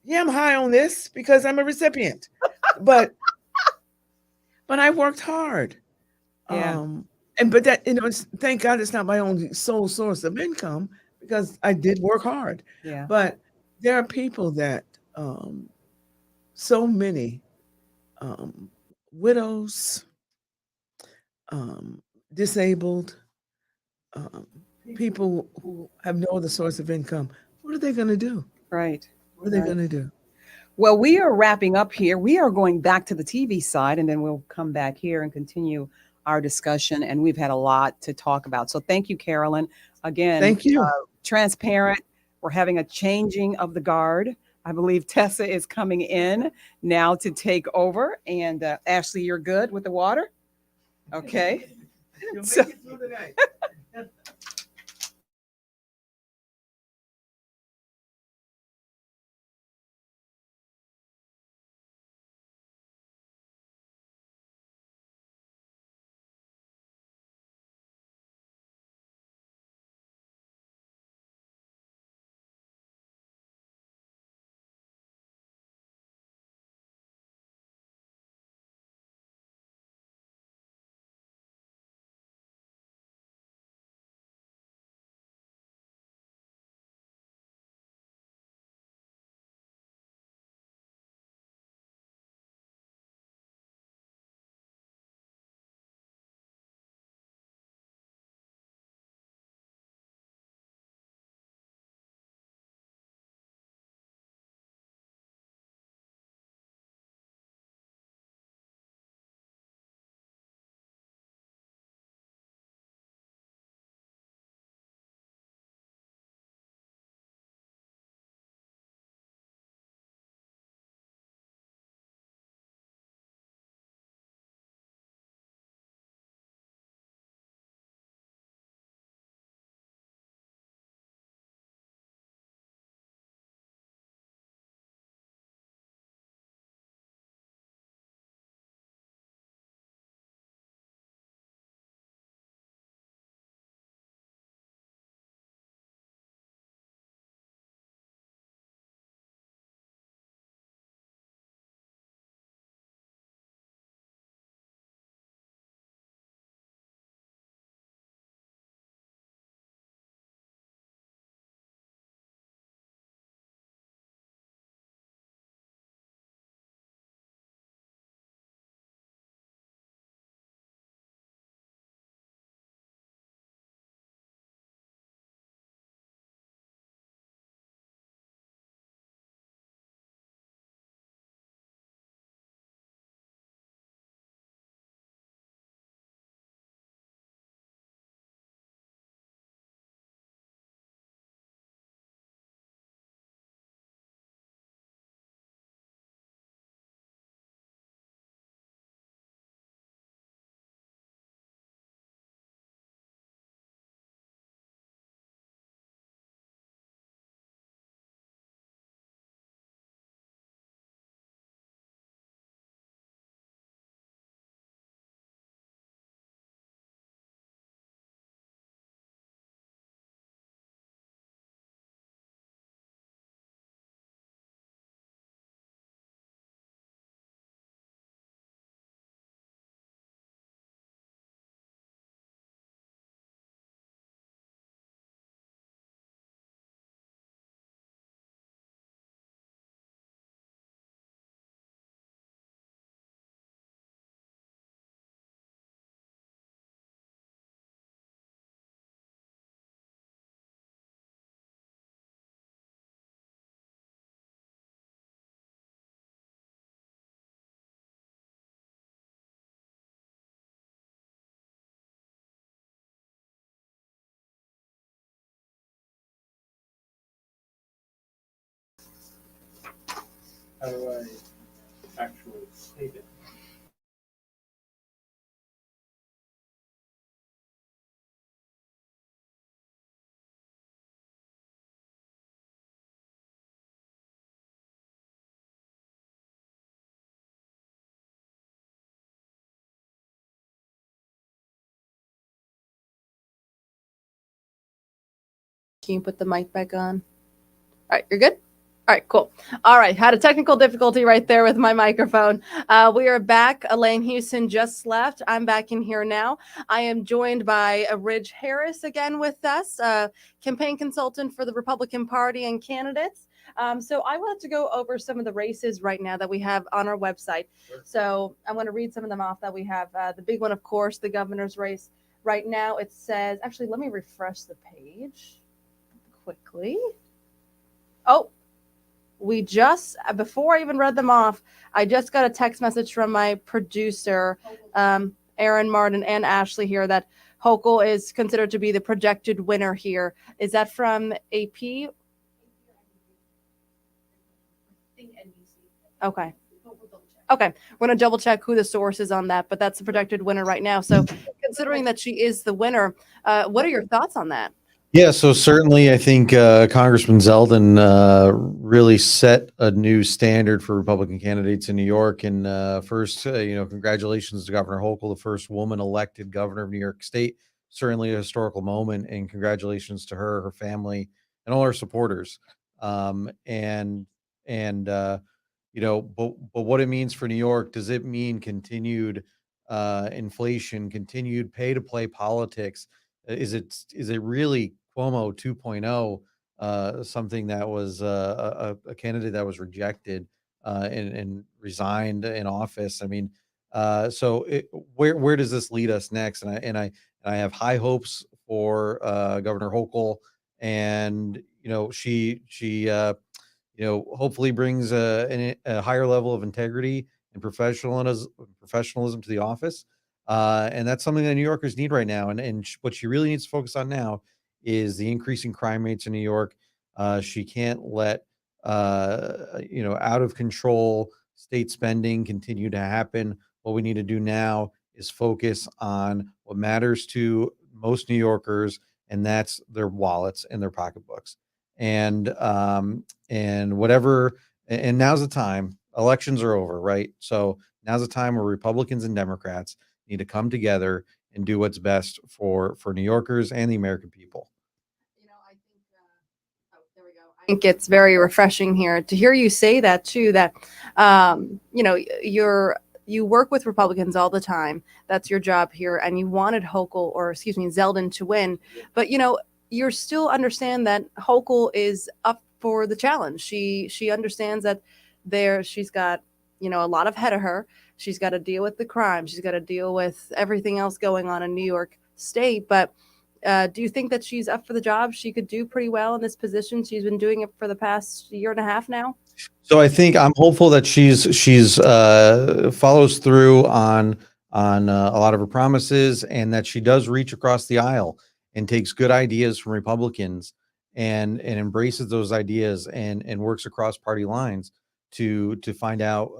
S18: Yeah, I'm high on this because I'm a recipient, but I worked hard.
S17: Yeah.
S18: But that, thank God it's not my only sole source of income because I did work hard.
S17: Yeah.
S18: But there are people that, so many widows, disabled, people who have no other source of income. What are they going to do?
S17: Right.
S18: What are they going to do?
S17: Well, we are wrapping up here. We are going back to the TV side, and then we'll come back here and continue our discussion. And we've had a lot to talk about. So thank you, Carolyn. Again,
S18: thank you.
S17: Transparent. We're having a changing of the guard. I believe Tessa is coming in now to take over. And Ashley, you're good with the water? Okay.
S18: You'll make it through the night.
S14: How do I?
S7: actually stated.
S1: Can you put the mic back on? All right, you're good? All right, cool. All right, had a technical difficulty right there with my microphone. We are back. Elaine Houston just left. I'm back in here now. I am joined by Ridge Harris again with us, campaign consultant for the Republican Party and candidates. So I wanted to go over some of the races right now that we have on our website. So I'm going to read some of them off that we have. The big one, of course, the governor's race. Right now it says, actually, let me refresh the page quickly. Oh, we just, before I even read them off, I just got a text message from my producer, Aaron Martin and Ashley here, that Hochul is considered to be the projected winner here. Is that from AP? Okay. Okay, we're going to double check who the source is on that, but that's the projected winner right now. So considering that she is the winner, what are your thoughts on that?
S2: Yeah, so certainly I think Congressman Zeldin really set a new standard for Republican candidates in New York. And first, congratulations to Governor Hochul, the first woman elected governor of New York State. Certainly a historical moment, and congratulations to her, her family, and all her supporters. But what it means for New York, does it mean continued inflation, continued pay-to-play politics? Is it really Cuomo 2.0, something that was a candidate that was rejected and resigned in office? I mean, where does this lead us next? And I have high hopes for Governor Hochul, and she hopefully brings a higher level of integrity and professionalism to the office. And that's something that New Yorkers need right now. And what she really needs to focus on now is the increasing crime rates in New York. She can't let, out of control state spending continue to happen. What we need to do now is focus on what matters to most New Yorkers, and that's their wallets and their pocketbooks. And now's the time. Elections are over, right? So now's the time where Republicans and Democrats need to come together and do what's best for New Yorkers and the American people.
S1: I think it's very refreshing here to hear you say that too, that you work with Republicans all the time. That's your job here, and you wanted Zeldin to win, but you still understand that Hochul is up for the challenge. She understands that she's got a lot ahead of her. She's got to deal with the crime. She's got to deal with everything else going on in New York State. But do you think that she's up for the job? She could do pretty well in this position. She's been doing it for the past year and a half now.
S2: So I think I'm hopeful that she's follows through on a lot of her promises, and that she does reach across the aisle and takes good ideas from Republicans and embraces those ideas and works across party lines to find out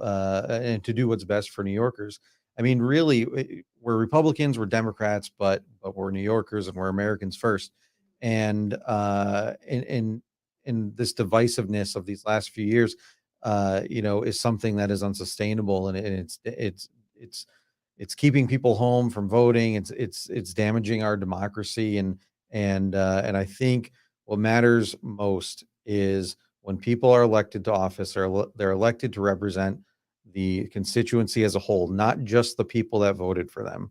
S2: and to do what's best for New Yorkers. I mean, really, we're Republicans, we're Democrats, but we're New Yorkers and we're Americans first. And this divisiveness of these last few years, is something that is unsustainable, and it's keeping people home from voting. It's damaging our democracy, and I think what matters most is when people are elected to office, they're elected to represent the constituency as a whole, not just the people that voted for them.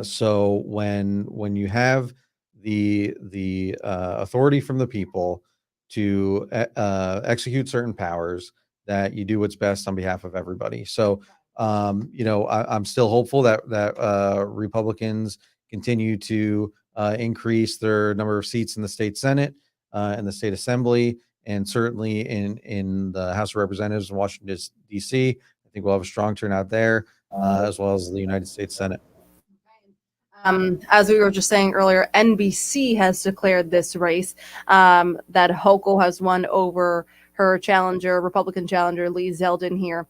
S2: So when you have the authority from the people to execute certain powers, that you do what's best on behalf of everybody. So I'm still hopeful that Republicans continue to increase their number of seats in the state Senate and the state Assembly, and certainly in the House of Representatives in Washington, D.C. I think we'll have a strong turnout there, as well as the United States Senate.
S1: As we were just saying earlier, NBC has declared this race that Hochul has won over her challenger, Republican challenger, Lee Zeldin here.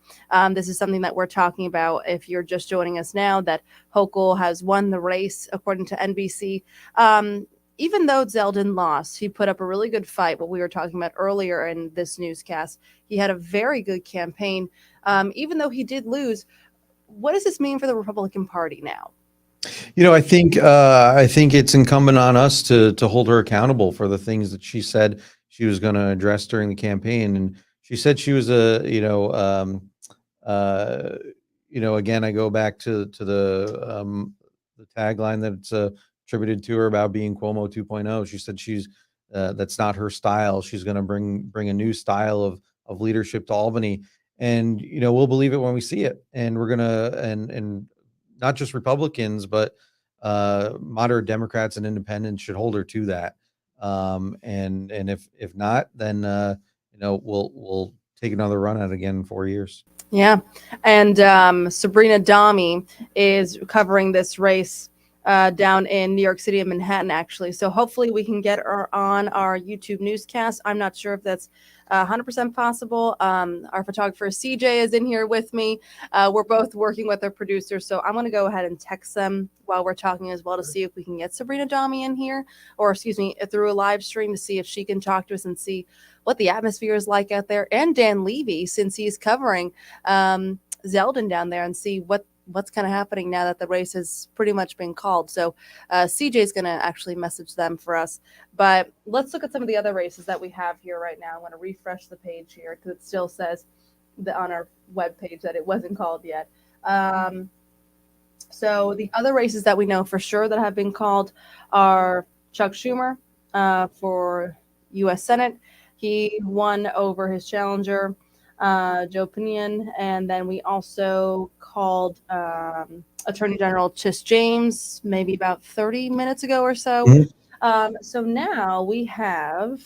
S1: This is something that we're talking about if you're just joining us now, that Hochul has won the race, according to NBC. Even though Zeldin lost, he put up a really good fight, what we were talking about earlier in this newscast. He had a very good campaign. Even though he did lose, what does this mean for the Republican Party now?
S2: I think it's incumbent on us to hold her accountable for the things that she said she was going to address during the campaign. And she said she was again, I go back to the tagline that's attributed to her about being Cuomo 2.0. She said that's not her style. She's going to bring a new style of leadership to Albany, and we'll believe it when we see it. And we're gonna and not just Republicans, but moderate Democrats and independents should hold her to that. And if not, then we'll take another run at it again in 4 years.
S1: Yeah, and Sabrina Dami is covering this race down in New York City and Manhattan, actually. So hopefully we can get her on our YouTube newscast. I'm not sure if that's 100% possible. Our photographer CJ is in here with me. We're both working with our producers, so I'm going to go ahead and text them while we're talking as well to see if we can get Sabrina Dami in here, or excuse me, through a live stream to see if she can talk to us and see what the atmosphere is like out there. And Dan Levy, since he's covering Zeldin down there, and see what's kind of happening now that the race has pretty much been called. So CJ is going to actually message them for us. But let's look at some of the other races that we have here right now. I'm going to refresh the page here because it still says on our webpage that it wasn't called yet. So the other races that we know for sure that have been called are Chuck Schumer for U.S. Senate. He won over his challenger, Joe Pinion, and then we also called Attorney General Tish James maybe about 30 minutes ago or so. So now we have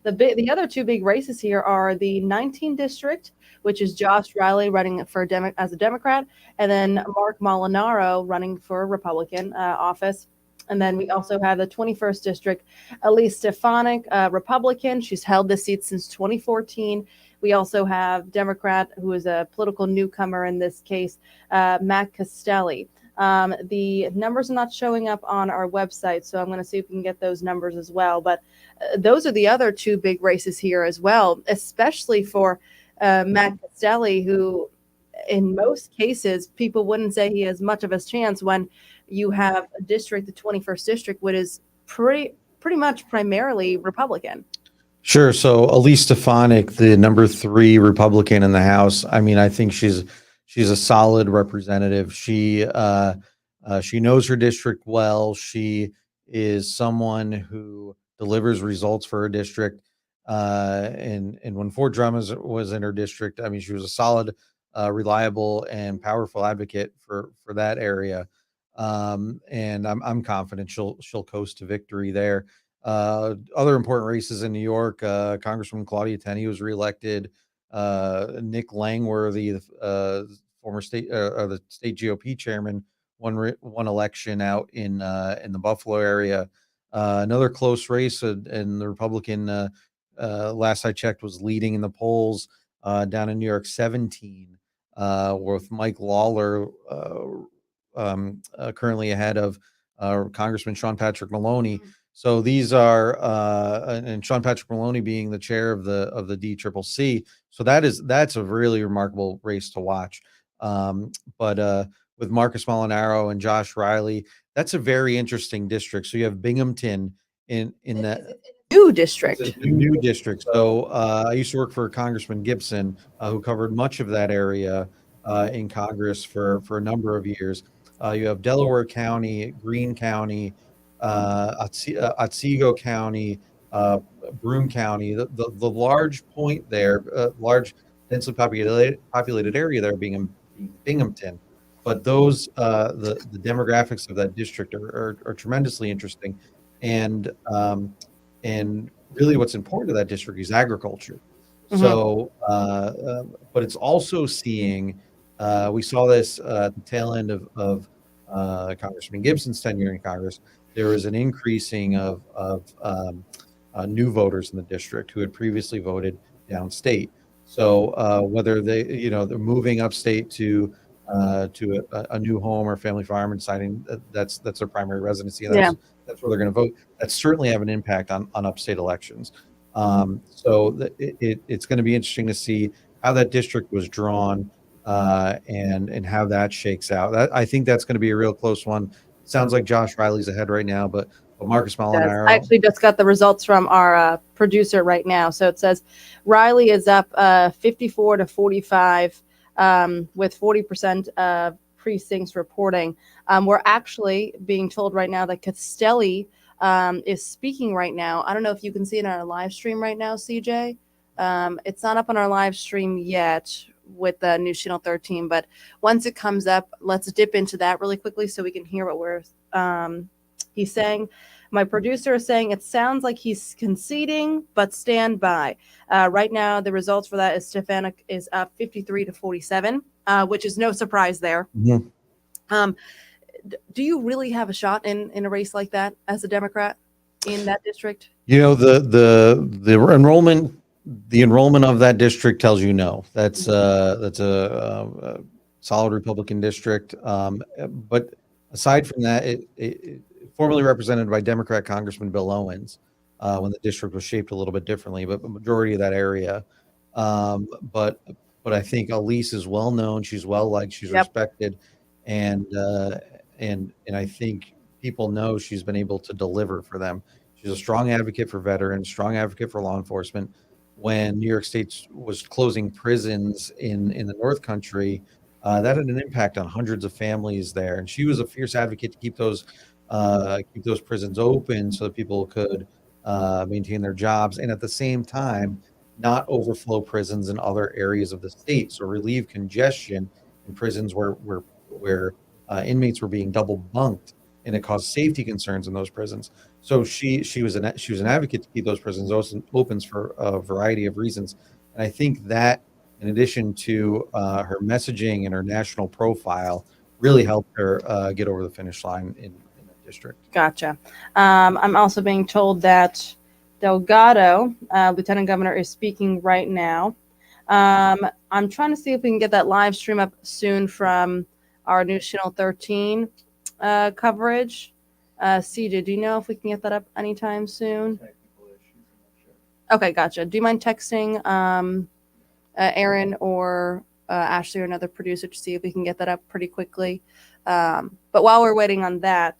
S1: the other two big races here are the 19th district, which is Josh Riley running for as a Democrat, and then Mark Molinaro running for a Republican office. And then we also have the 21st district, Elise Stefanik, Republican. She's held this seat since 2014. We also have Democrat, who is a political newcomer in this case, Matt Castelli. The numbers are not showing up on our website, so I'm going to see if we can get those numbers as well. But those are the other two big races here as well, especially for Matt Castelli, who in most cases, people wouldn't say he has much of a chance when you have a district, the 21st district, which is pretty much primarily Republican.
S2: Sure. So Elise Stefanik, the number 3 Republican in the House, I mean, I think she's a solid representative. She knows her district well. She is someone who delivers results for her district. And when Fort Drum was in her district, I mean, she was a solid, reliable, and powerful advocate for that area. And I'm confident she'll coast to victory there. Other important races in New York, Congresswoman Claudia Tenney was reelected. Nick Langworthy, former the state GOP chairman, won election out in the Buffalo area. Another close race, and the Republican, last I checked, was leading in the polls down in New York 17, with Mike Lawler currently ahead of Congressman Sean Patrick Maloney. So these are and Sean Patrick Maloney being the chair of the DCCC. So that's a really remarkable race to watch. But with Marcus Molinaro and Josh Riley, that's a very interesting district. So you have Binghamton in that
S1: new district.
S2: It's a new district. So I used to work for Congressman Gibson, who covered much of that area in Congress for a number of years. You have Delaware County, Greene County, Otsego County, Broome County. The large point there, large densely populated area there being Binghamton. But those the demographics of that district are tremendously interesting, and really what's important to that district is agriculture.
S1: Mhm.
S2: So, but it's also seeing, we saw this at the tail end of Congressman Gibson's tenure in Congress. There was an increasing of new voters in the district who had previously voted downstate. So whether they're moving upstate to a new home or family farm and deciding that that's their primary residency, and that's where they're going to vote. That certainly have an impact on upstate elections. It's going to be interesting to see how that district was drawn and how that shakes out. I think that's going to be a real close one. Sounds like Josh Riley's ahead right now, but Marcus Molinaro.
S1: I actually just got the results from our producer right now. So it says Riley is up 54 to 45 with 40% of precincts reporting. We're actually being told right now that Castelli is speaking right now. I don't know if you can see it on our live stream right now, CJ. It's not up on our live stream yet with the News Channel 13, but once it comes up, let's dip into that really quickly so we can hear what he's saying. My producer is saying it sounds like he's conceding, but stand by. Right now, the results for that is Stefanik is up 53 to 47, which is no surprise there.
S2: Mm-hmm.
S1: Do you really have a shot in a race like that as a Democrat in that district?
S2: The enrollment of that district tells you no. That's a solid Republican district. But aside from that, it formerly represented by Democrat Congressman Bill Owens when the district was shaped a little bit differently, but the majority of that area. But I think Elise is well known. She's well liked. She's respected, and I think people know she's been able to deliver for them. She's a strong advocate for veterans, strong advocate for law enforcement. When New York State was closing prisons in the North Country, that had an impact on hundreds of families there, and she was a fierce advocate to keep those prisons open so that people could maintain their jobs, and at the same time not overflow prisons in other areas of the state, so relieve congestion in prisons where inmates were being double bunked, and it caused safety concerns in those prisons. So she was an advocate to keep those prisons open for a variety of reasons, and I think that, in addition to her messaging and her national profile, really helped her get over the finish line in that district.
S1: Gotcha. I'm also being told that Delgado, Lieutenant Governor, is speaking right now. I'm trying to see if we can get that live stream up soon from our News Channel 13 coverage. CJ, do you know if we can get that up anytime soon? Okay, gotcha. Do you mind texting Aaron or Ashley or another producer to see if we can get that up pretty quickly? But while we're waiting on that,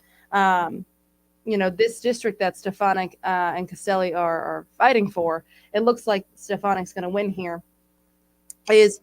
S1: this district that Stefanik and Castelli are fighting for, it looks like Stefanik's going to win here, is,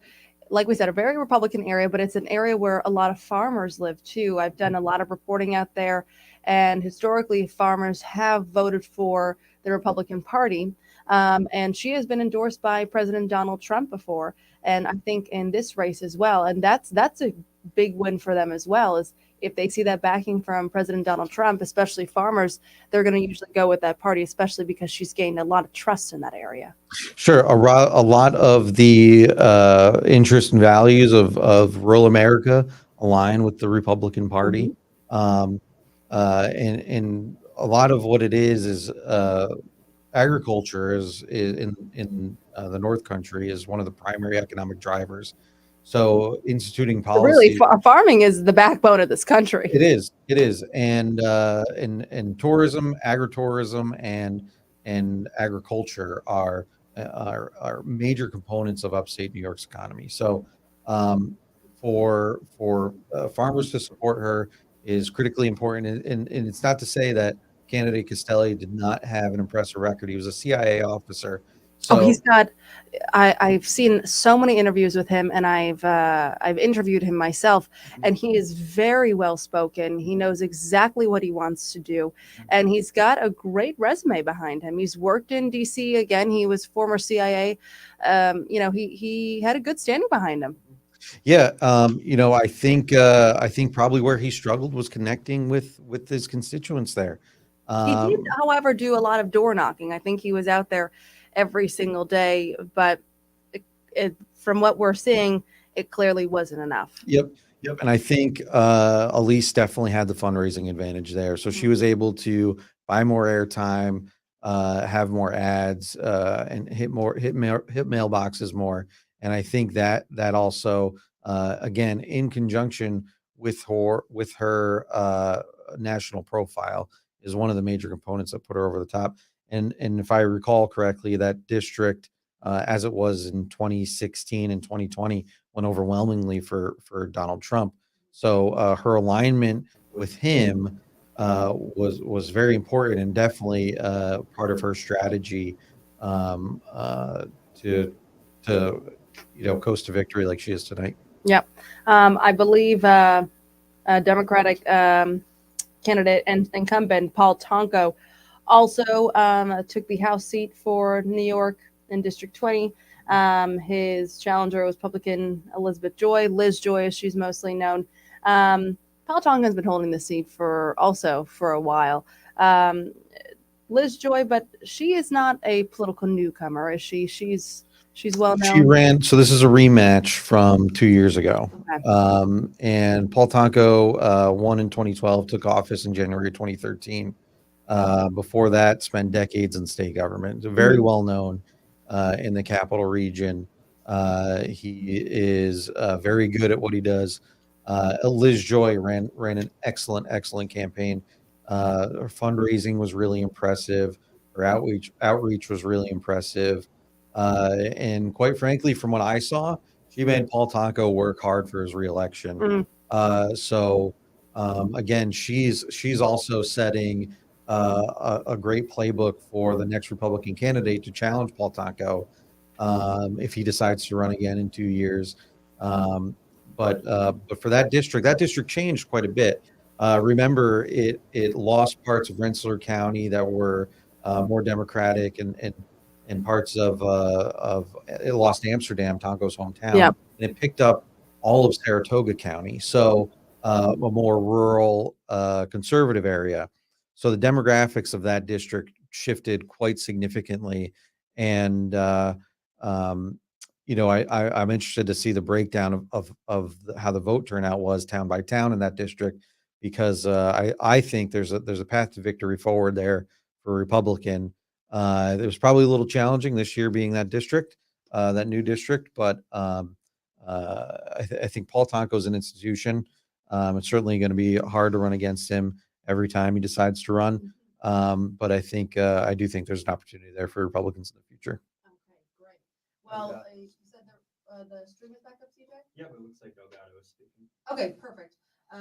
S1: like we said, a very Republican area, but it's an area where a lot of farmers live too. I've done a lot of reporting out there, and historically farmers have voted for the Republican Party. And she has been endorsed by President Donald Trump before, and I think in this race as well. And that's a big win for them as well, is if they see that backing from President Donald Trump, especially farmers, they're going to usually go with that party, especially because she's gained a lot of trust in that area.
S2: Sure. A lot of the interests and values of rural America align with the Republican Party. And a lot of what it is agriculture is in the North Country is one of the primary economic drivers. So instituting policy,
S1: really, farming is the backbone of this country.
S2: It is, and tourism, agritourism, and agriculture are major components of upstate New York's economy. So, for farmers to support her is critically important, and it's not to say that candidate Castelli did not have an impressive record. He was a CIA officer. So,
S1: he's got. I've seen so many interviews with him, and I've interviewed him myself, and he is very well spoken. He knows exactly what he wants to do, and he's got a great resume behind him. He's worked in D.C. again. He was former CIA. He had a good standing behind him.
S2: Yeah, I think probably where he struggled was connecting with his constituents there.
S1: He did, however, do a lot of door knocking. I think he was out there every single day, but from what we're seeing, it clearly wasn't enough.
S2: Yep. And I think Elise definitely had the fundraising advantage there. So she was able to buy more airtime, have more ads, and hit mailboxes more. And I think that also, again, in conjunction with her national profile, is one of the major components that put her over the top. And if I recall correctly, that district, as it was in 2016 and 2020, went overwhelmingly for Donald Trump. So her alignment with him was very important, and definitely part of her strategy to coast to victory like she is tonight.
S1: Yep. I believe Democratic candidate and incumbent Paul Tonko also took the House seat for New York in District 20. His challenger was Republican Elizabeth Joy, Liz Joy, as she's mostly known. Paul Tonko has been holding the seat for a while. Liz Joy, but she is not a political newcomer, is she? She's well known.
S2: She ran. So this is a rematch from 2 years ago.
S1: Okay.
S2: And Paul Tonko won in 2012, took office in January 2013. Before that, spent decades in state government. Very well known in the capital region. He is very good at what he does. Liz Joy ran an excellent campaign. Her fundraising was really impressive. Her outreach was really impressive. And quite frankly, from what I saw, she made Paul Tonko work hard for his reelection. So again, she's also setting a great playbook for the next Republican candidate to challenge Paul Tonko if he decides to run again in 2 years. But for that district changed quite a bit. Remember, it lost parts of Rensselaer County that were more Democratic, and parts of it lost Amsterdam, Tonko's hometown,
S1: Yeah.
S2: and it picked up all of Saratoga County, so a more rural, conservative area. So the demographics of that district shifted quite significantly, and I'm interested to see the breakdown of how the vote turnout was town by town in that district, because I think there's a path to victory forward there for Republican. It was probably a little challenging this year being that district, that new district, but I think Paul Tonko is an institution. It's certainly going to be hard to run against him every time he decides to run. But I do think there's an opportunity there for Republicans in the future.
S1: Okay, great. Well, you said the stream is back up, CJ?
S14: Yeah, but it looks like Delgado is speaking.
S1: Okay, perfect. Do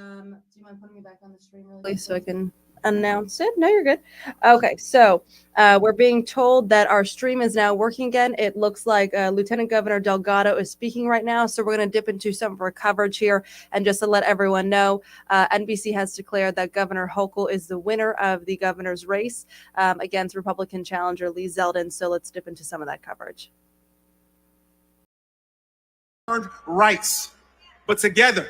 S1: you mind putting me back on the stream really so I can announce it? No, you're good. Okay, so we're being told that our stream is now working again. It looks like Lieutenant Governor Delgado is speaking right now, so we're going to dip into some of our coverage here. And just to let everyone know, NBC has declared that Governor Hochul is the winner of the governor's race against Republican challenger Lee Zeldin. So let's dip into some of that coverage.
S15: Rights, but together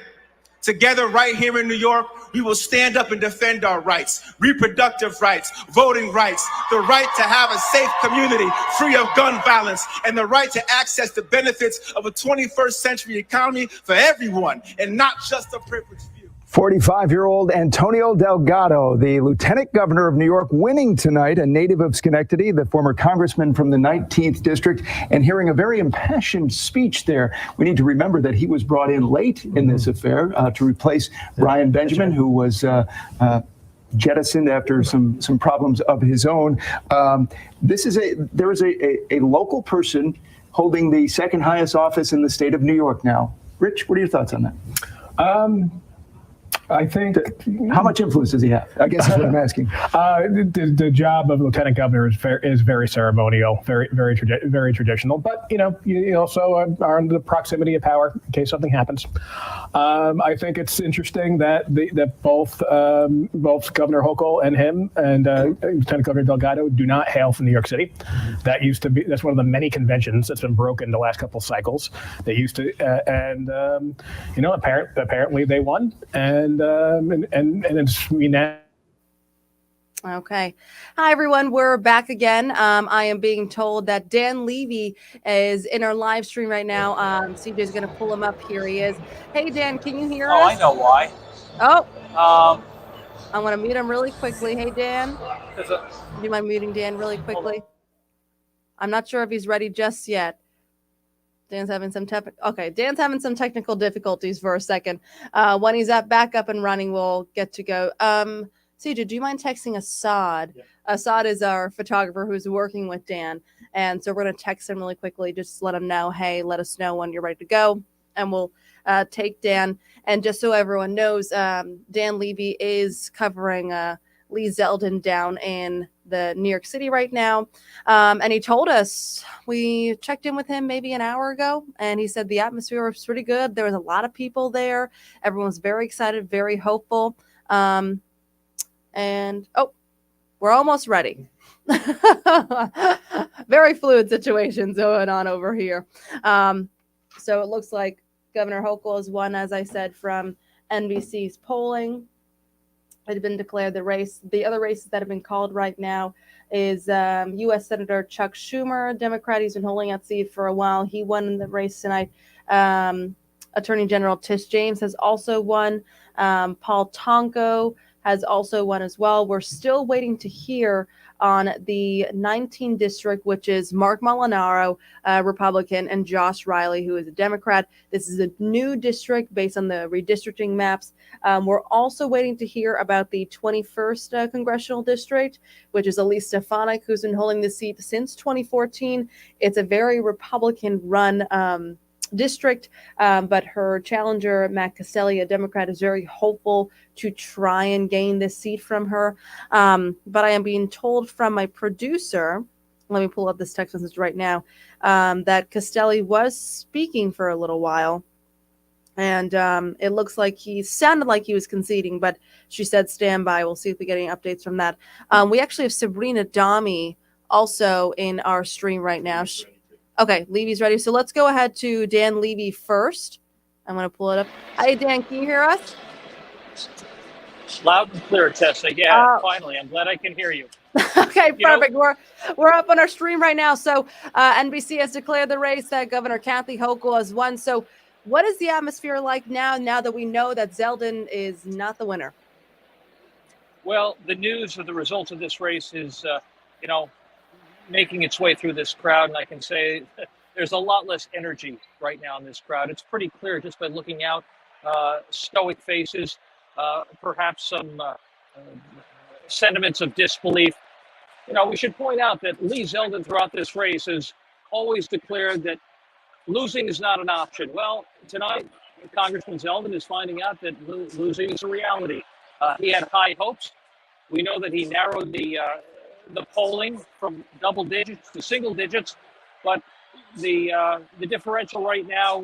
S15: right here in New York, we will stand up and defend our rights, reproductive rights, voting rights, the right to have a safe community free of gun violence, and the right to access the benefits of a 21st century economy for everyone and not just a privileged few.
S3: 45-year-old Antonio Delgado, the lieutenant governor of New York, winning tonight, a native of Schenectady, the former congressman from the 19th district, and hearing a very impassioned speech there. We need to remember that he was brought in late in this affair to replace Brian Benjamin, who was jettisoned after some problems of his own. There is a local person holding the second highest office in the state of New York now. Rich, what are your thoughts on that?
S5: I think
S3: how much influence does he have? I guess is what I'm asking.
S5: The job of lieutenant governor is very ceremonial, very traditional. But you also are in the proximity of power in case something happens. I think it's interesting that both Governor Hochul and him and Lieutenant Governor Delgado do not hail from New York City. That's one of the many conventions that's been broken the last couple of cycles. They used to, apparently they won, and it's we now.
S1: Okay. Hi, everyone. We're back again. I am being told that Dan Levy is in our live stream right now. CJ is going to pull him up. Here he is. Hey, Dan, can you hear us?
S7: I know why.
S1: Oh. I'm going to mute him really quickly. Hey, Dan.
S7: Tessa,
S1: Do you mind muting Dan really quickly? I'm not sure if he's ready just yet. Dan's having some Dan's having some technical difficulties for a second. When he's back up and running, we'll get to go. CJ, do you mind texting Assad? Yeah. Assad is our photographer who's working with Dan, and so we're going to text him really quickly, just let him know, hey, let us know when you're ready to go, and we'll take Dan. And just so everyone knows, Dan Levy is covering Lee Zeldin down in the New York City right now. And he told us, we checked in with him maybe an hour ago, and he said the atmosphere was pretty good. There was a lot of people there. Everyone was very excited, very hopeful. And we're almost ready. Very fluid situations going on over here. So it looks like Governor Hochul has won, as I said, from NBC's polling. It had been declared the race. The other races that have been called right now is U.S. Senator Chuck Schumer, a Democrat. He's been holding that seat for a while. He won in the race tonight. Attorney General Tish James has also won. Paul Tonko has also won as well. We're still waiting to hear on the 19th district, which is Mark Molinaro, Republican, and Josh Riley, who is a Democrat. This is a new district based on the redistricting maps. We're also waiting to hear about the 21st congressional district, which is Elise Stefanik, who's been holding the seat since 2014. It's a very Republican-run district, but her challenger, Matt Castelli, a Democrat, is very hopeful to try and gain this seat from her. But I am being told from my producer, let me pull up this text message right now, that Castelli was speaking for a little while. And it looks like he sounded like he was conceding, but she said stand by. We'll see if we get any updates from that. We actually have Sabrina Dami also in our stream right now. Okay, Levy's ready. So let's go ahead to Dan Levy first. I'm going to pull it up. Hi, Dan. Can you hear us?
S7: loud and clear, Tessa. Yeah, finally. I'm glad I can hear you.
S1: Okay, perfect. We're up on our stream right now. So NBC has declared the race that Governor Kathy Hochul has won. So what is the atmosphere like now that we know that Zeldin is not the winner?
S7: Well, the news of the results of this race is, making its way through this crowd. And I can say there's a lot less energy right now in this crowd. It's pretty clear just by looking out, stoic faces, perhaps some sentiments of disbelief. We should point out that Lee Zeldin throughout this race has always declared that losing is not an option. Well, tonight, Congressman Zeldin is finding out that losing is a reality. He had high hopes. We know that he narrowed the polling from double digits to single digits, but the differential right now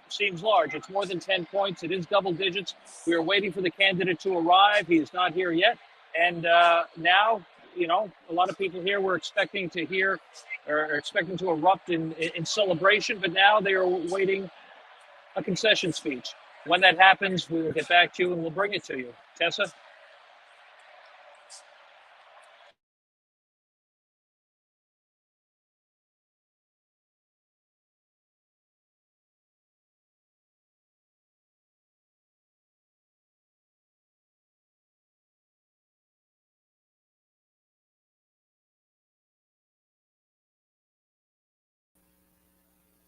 S7: seems large. It's more than 10 points. It is double digits. We are waiting for the candidate to arrive. He is not here yet. And now, a lot of people here were expecting to hear or expecting to erupt in celebration, but now they are awaiting a concession speech. When that happens, we will get back to you and we'll bring it to you. Tessa?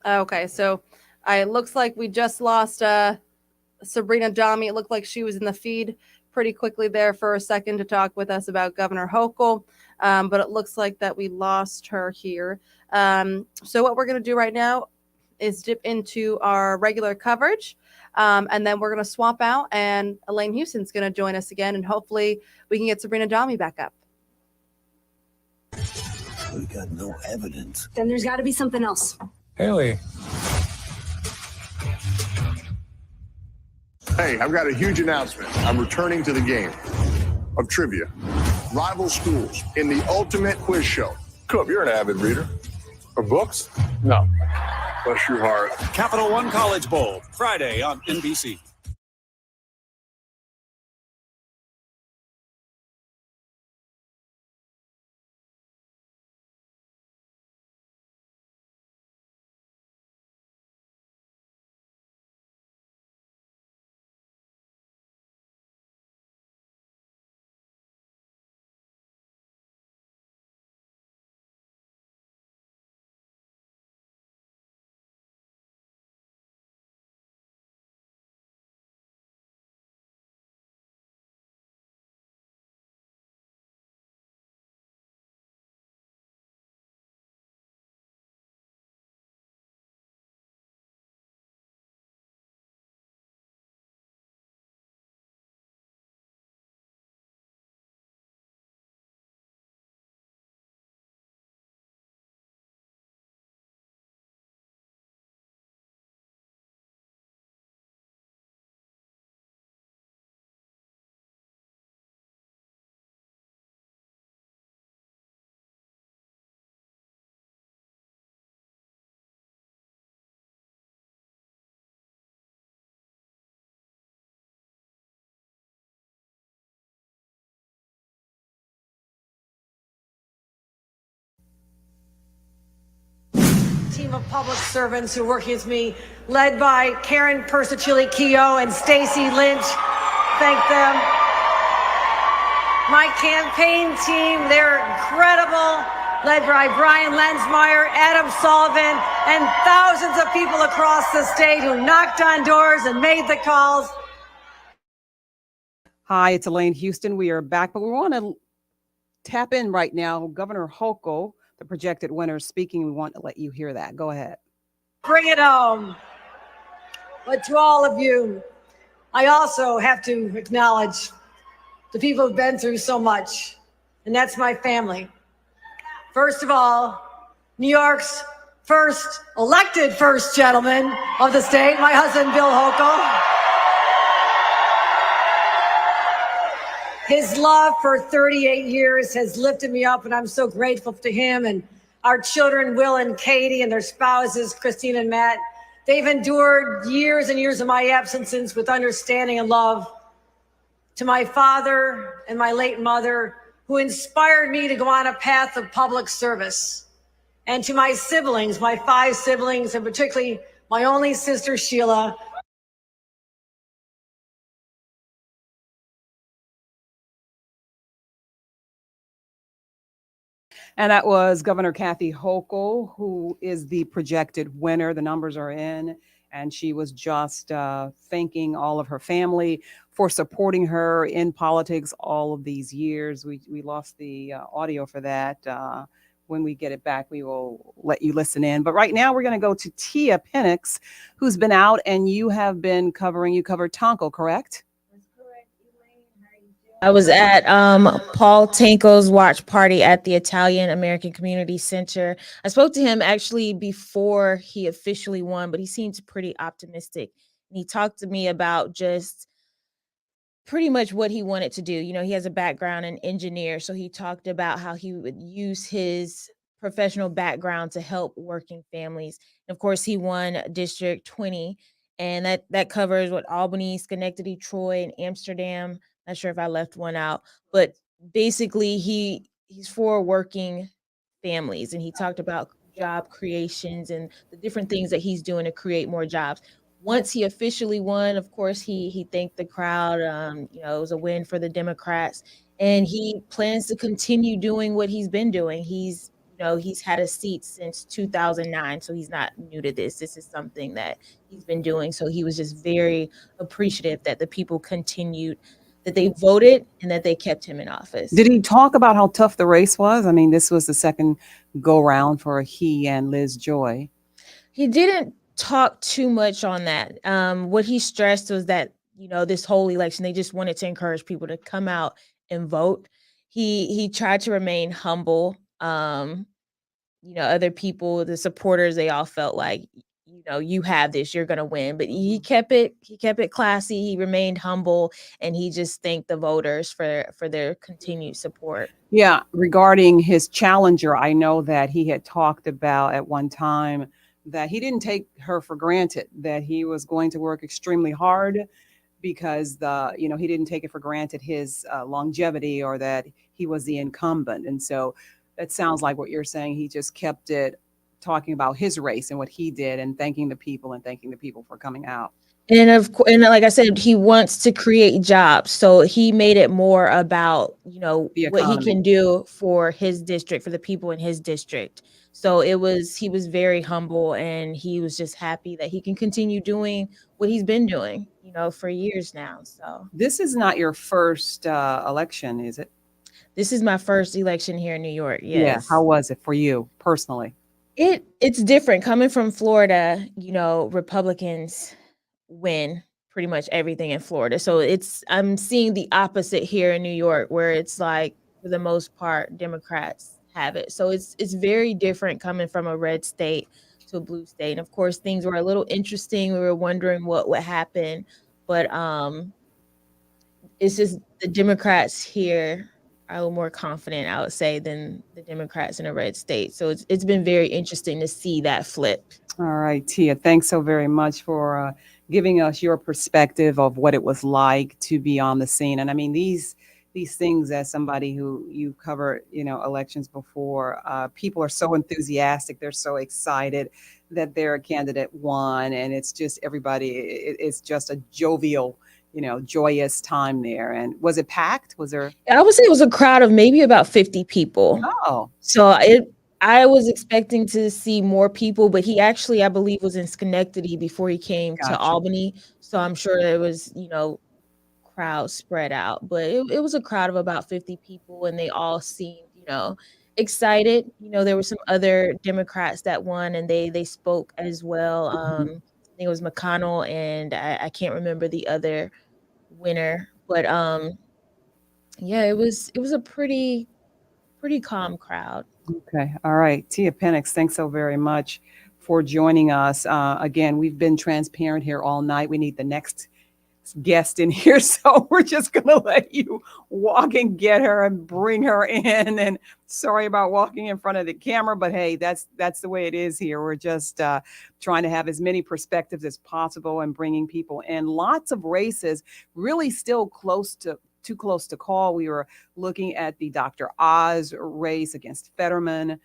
S1: Okay, so it looks like we just lost Sabrina Dami. It looked like she was in the feed pretty quickly there for a second to talk with us about Governor Hochul, but it looks like that we lost her here. So what we're going to do right now is dip into our regular coverage, and then we're going to swap out, and Elaine Houston's going to join us again, and hopefully we can get Sabrina Dami back up.
S16: We got no evidence.
S19: Then there's got to be something else.
S16: Haley.
S23: Hey, I've got a huge announcement. I'm returning to the game of trivia. Rival schools in the ultimate quiz show. Coop, you're an avid reader. Of books? No. Bless your heart.
S10: Capital One College Bowl, Friday on NBC.
S19: team of public servants who are working with me, led by Karen Persicilli-Keogh and Stacy Lynch. Thank them. My campaign team, they're incredible, led by Brian Lensmeyer, Adam Sullivan, and thousands of people across the state who knocked on doors and made the calls.
S17: Hi, it's Elaine Houston. We are back, but we want to tap in right now. Governor Hochul, the projected winner, is speaking. We want to let you hear that. Go ahead.
S19: Bring it home. But to all of you, I also have to acknowledge the people who've been through so much, and that's my family. First of all, New York's first elected first gentleman of the state, my husband, Bill Hochul. His love for 38 years has lifted me up, and I'm so grateful to him and our children, Will and Katie, and their spouses, Christine and Matt. They've endured years and years of my absences with understanding and love. To my father and my late mother, who inspired me to go on a path of public service. And to my siblings, my 5 siblings, and particularly my only sister, Sheila.
S17: And that was Governor Kathy Hochul, who is the projected winner. The numbers are in, and she was just thanking all of her family for supporting her in politics all of these years. We lost the audio for that. When we get it back, we will let you listen in. But right now, we're going to go to Tia Penix, who's been out, and you covered Tonko, correct?
S20: I was at Paul Tanko's watch party at the Italian American Community Center. I spoke to him actually before he officially won, but he seems pretty optimistic. And he talked to me about just pretty much what he wanted to do. You know, he has a background in engineer, so he talked about how he would use his professional background to help working families. And of course, he won District 20, and that covers what Albany, Schenectady, Troy, and Amsterdam. Not sure if I left one out, but basically he's for working families, and he talked about job creations and the different things that he's doing to create more jobs. Once he officially won, of course, he thanked the crowd. You know, it was a win for the Democrats, and he plans to continue doing what he's been doing. He's had a seat since 2009, so he's not new to this. This is something that he's been doing. So he was just very appreciative that the people continued, that they voted and that they kept him in office.
S17: Did he talk about how tough the race was? I mean, this was the second go round for he and Liz Joy.
S20: He didn't talk too much on that. What he stressed was that, you know, this whole election, they just wanted to encourage people to come out and vote. He tried to remain humble. You know, other people, the supporters, they all felt like, you know, you have this, you're going to win. But he kept it classy. He remained humble, and he just thanked the voters for their continued support.
S17: Yeah, regarding his challenger, I know that he had talked about at one time that he didn't take her for granted, that he was going to work extremely hard because he didn't take it for granted his longevity, or that he was the incumbent. And so that sounds like what you're saying. He just kept it talking about his race and what he did, and thanking the people for coming out.
S20: And like I said, he wants to create jobs. So he made it more about, you know, what he can do for his district, for the people in his district. So he was very humble, and he was just happy that he can continue doing what he's been doing, you know, for years now. So
S17: this is not your first election, is it?
S20: This is my first election here in New York. Yes.
S17: Yeah. How was it for you personally?
S20: It's different coming from Florida. You know, Republicans win pretty much everything in Florida. So I'm seeing the opposite here in New York, where it's like, for the most part, Democrats have it. So it's very different coming from a red state to a blue state. And of course, things were a little interesting. We were wondering what would happen, but it's just the Democrats here are a little more confident, I would say, than the Democrats in a red state. So it's been very interesting to see that flip.
S17: All right, Tia, thanks so very much for giving us your perspective of what it was like to be on the scene. And I mean, these these things, as somebody who you cover, elections before, people are so enthusiastic. They're so excited that their candidate won. And it's just it's just a jovial, joyous time there. And was it packed? Was there?
S20: I would say it was a crowd of maybe about 50 people.
S17: Oh.
S20: So I was expecting to see more people, but he actually, I believe, was in Schenectady before he came to
S17: Gotcha.
S20: Albany. So I'm sure there was, crowd spread out, but it was a crowd of about 50 people, and they all seemed, excited. There were some other Democrats that won, and they spoke as well. I think it was McConnell, and I can't remember the other winner, but yeah, it was a pretty calm crowd.
S17: Okay. All right. Tia Penix, thanks so very much for joining us. Again, we've been transparent here all night. We need the next guest in here, so we're just going to let you walk and get her and bring her in. And sorry about walking in front of the camera, but hey, that's the way it is here. We're just trying to have as many perspectives as possible and bringing people in. Lots of races really still too close to call. We were looking at the Dr. Oz race against Fetterman.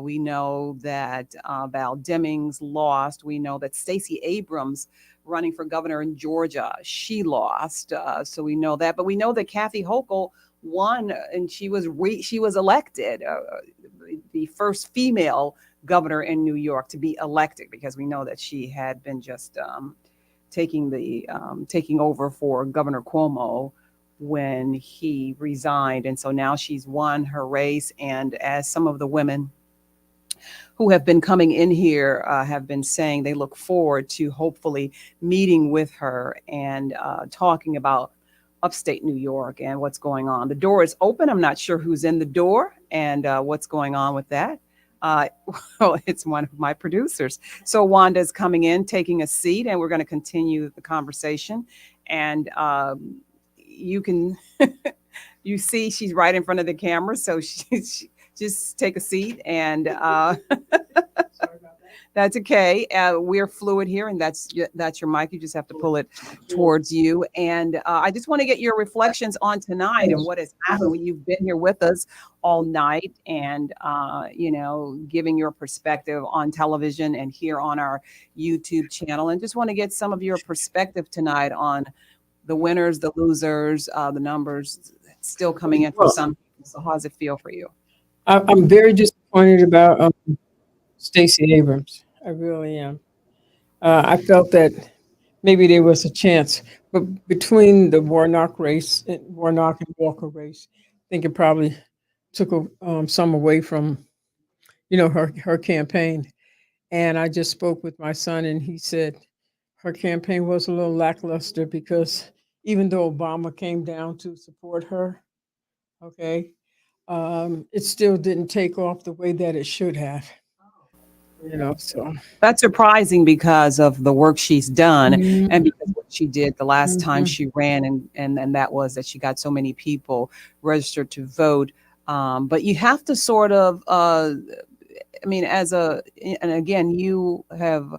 S17: We know that Val Demings lost. We know that Stacey Abrams, running for governor in Georgia, she lost. So we know that. But we know that Kathy Hochul won, and she was elected, the first female governor in New York to be elected, because we know that she had been just taking over for Governor Cuomo when he resigned. And so now she's won her race. And as some of the women who have been coming in here have been saying, they look forward to hopefully meeting with her and talking about upstate New York and what's going on. The door is open. I'm not sure who's in the door and what's going on with that. Well, it's one of my producers. So Wanda's coming in, taking a seat, and we're going to continue the conversation. And you can, you see she's right in front of the camera. So she just take a seat, and that's okay. We're fluid here, and that's your mic. You just have to pull it towards you. And I just want to get your reflections on tonight and what has happened. You've been here with us all night, and giving your perspective on television and here on our YouTube channel. And just want to get some of your perspective tonight on the winners, the losers, the numbers still coming in for some people. So how does it feel for you?
S18: I'm very disappointed about Stacey Abrams. I really am. I felt that maybe there was a chance, but between the Warnock and Walker race, I think it probably took some away from, her campaign. And I just spoke with my son, and he said her campaign was a little lackluster because even though Obama came down to support her, okay, it still didn't take off the way that it should have. So
S17: that's surprising because of the work she's done and because what she did the last time she ran, and that was that she got so many people registered to vote. But you have to sort of, and again, you have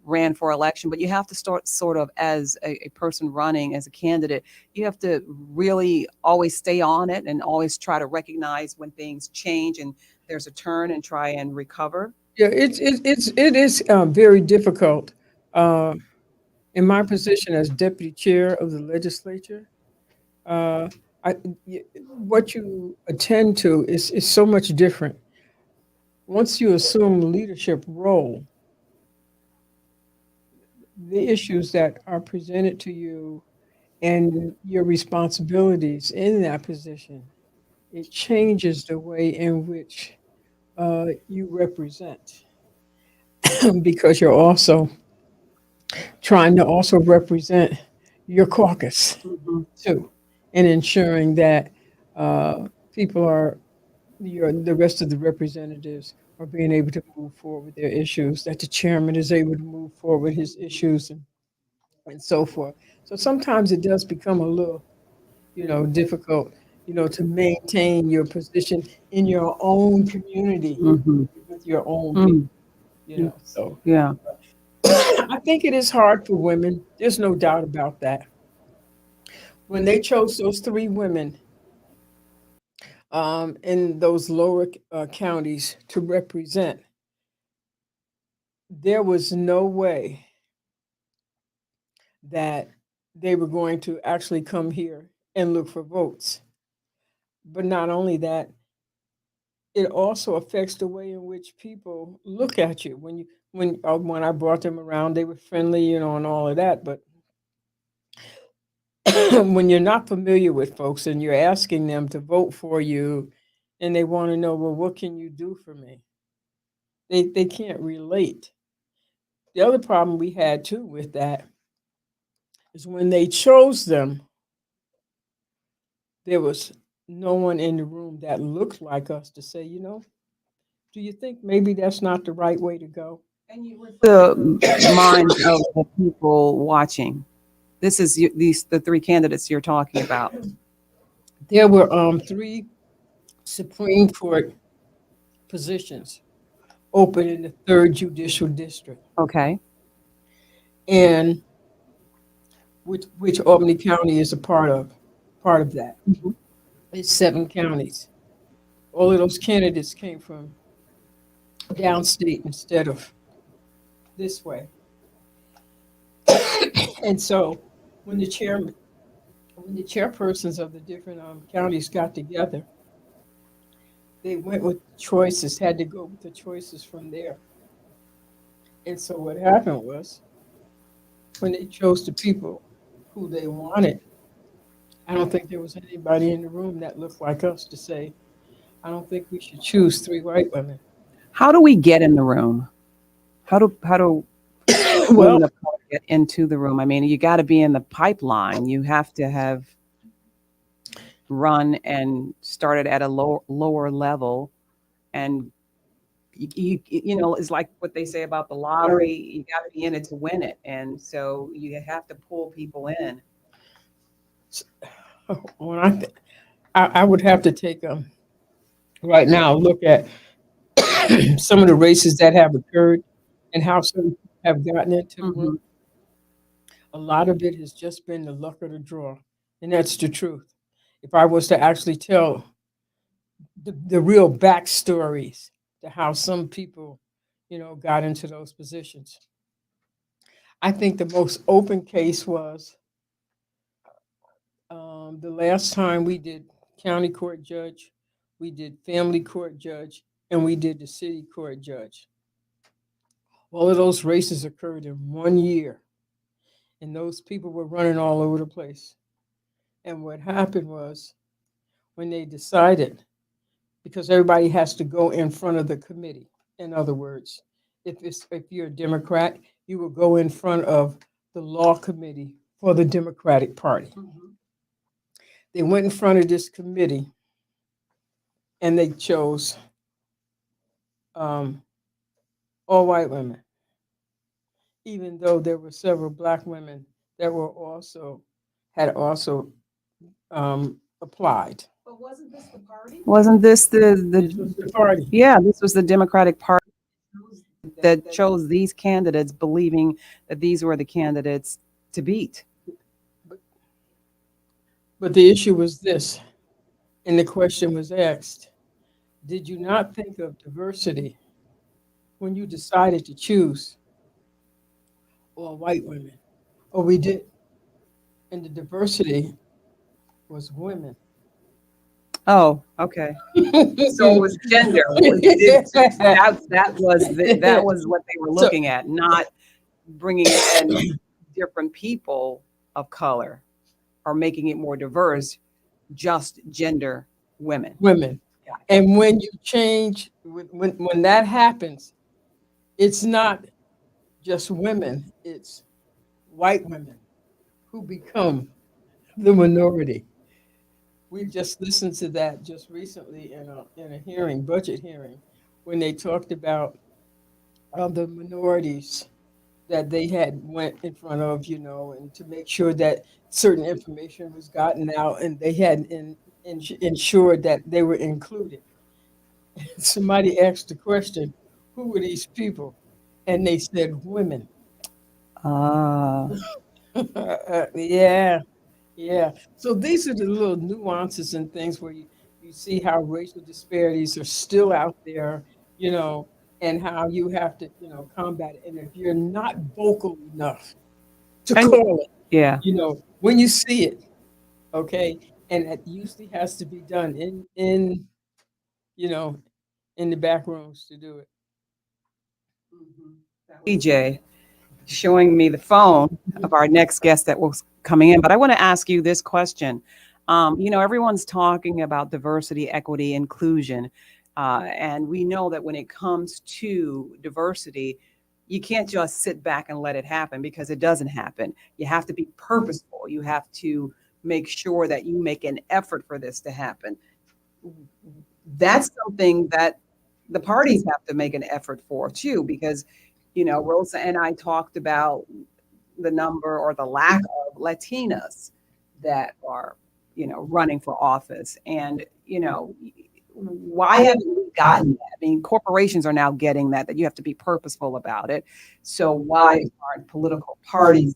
S17: ran for election, but you have to start sort of as a person running as a candidate, you have to really always stay on it and always try to recognize when things change and there's a turn and try and recover.
S18: Yeah, it is very difficult. In my position as deputy chair of the legislature, what you attend to is so much different. Once you assume a leadership role, the issues that are presented to you and your responsibilities in that position, it changes the way in which you represent, because you're also trying to also represent your caucus too, and ensuring that people are, the rest of the representatives are being able to move forward with their issues, that the chairman is able to move forward with his issues and so forth. So sometimes it does become a little, difficult, to maintain your position in your own community with your own people, so.
S17: Yeah.
S18: I think it is hard for women. There's no doubt about that. When they chose those 3 women in those lower counties to represent, there was no way that they were going to actually come here and look for votes. But not only that, it also affects the way in which people look at you. When I brought them around, they were friendly, you know, and all of that. But when you're not familiar with folks and you're asking them to vote for you, and they want to know, well, what can you do for me? They can't relate. The other problem we had too with that is when they chose them, there was no one in the room that looked like us to say, you know, do you think maybe that's not the right way to go?
S17: The minds of the people watching. This is the three candidates you're talking about.
S18: There were 3 Supreme Court positions open in the 3rd Judicial District.
S17: Okay.
S18: And which Albany County is a part of that. It's 7 counties. All of those candidates came from downstate instead of this way. And so when the chairpersons of the different counties got together, they went with choices, had to go with the choices from there. And so what happened was, when they chose the people who they wanted, I don't think there was anybody in the room that looked like us to say, I don't think we should choose 3 white women.
S17: How do we get in the room? How do
S18: Well,
S17: women of color get into the room? I mean, you got to be in the pipeline. You have to have run and started at a lower level, and you know, it's like what they say about the lottery. You got to be in it to win it, and so you have to pull people in.
S18: when I would have to take right now look at some of the races that have occurred and how some have gotten into the room. A lot of it has just been the luck of the draw, and that's the truth. If I was to actually tell the real backstories to how some people, you know, got into those positions, I think the most open case was the last time we did county court judge, we did family court judge, and we did the city court judge. All of those races occurred in 1 year, and those people were running all over the place. And what happened was, when they decided, because everybody has to go in front of the committee. In other words, if you're a Democrat, you will go in front of the law committee for the Democratic Party. They went in front of this committee and they chose all white women, even though there were several black women that had also applied.
S17: But wasn't this the party? Wasn't this
S18: the party?
S17: Yeah, this was the Democratic Party that chose these candidates, believing that these were the candidates to beat.
S18: But the issue was this, and the question was asked, did you not think of diversity when you decided to choose all white women? Oh, we did. And the diversity was women.
S17: Oh, okay. So it was gender. That was what they were looking at, not bringing in different people of color or making it more diverse, just gender women.
S18: Women. And when you change, when that happens, it's not just women, it's white women who become the minority. We just listened to that just recently in a hearing, budget hearing, when they talked about the minorities that they had went in front of, you know, and to make sure that certain information was gotten out, and they had ensured that they were included. Somebody asked the question, who were these people? And they said women. Yeah. So these are the little nuances and things where you you see how racial disparities are still out there, and how you have to, combat it. And if you're not vocal enough to call it,
S17: Yeah.
S18: when you see it, okay, and it usually has to be done in the back rooms to do it.
S17: DJ showing me the phone of our next guest that was coming in. But I want to ask you this question. Everyone's talking about diversity, equity, inclusion. And we know that when it comes to diversity, you can't just sit back and let it happen, because it doesn't happen. You have to be purposeful. You have to make sure that you make an effort for this to happen. That's something that the parties have to make an effort for too, because, Rosa and I talked about the number or the lack of Latinas that are, running for office. And, why haven't we gotten that? I mean, corporations are now getting that you have to be purposeful about it. So why aren't political parties,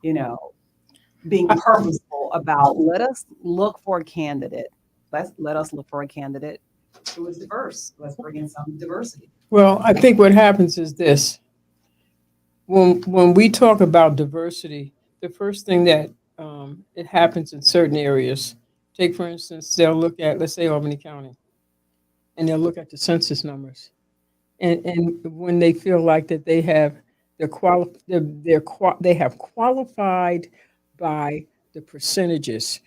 S17: being purposeful about, let us look for a candidate. Let us look for a candidate who is diverse. Let's bring in some diversity.
S18: Well, I think what happens is this. When we talk about diversity, the first thing that it happens in certain areas, take for instance, they'll look at, let's say, Albany County, and they'll look at the census numbers. And when they feel like that they have they have qualified by the percentages.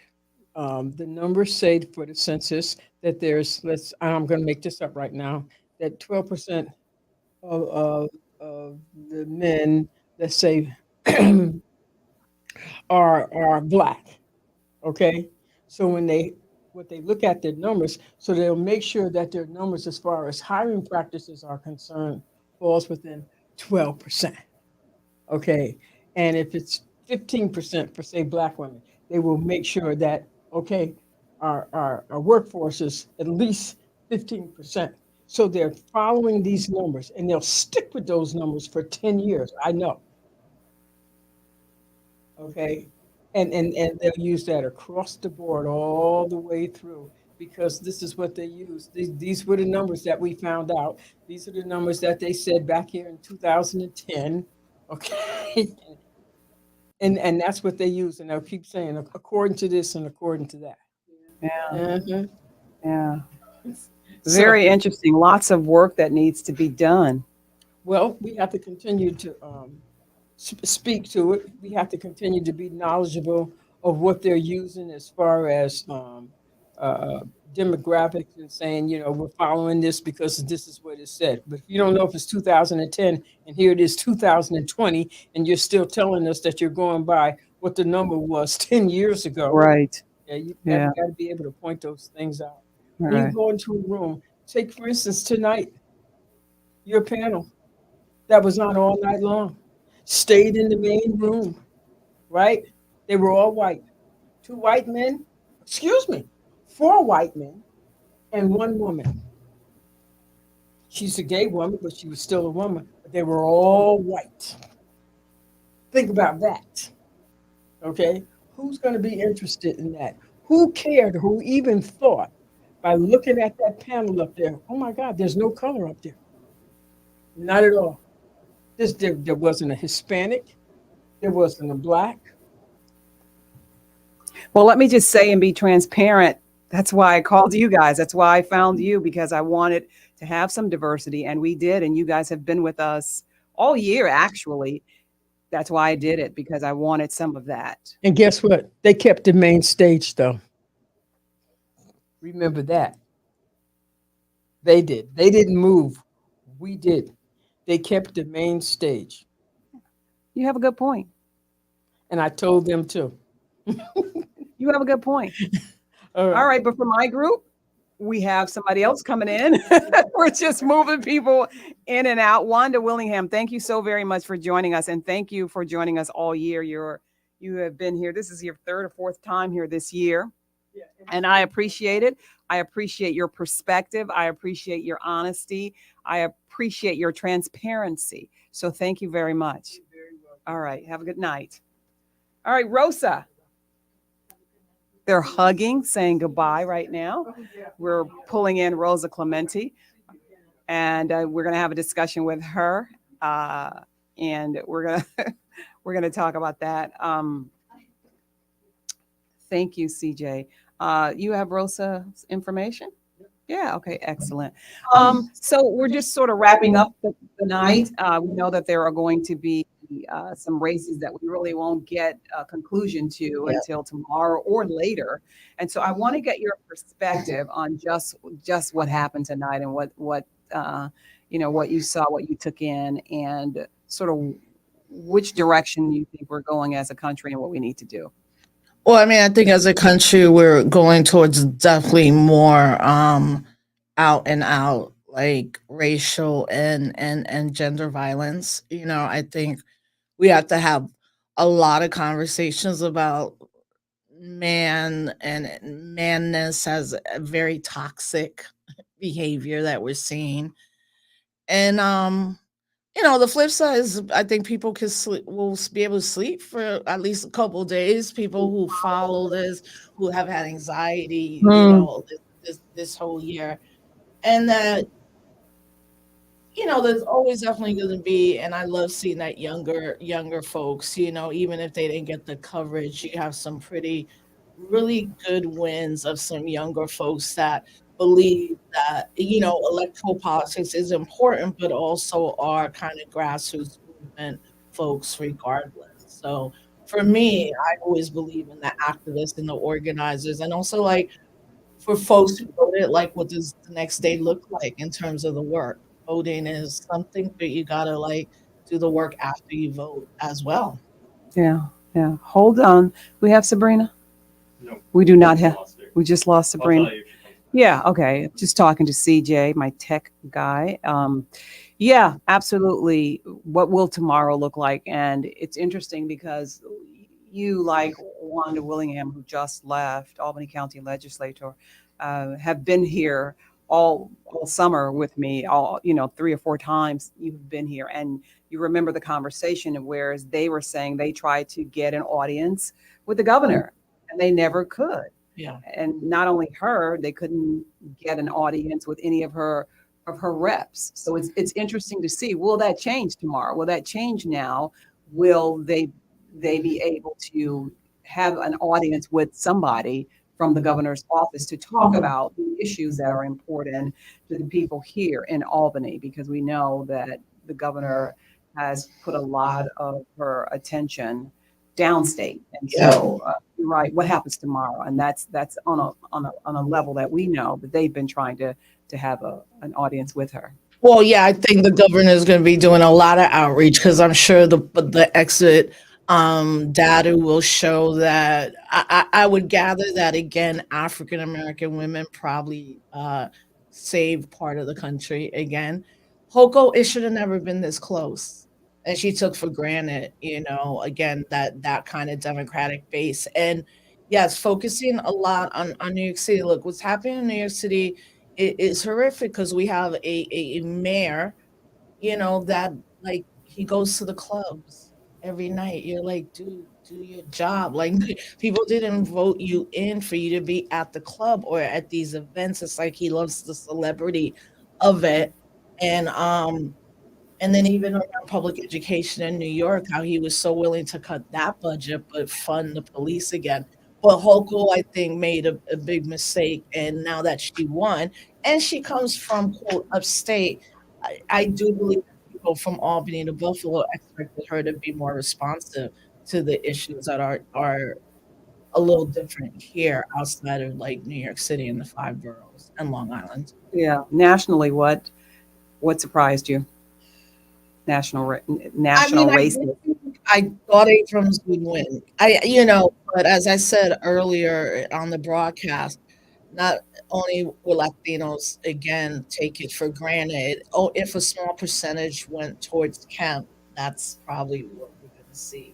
S18: The numbers say for the census that I'm going to make this up right now, that 12% of the men, let's say, are Black. Okay, so when they look at their numbers, so they'll make sure that their numbers as far as hiring practices are concerned falls within 12%. Okay, and if it's 15% for, say, Black women, they will make sure that, okay, our workforce is at least 15%. So they're following these numbers, and they'll stick with those numbers for 10 years. I know. Okay, and they'll use that across the board all the way through, because this is what they use. These were the numbers that we found out. These are the numbers that they said back here in 2010. Okay, and that's what they use, and they'll keep saying according to this and according to that.
S17: Yeah. Yeah. Very interesting. Lots of work that needs to be done.
S18: Well, we have to continue to speak to it. We have to continue to be knowledgeable of what they're using as far as demographics, and saying, we're following this because this is what it said. But if you don't know if it's 2010 and here it is 2020, and you're still telling us that you're going by what the number was 10 years ago.
S17: Right.
S18: Yeah, you
S17: Yeah.
S18: have got to be able to point those things out. When
S17: Right.
S18: you go into a room, take for instance tonight, your panel that was on all night long stayed in the main room, right? They were all white. 4 white men and 1 woman. She's a gay woman, but she was still a woman. But they were all white. Think about that. Okay? Who's going to be interested in that? Who cared? Who even thought, by looking at that panel up there, oh my God, there's no color up there. Not at all. There wasn't a Hispanic. There wasn't a Black.
S17: Well, let me just say and be transparent. That's why I called you guys. That's why I found you, because I wanted to have some diversity, and we did. And you guys have been with us all year, actually. That's why I did it, because I wanted some of that.
S18: And guess what? They kept the main stage, though. Remember that. They did. They didn't move. We did. They kept the main stage.
S17: You have a good point.
S18: And I told them too.
S17: You have a good point. All right. But for my group, we have somebody else coming in. We're just moving people in and out. Wanda Willingham, thank you so very much for joining us. And thank you for joining us all year. You have been here. This is your 3rd or 4th time here this year. And I appreciate it. I appreciate your perspective. I appreciate your honesty. I appreciate your transparency. So thank you very much. All right. Have a good night. All right, Rosa. They're hugging, saying goodbye right now. We're pulling in Rosa Clemente, and we're going to have a discussion with her, and we're going to we're going to talk about that. Thank you, CJ. You have Rosa's information? Yeah, okay, excellent. So we're just sort of wrapping up the night. We know that there are going to be some races that we really won't get a conclusion to until tomorrow or later. And so I want to get your perspective on just what happened tonight and what what you saw, what you took in, and sort of which direction you think we're going as a country and what we need to do.
S12: Well, I mean, I think as a country, we're going towards definitely more out and out like racial and gender violence. I think we have to have a lot of conversations about man and manness as a very toxic behavior that we're seeing. And the flip side is I think people will be able to sleep for at least a couple of days. People who follow this, who have had anxiety, this whole year. And that, there's always definitely going to be, and I love seeing that younger folks, even if they didn't get the coverage, you have some really good wins of some younger folks that believe that, electoral politics is important, but also are kind of grassroots movement folks regardless. So for me, I always believe in the activists and the organizers, and also like for folks who voted, like what does the next day look like in terms of the work? Voting is something that you gotta like do the work after you vote as well.
S17: Yeah. Hold on. We have Sabrina?
S14: No.
S17: We do not have. We just lost
S14: I'll
S17: Sabrina.
S14: tell you if she comes back.
S17: Yeah, okay. Just talking to CJ, my tech guy. Yeah, absolutely. What will tomorrow look like? And it's interesting because you, like Wanda Willingham, who just left, Albany County Legislator, have been here all summer with me, 3 or 4 times you've been here. And you remember the conversation of whereas they were saying they tried to get an audience with the governor and they never could.
S12: Yeah.
S17: And not only her, they couldn't get an audience with any of her reps. So it's interesting to see, will that change tomorrow? Will that change now? Will they be able to have an audience with somebody from the governor's office to talk about the issues that are important to the people here in Albany? Because we know that the governor has put a lot of her attention downstate. And so you're right, what happens tomorrow? And that's on a level that we know that they've been trying to have an audience with her.
S12: Well, yeah, I think the governor is going to be doing a lot of outreach because I'm sure the exit data will show that I would gather that again, African American women probably saved part of the country again. Hochul, it should have never been this close. And she took for granted, again, that kind of Democratic base. And yes, focusing a lot on New York City. Look, what's happening in New York City is horrific because we have a mayor, that like he goes to the clubs every night. You're like, dude, do your job. Like people didn't vote you in for you to be at the club or at these events. It's like he loves the celebrity of it. And then even around public education in New York, how he was so willing to cut that budget but fund the police again. But Hochul, I think, made a big mistake. And now that she won, and she comes from, quote, upstate, I do believe that people from Albany to Buffalo expected her to be more responsive to the issues that are a little different here outside of like New York City and the 5 boroughs and Long Island.
S17: Yeah. Nationally, what surprised you? National races.
S12: I thought Abrams would win. But as I said earlier on the broadcast, not only will Latinos again take it for granted. Oh, if a small percentage went towards Kemp, that's probably what we're going to see.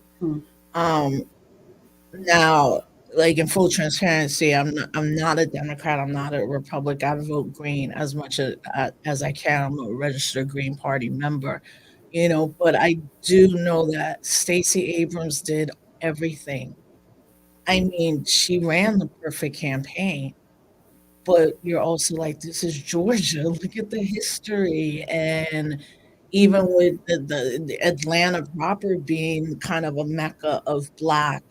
S12: Now, like in full transparency, I'm not a Democrat. I'm not a Republican. I vote Green as much as I can. I'm a registered Green Party member. But I do know that Stacey Abrams did everything I mean, she ran the perfect campaign, but you're also like, this is Georgia. Look at the history. And even with the Atlanta proper being kind of a mecca of Black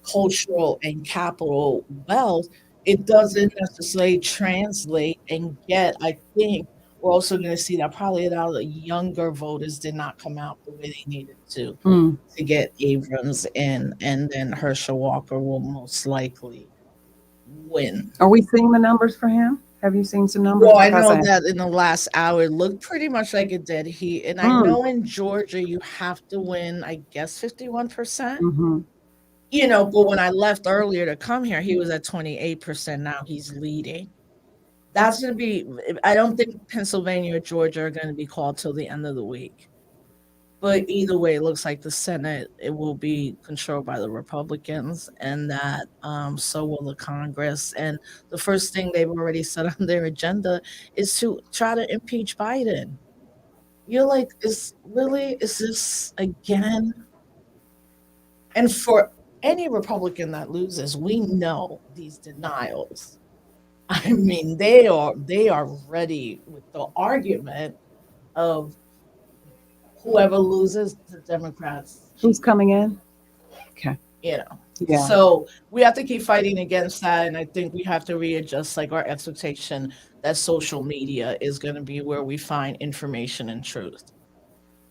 S12: cultural and capital wealth, it doesn't necessarily translate and get, I think, we're also going to see that probably a lot of the younger voters did not come out the way they needed
S17: Mm.
S12: to get Abrams in, and then Herschel Walker will most likely win.
S17: Are we seeing the numbers for him? Have you seen some numbers?
S12: Well, I
S17: Because
S12: know that in the last hour it looked pretty much like it did. I know in Georgia you have to win, I guess 51%.
S17: Mhm.
S12: You know, but when I left earlier to come here, he was at 28%. Now he's leading. That's going to be, I don't think Pennsylvania or Georgia are going to be called till the end of the week. But either way, it looks like the Senate, it will be controlled by the Republicans, and that so will the Congress. And the first thing they've already set on their agenda is to try to impeach Biden. You're like, is this again? And for any Republican that loses, we know these denials. I mean, they are ready with the argument of whoever loses, the Democrats.
S17: Who's coming in? Okay.
S12: You know.
S17: Yeah.
S12: So we have to keep fighting against that. And I think we have to readjust like our expectation that social media is going to be where we find information and truth.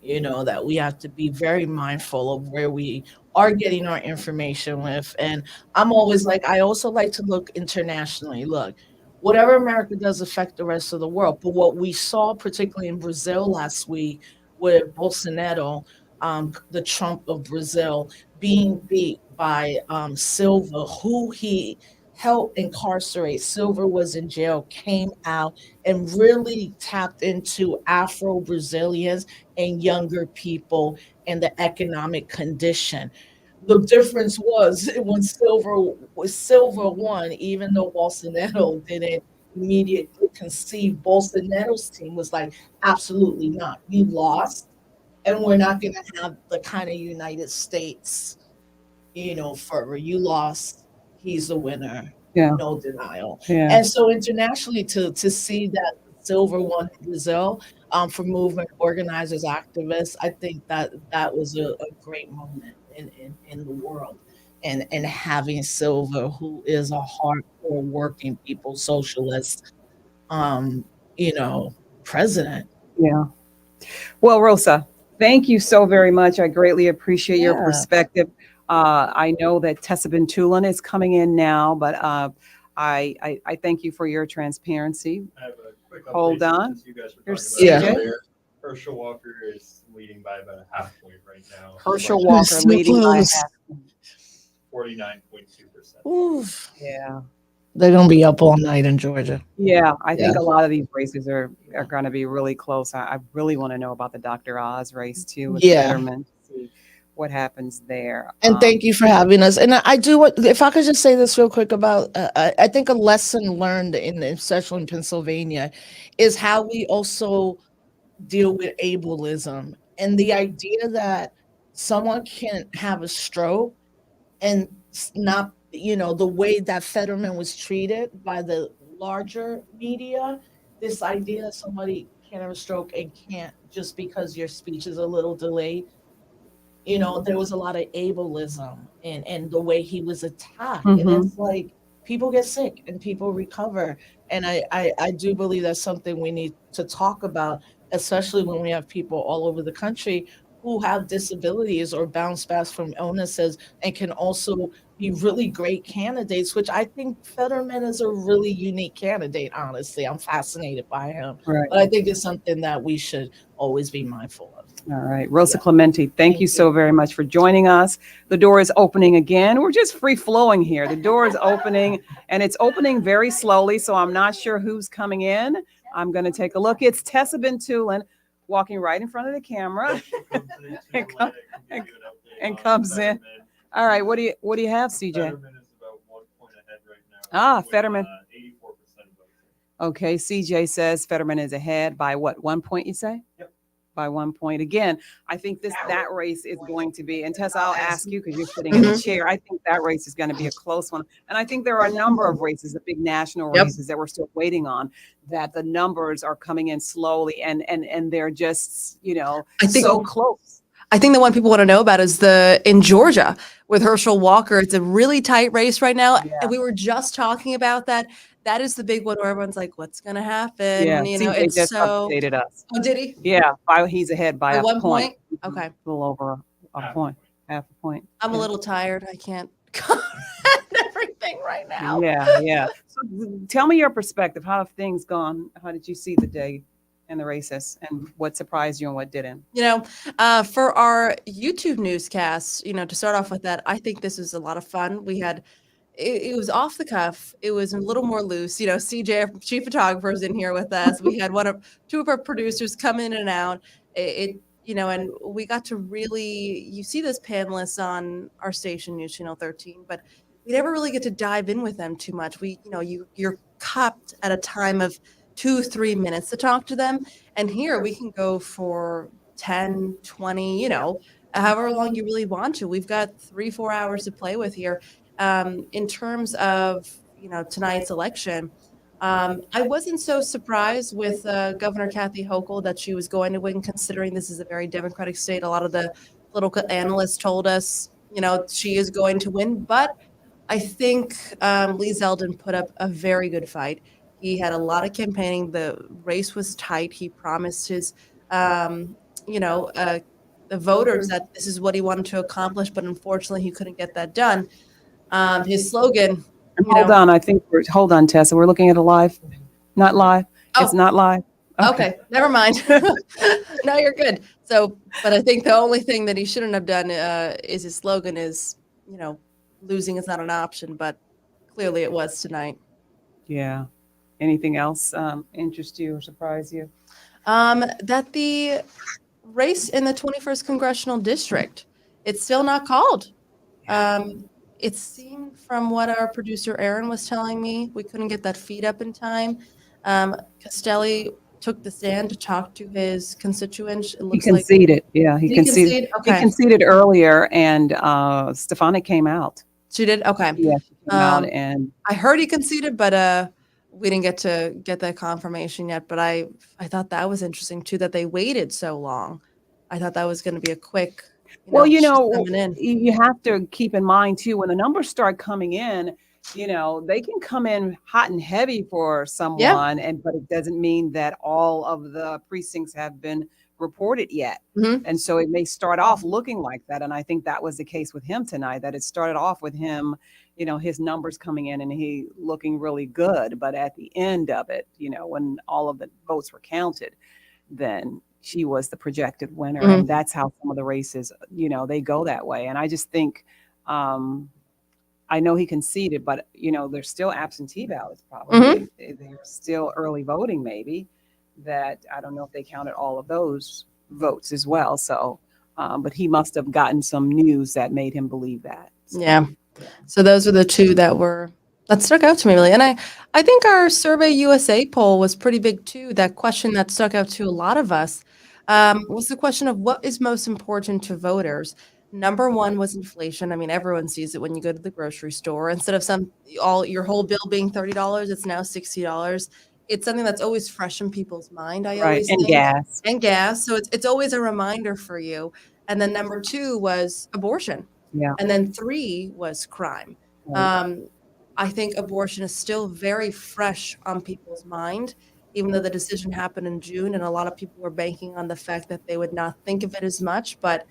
S12: You know, that we have to be very mindful of where we are getting our information with. And I'm always like, I also like to look internationally. Look, whatever America does affect the rest of the world. But what we saw, particularly in Brazil last week, with Bolsonaro, the Trump of Brazil, being beat by Silva, who he helped incarcerate. Silva was in jail, came out, and really tapped into Afro-Brazilians and younger people and the economic condition. The difference was when Silva won, even though Bolsonaro didn't immediately conceive, Bolsonaro's team was like, absolutely not. You lost, and we're not going to have the kind of United States, you know, forever. You lost, he's the winner.
S17: Yeah.
S12: No denial.
S17: Yeah.
S12: And so internationally to see that Silva won in Brazil for movement organizers, activists, I think that was a great moment in the world. And having Silva, who is a hardcore working people socialist, you know, president.
S17: Yeah. Well, Rosa, thank you so very much. I greatly appreciate your
S12: Yeah.
S17: perspective. I know that Tessa Bentulan is coming in now, but I thank you for your transparency.
S14: I have a quick update.
S17: Hold on.
S14: Since you guys were
S17: Here's
S14: talking about
S17: CJ.
S14: it earlier. Herschel Walker is leading by about a half point right now.
S17: Herschel Walker leading by
S12: close.
S17: half.
S14: 49.2%.
S12: Oof.
S17: Yeah.
S12: They're going to be up all night in Georgia.
S17: Yeah, I think
S12: Yeah.
S17: a lot of these races are going to be really close. I really want to know about the Dr. Oz race too with
S12: Yeah.
S17: Fetterman, to see what happens there.
S12: And thank you for having us. And I do what, if I could just say this real quick about, I think a lesson learned especially in Pennsylvania, is how we also deal with ableism and the idea that someone can have a stroke and not, you know, the way that Fetterman was treated by the larger media, this idea that somebody can have a stroke and can't just because your speech is a little delayed. You know, there was a lot of ableism and the way he was attacked. And it's like people get sick and people recover. And I do believe that's something we need to talk about, especially when we have people all over the country who have disabilities or bounce back from illnesses and can also be really great candidates, which I think Fetterman is a really unique candidate, honestly. I'm fascinated by him.
S17: Right.
S12: But I think it's something that we should always be mindful of.
S17: All right. Rosa Clemente, thank you so very much for joining us. The door is opening again. We're just free flowing here. The door is opening and it's opening very slowly. So I'm not sure who's coming in. I'm going to take a look. It's Tessa Bentulan walking right in front of the camera and comes in. All right. What do you have, CJ?
S14: Fetterman is about 1 point ahead right now. with,
S17: Fetterman.
S14: 84% votes.
S17: Okay. CJ says Fetterman is ahead by what, 1 point, you say?
S14: Yep.
S17: by 1 point. Again, I think that race is going to be, and Tessa, I'll ask you because you're sitting
S1: Mm-hmm.
S17: in the chair. I think that race is going to be a close one. And I think there are a number of races, the big national
S1: Yep.
S17: races that we're still waiting on, that the numbers are coming in slowly and they're just,
S1: I think-
S17: so close.
S1: I think the one people want to know about is in Georgia with Herschel Walker. It's a really tight race right now.
S17: Yeah.
S1: And we were just talking about that. That is the big one where everyone's like, what's going to happen?
S17: Yeah,
S1: You know,
S17: CJ
S1: it's
S17: just
S1: so.
S17: updated us.
S1: Oh, did he?
S17: Yeah, he's ahead by
S1: By
S17: a
S1: 1
S17: point.
S1: point? Okay.
S17: A little over a point, half a point.
S1: I'm a
S17: Yeah.
S1: little tired. I can't comment everything right now.
S17: Yeah. So tell me your perspective. How have things gone? How did you see the day and the races, and what surprised you and what didn't?
S1: For our YouTube newscasts, to start off with that, I think this was a lot of fun. We had, it was off the cuff. It was a little more loose. CJ, our chief photographer, is in here with us. We had two of our producers come in and out. And we got to really, you see those panelists on our station, News Channel 13, but we never really get to dive in with them too much. You're cupped at a time of 2-3 minutes to talk to them. And here we can go for 10, 20, however long you really want to. We've got 3-4 hours to play with here. In terms of, tonight's election, I wasn't so surprised with Governor Kathy Hochul that she was going to win, considering this is a very Democratic state. A lot of the political analysts told us, she is going to win. But I think Lee Zeldin put up a very good fight. He had a lot of campaigning. The race was tight. He promised his, the voters that this is what he wanted to accomplish, but unfortunately he couldn't get that done. His slogan.
S17: Hold on, Tessa. We're looking at a live, not live.
S1: Oh.
S17: It's not live.
S1: Okay, never mind. No, you're good. So, but I think the only thing that he shouldn't have done is his slogan is, losing is not an option, but clearly it was tonight.
S17: Yeah. Anything else interest you or surprise you?
S1: That the race in the 21st congressional district, it's still not called. It seemed from what our producer Aaron was telling me, we couldn't get that feed up in time. Castelli took the stand to talk to his constituents. It
S17: He
S1: looks
S17: conceded.
S1: Like,
S17: he
S1: Did
S17: conceded.
S1: Okay.
S17: He conceded earlier, and Stefanik came out.
S1: She did? Okay.
S17: Yeah, she came out, and
S1: I heard he conceded, but we didn't get to get that confirmation yet. But I thought that was interesting too, that they waited so long. I thought that was going to be a quick. she's coming in.
S17: You have to keep in mind too, when the numbers start coming in, they can come in hot and heavy for someone, but it doesn't mean that all of the precincts have been reported yet.
S1: Mm-hmm.
S17: And so it may start off looking like that. And I think that was the case with him tonight, that it started off with him, his numbers coming in and he looking really good. But at the end of it, when all of the votes were counted, then she was the projected winner.
S1: Mm-hmm.
S17: And that's how some of the races, they go that way. And I just think, I know he conceded, but there's still absentee ballots probably.
S1: Mm-hmm.
S17: There's still early voting maybe, that I don't know if they counted all of those votes as well. So, but he must have gotten some news that made him believe that. So,
S1: Yeah. So those are the two that stuck out to me really. And I think our Survey USA poll was pretty big too. That question that stuck out to a lot of us was the question of what is most important to voters. Number one was inflation. I mean, everyone sees it when you go to the grocery store. Instead of your whole bill being $30, it's now $60. It's something that's always fresh in people's mind. I always
S17: and
S1: think.
S17: gas.
S1: And gas. So it's always a reminder for you. And then number two was abortion.
S17: Yeah.
S1: And then 3 was crime.
S17: Right.
S1: I think abortion is still very fresh on people's mind, even though the decision happened in June, and a lot of people were banking on the fact that they would not think of it as much, but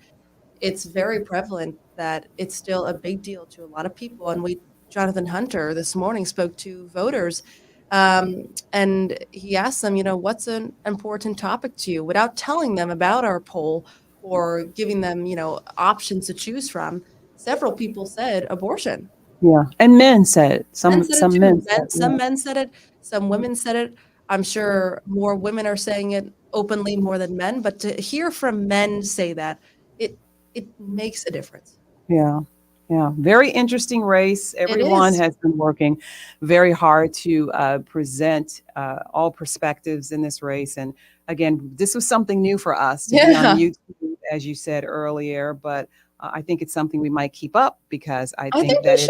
S1: it's very prevalent that it's still a big deal to a lot of people. And Jonathan Hunter this morning spoke to voters, and he asked them, what's an important topic to you, without telling them about our poll or giving them, options to choose from. Several people said abortion.
S17: Yeah. And men said it. Some
S1: Men said it too.
S17: men said it.
S1: Some men said it. Some women said it. I'm sure more women are saying it openly more than men, but to hear from men say that, it makes a difference.
S17: Yeah. Yeah. Very interesting race. Everyone
S1: is.
S17: has been working very hard to present all perspectives in this race. And again, this was something new for us to be on YouTube, as you said earlier, but I think it's something we might keep up because I think that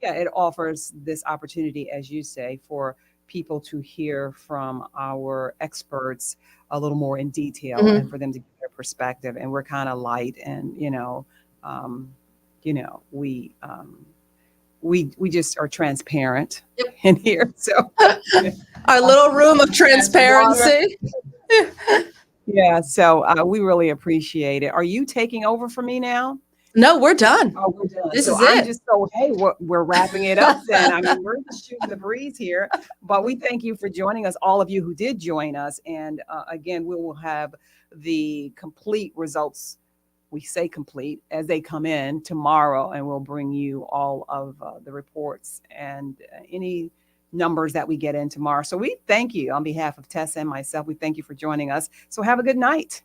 S17: it offers this opportunity, as you say, for people to hear from our experts a little more in detail and for them to get their perspective. And we're kind of light and, we just are transparent in here. So
S1: our little room of transparency.
S17: Yeah. So we really appreciate it. Are you taking over for me now?
S1: No, we're done.
S17: Oh, we're done.
S1: This
S17: so
S1: is
S17: I'm
S1: it.
S17: just so, hey, we're wrapping it up then. I mean, we're just shooting the breeze here, but we thank you for joining us, all of you who did join us. And again, we will have the complete results. We say complete as they come in tomorrow, and we'll bring you all of the reports and any numbers that we get in tomorrow. So we thank you on behalf of Tessa and myself. We thank you for joining us. So have a good night.